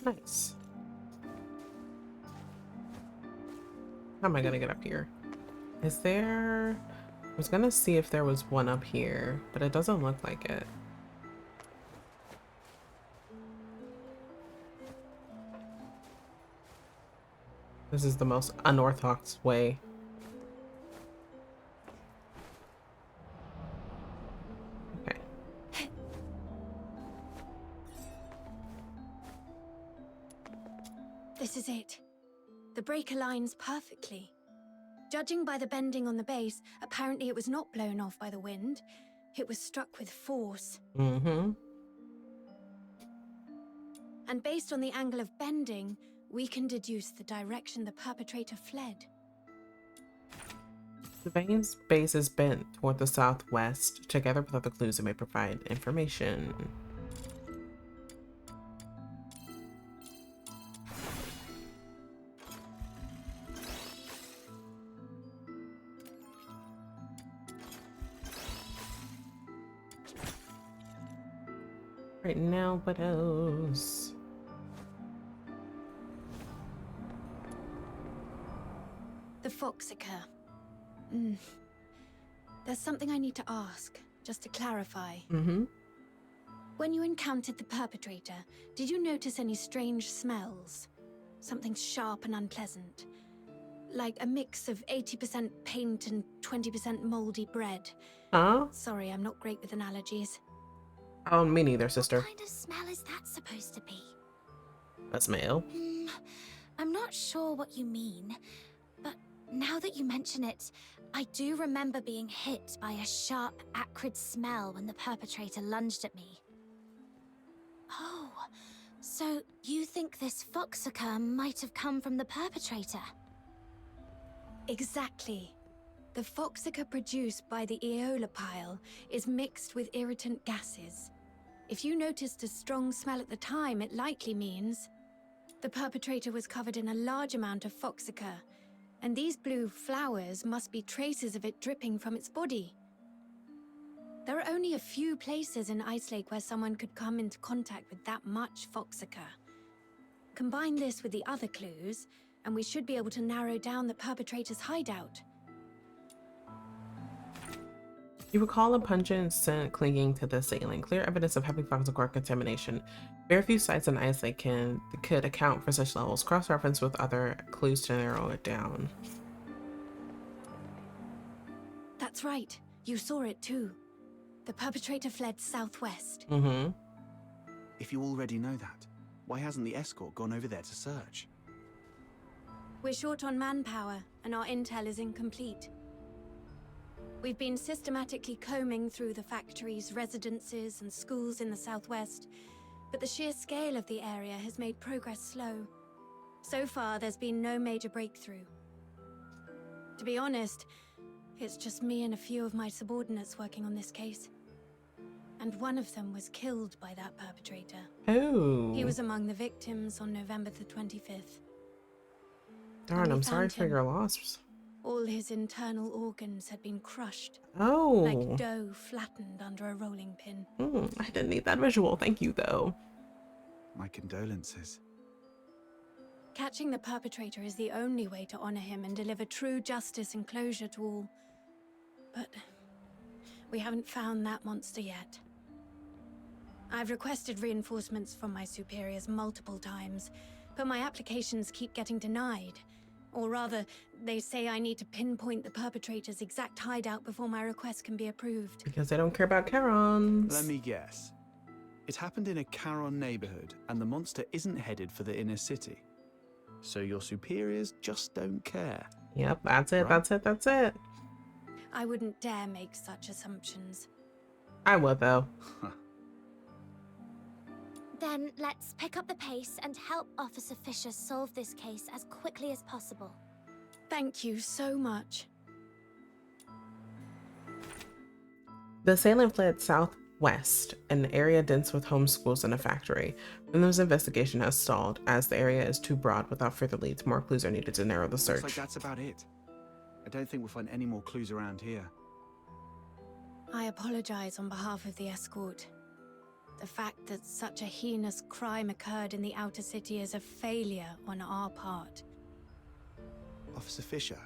[SPEAKER 1] Nice. How am I gonna get up here? Is there... I was gonna see if there was one up here, but it doesn't look like it. This is the most unorthodox way. Okay.
[SPEAKER 5] This is it. The break aligns perfectly. Judging by the bending on the base, apparently it was not blown off by the wind. It was struck with force. And based on the angle of bending, we can deduce the direction the perpetrator fled.
[SPEAKER 1] The vein's base is bent toward the southwest. Together with other clues, it may provide information. Right now, what else?
[SPEAKER 12] The Foxica. There's something I need to ask, just to clarify.
[SPEAKER 1] Mm-hmm.
[SPEAKER 12] When you encountered the perpetrator, did you notice any strange smells? Something sharp and unpleasant? Like a mix of 80% paint and 20% moldy bread.
[SPEAKER 1] Huh?
[SPEAKER 12] Sorry, I'm not great with analogies.
[SPEAKER 1] Oh, me neither, sister.
[SPEAKER 14] What kind of smell is that supposed to be?
[SPEAKER 1] A smell?
[SPEAKER 14] I'm not sure what you mean, but now that you mention it, I do remember being hit by a sharp, acrid smell when the perpetrator lunged at me. Oh, so you think this Foxica might have come from the perpetrator?
[SPEAKER 12] Exactly. The Foxica produced by the Aeola pile is mixed with irritant gases. If you noticed a strong smell at the time, it likely means the perpetrator was covered in a large amount of Foxica, and these blue flowers must be traces of it dripping from its body. There are only a few places in Ice Lake where someone could come into contact with that much Foxica. Combine this with the other clues, and we should be able to narrow down the perpetrator's hideout.
[SPEAKER 1] You recall a pungent scent clinging to the ceiling, clear evidence of heavy Foxica contamination. Very few sites in Ice Lake could account for such levels. Cross-reference with other clues to narrow it down.
[SPEAKER 12] That's right. You saw it too. The perpetrator fled southwest.
[SPEAKER 1] Mm-hmm.
[SPEAKER 4] If you already know that, why hasn't the escort gone over there to search?
[SPEAKER 12] We're short on manpower, and our intel is incomplete. We've been systematically combing through the factories, residences, and schools in the southwest, but the sheer scale of the area has made progress slow. So far, there's been no major breakthrough. To be honest, it's just me and a few of my subordinates working on this case. And one of them was killed by that perpetrator.
[SPEAKER 1] Oh.
[SPEAKER 12] He was among the victims on November the 25th.
[SPEAKER 1] Darn, I'm sorry for your loss.
[SPEAKER 12] All his internal organs had been crushed.
[SPEAKER 1] Oh.
[SPEAKER 12] Like dough flattened under a rolling pin.
[SPEAKER 1] I didn't need that visual. Thank you, though.
[SPEAKER 4] My condolences.
[SPEAKER 12] Catching the perpetrator is the only way to honor him and deliver true justice and closure to all. But we haven't found that monster yet. I've requested reinforcements from my superiors multiple times, but my applications keep getting denied. Or rather, they say I need to pinpoint the perpetrator's exact hideout before my request can be approved.
[SPEAKER 1] Because they don't care about Charons.
[SPEAKER 4] Let me guess. It happened in a Charon neighborhood, and the monster isn't headed for the inner city. So your superiors just don't care.
[SPEAKER 1] Yep, that's it,
[SPEAKER 4] right?
[SPEAKER 1] that's it.
[SPEAKER 12] I wouldn't dare make such assumptions.
[SPEAKER 1] I would, though.
[SPEAKER 14] Then let's pick up the pace and help Officer Fisher solve this case as quickly as possible.
[SPEAKER 12] Thank you so much.
[SPEAKER 1] The assailant fled southwest, an area dense with home schools and a factory. Wyndham's investigation has stalled, as the area is too broad without further leads. More clues are needed to narrow the search.
[SPEAKER 4] Looks like that's about it. I don't think we'll find any more clues around here.
[SPEAKER 12] I apologize on behalf of the escort. The fact that such a heinous crime occurred in the outer city is a failure on our part.
[SPEAKER 4] Officer Fisher,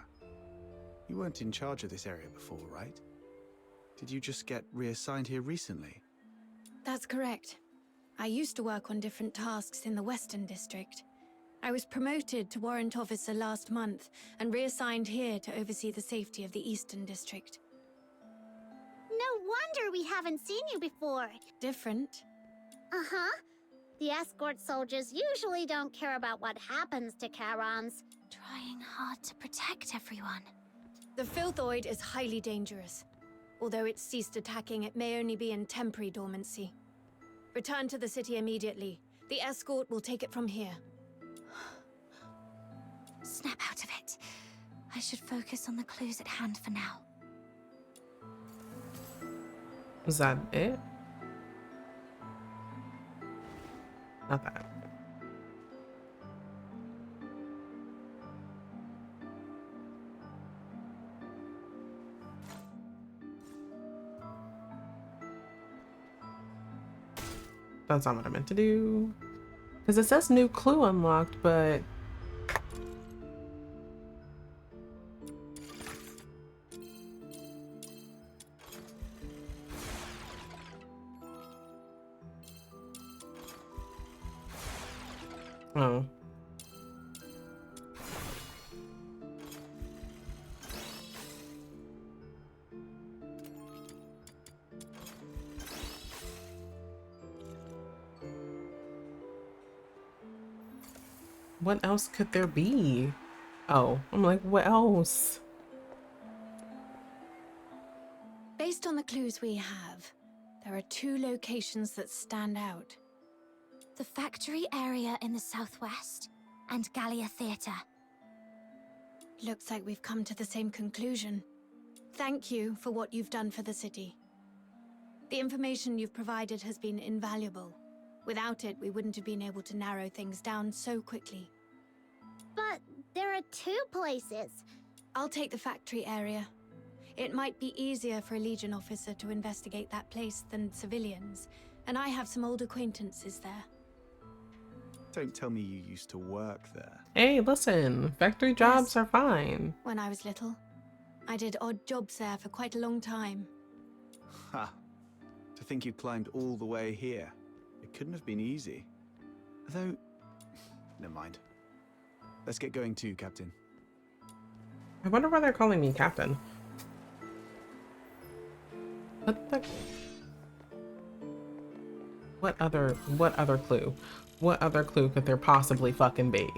[SPEAKER 4] you weren't in charge of this area before, right? Did you just get reassigned here recently?
[SPEAKER 12] That's correct. I used to work on different tasks in the Western District. I was promoted to Warrant Officer last month and reassigned here to oversee the safety of the Eastern District.
[SPEAKER 20] No wonder we haven't seen you before.
[SPEAKER 12] Different?
[SPEAKER 20] Uh-huh. The escort soldiers usually don't care about what happens to Charons.
[SPEAKER 14] Trying hard to protect everyone.
[SPEAKER 12] The Filthoid is highly dangerous. Although it's ceased attacking, it may only be in temporary dormancy. Return to the city immediately. The escort will take it from here.
[SPEAKER 14] Snap out of it. I should focus on the clues at hand for now.
[SPEAKER 1] Is that it? Not that. That's not what I meant to do. Because it says new clue unlocked, but... Oh. What else could there be? Oh, I'm like, what else?
[SPEAKER 12] Based on the clues we have, there are 2 locations that stand out.
[SPEAKER 14] The factory area in the southwest and Gallia Theatre.
[SPEAKER 12] Looks like we've come to the same conclusion. Thank you for what you've done for the city. The information you've provided has been invaluable. Without it, we wouldn't have been able to narrow things down so quickly.
[SPEAKER 20] But there are 2 places.
[SPEAKER 12] I'll take the factory area. It might be easier for a Legion officer to investigate that place than civilians, and I have some old acquaintances there.
[SPEAKER 4] Don't tell me you used to work there.
[SPEAKER 1] Hey, listen, factory jobs are fine.
[SPEAKER 12] When I was little, I did odd jobs there for quite a long time.
[SPEAKER 4] Ha! To think you climbed all the way here. It couldn't have been easy. Though, never mind. Let's get going too, Captain.
[SPEAKER 1] I wonder why they're calling me Captain. What the... What other clue? What other clue could there possibly fucking be?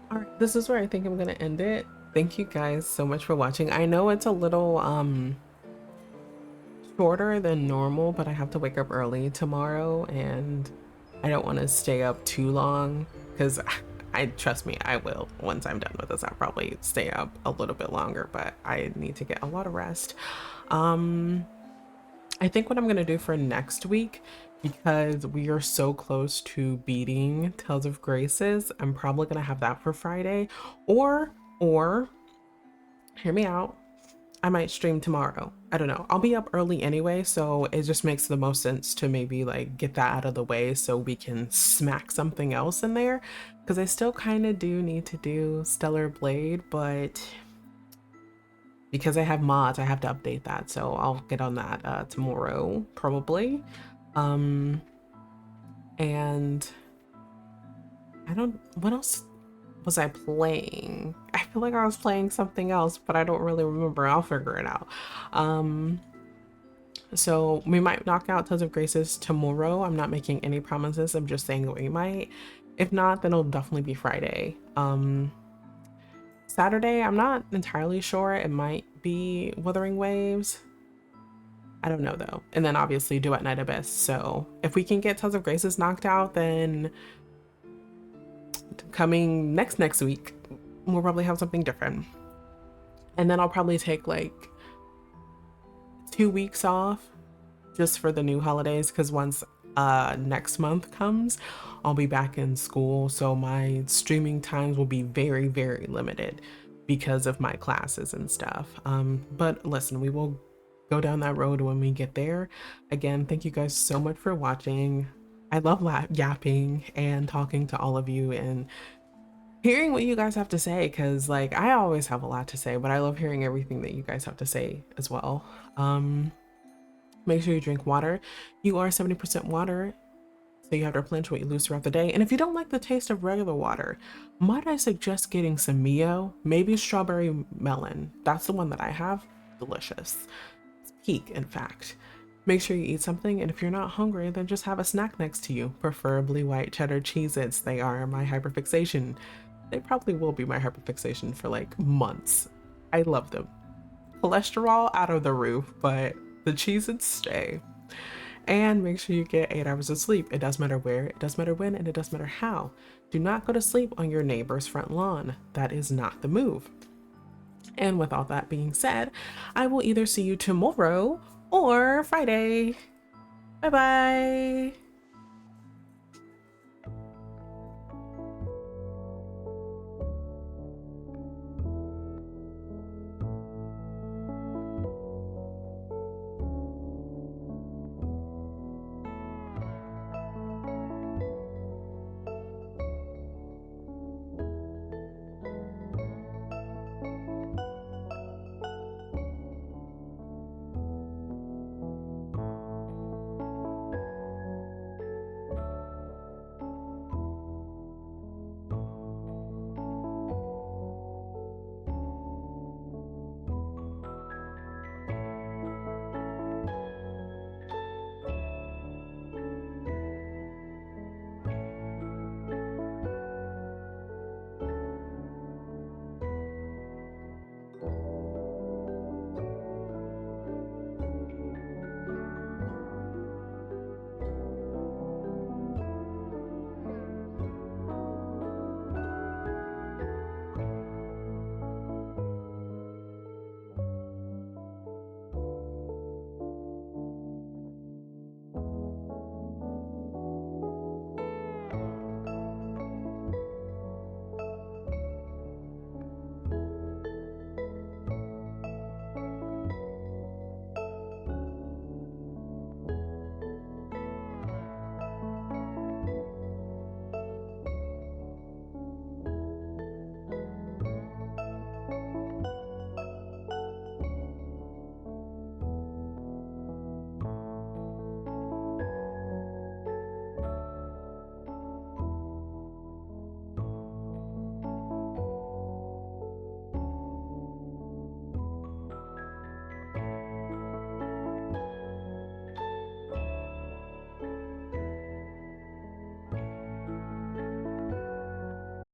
[SPEAKER 1] Alright, this is where I think I'm gonna end it. Thank you guys so much for watching. I know it's a little shorter than normal, but I have to wake up early tomorrow and I don't want to stay up too long because I trust me, I will. Once I'm done with this, I'll probably stay up a little bit longer, but I need to get a lot of rest. I think what I'm gonna do for next week, because we are so close to beating Tales of Graces, I'm probably gonna have that for Friday, or hear me out, I might stream tomorrow. I don't know. I'll be up early anyway, so it just makes the most sense to maybe like get that out of the way so we can smack something else in there, because I still kind of do need to do Stellar Blade, but because I have mods, I have to update that, so I'll get on that tomorrow probably. And I don't, what else was I playing? I feel like I was playing something else, but I don't really remember. I'll figure it out. So we might knock out Tales of Graces tomorrow. I'm not making any promises. I'm just saying we might. If not, then it'll definitely be Friday. Saturday, I'm not entirely sure. It might be Wuthering Waves. I don't know though. And then obviously Duet Night Abyss. So if we can get Tales of Graces knocked out, then coming next week, we'll probably have something different. And then I'll probably take like 2 weeks off just for the new holidays, because once next month comes, I'll be back in school, so my streaming times will be very, very limited because of my classes and stuff. But listen, we will go down that road when we get there. Again, thank you guys so much for watching. I love yapping and talking to all of you and hearing what you guys have to say, because like I always have a lot to say, but I love hearing everything that you guys have to say as well. Make sure you drink water. You are 70% water, so you have to replenish what you lose throughout the day. And if you don't like the taste of regular water, might I suggest getting some Mio? Maybe strawberry melon. That's the one that I have. Delicious. It's peak, in fact. Make sure you eat something, and if you're not hungry, then just have a snack next to you, preferably white cheddar Cheez-Its. They are my hyperfixation. They probably will be my hyperfixation for like months. I love them. Cholesterol out of the roof, but the Cheez-Its stay. And make sure you get 8 hours of sleep. It doesn't matter where, it doesn't matter when, and it doesn't matter how. Do not go to sleep on your neighbor's front lawn. That is not the move. And with all that being said, I will either see you tomorrow or Friday. Bye bye.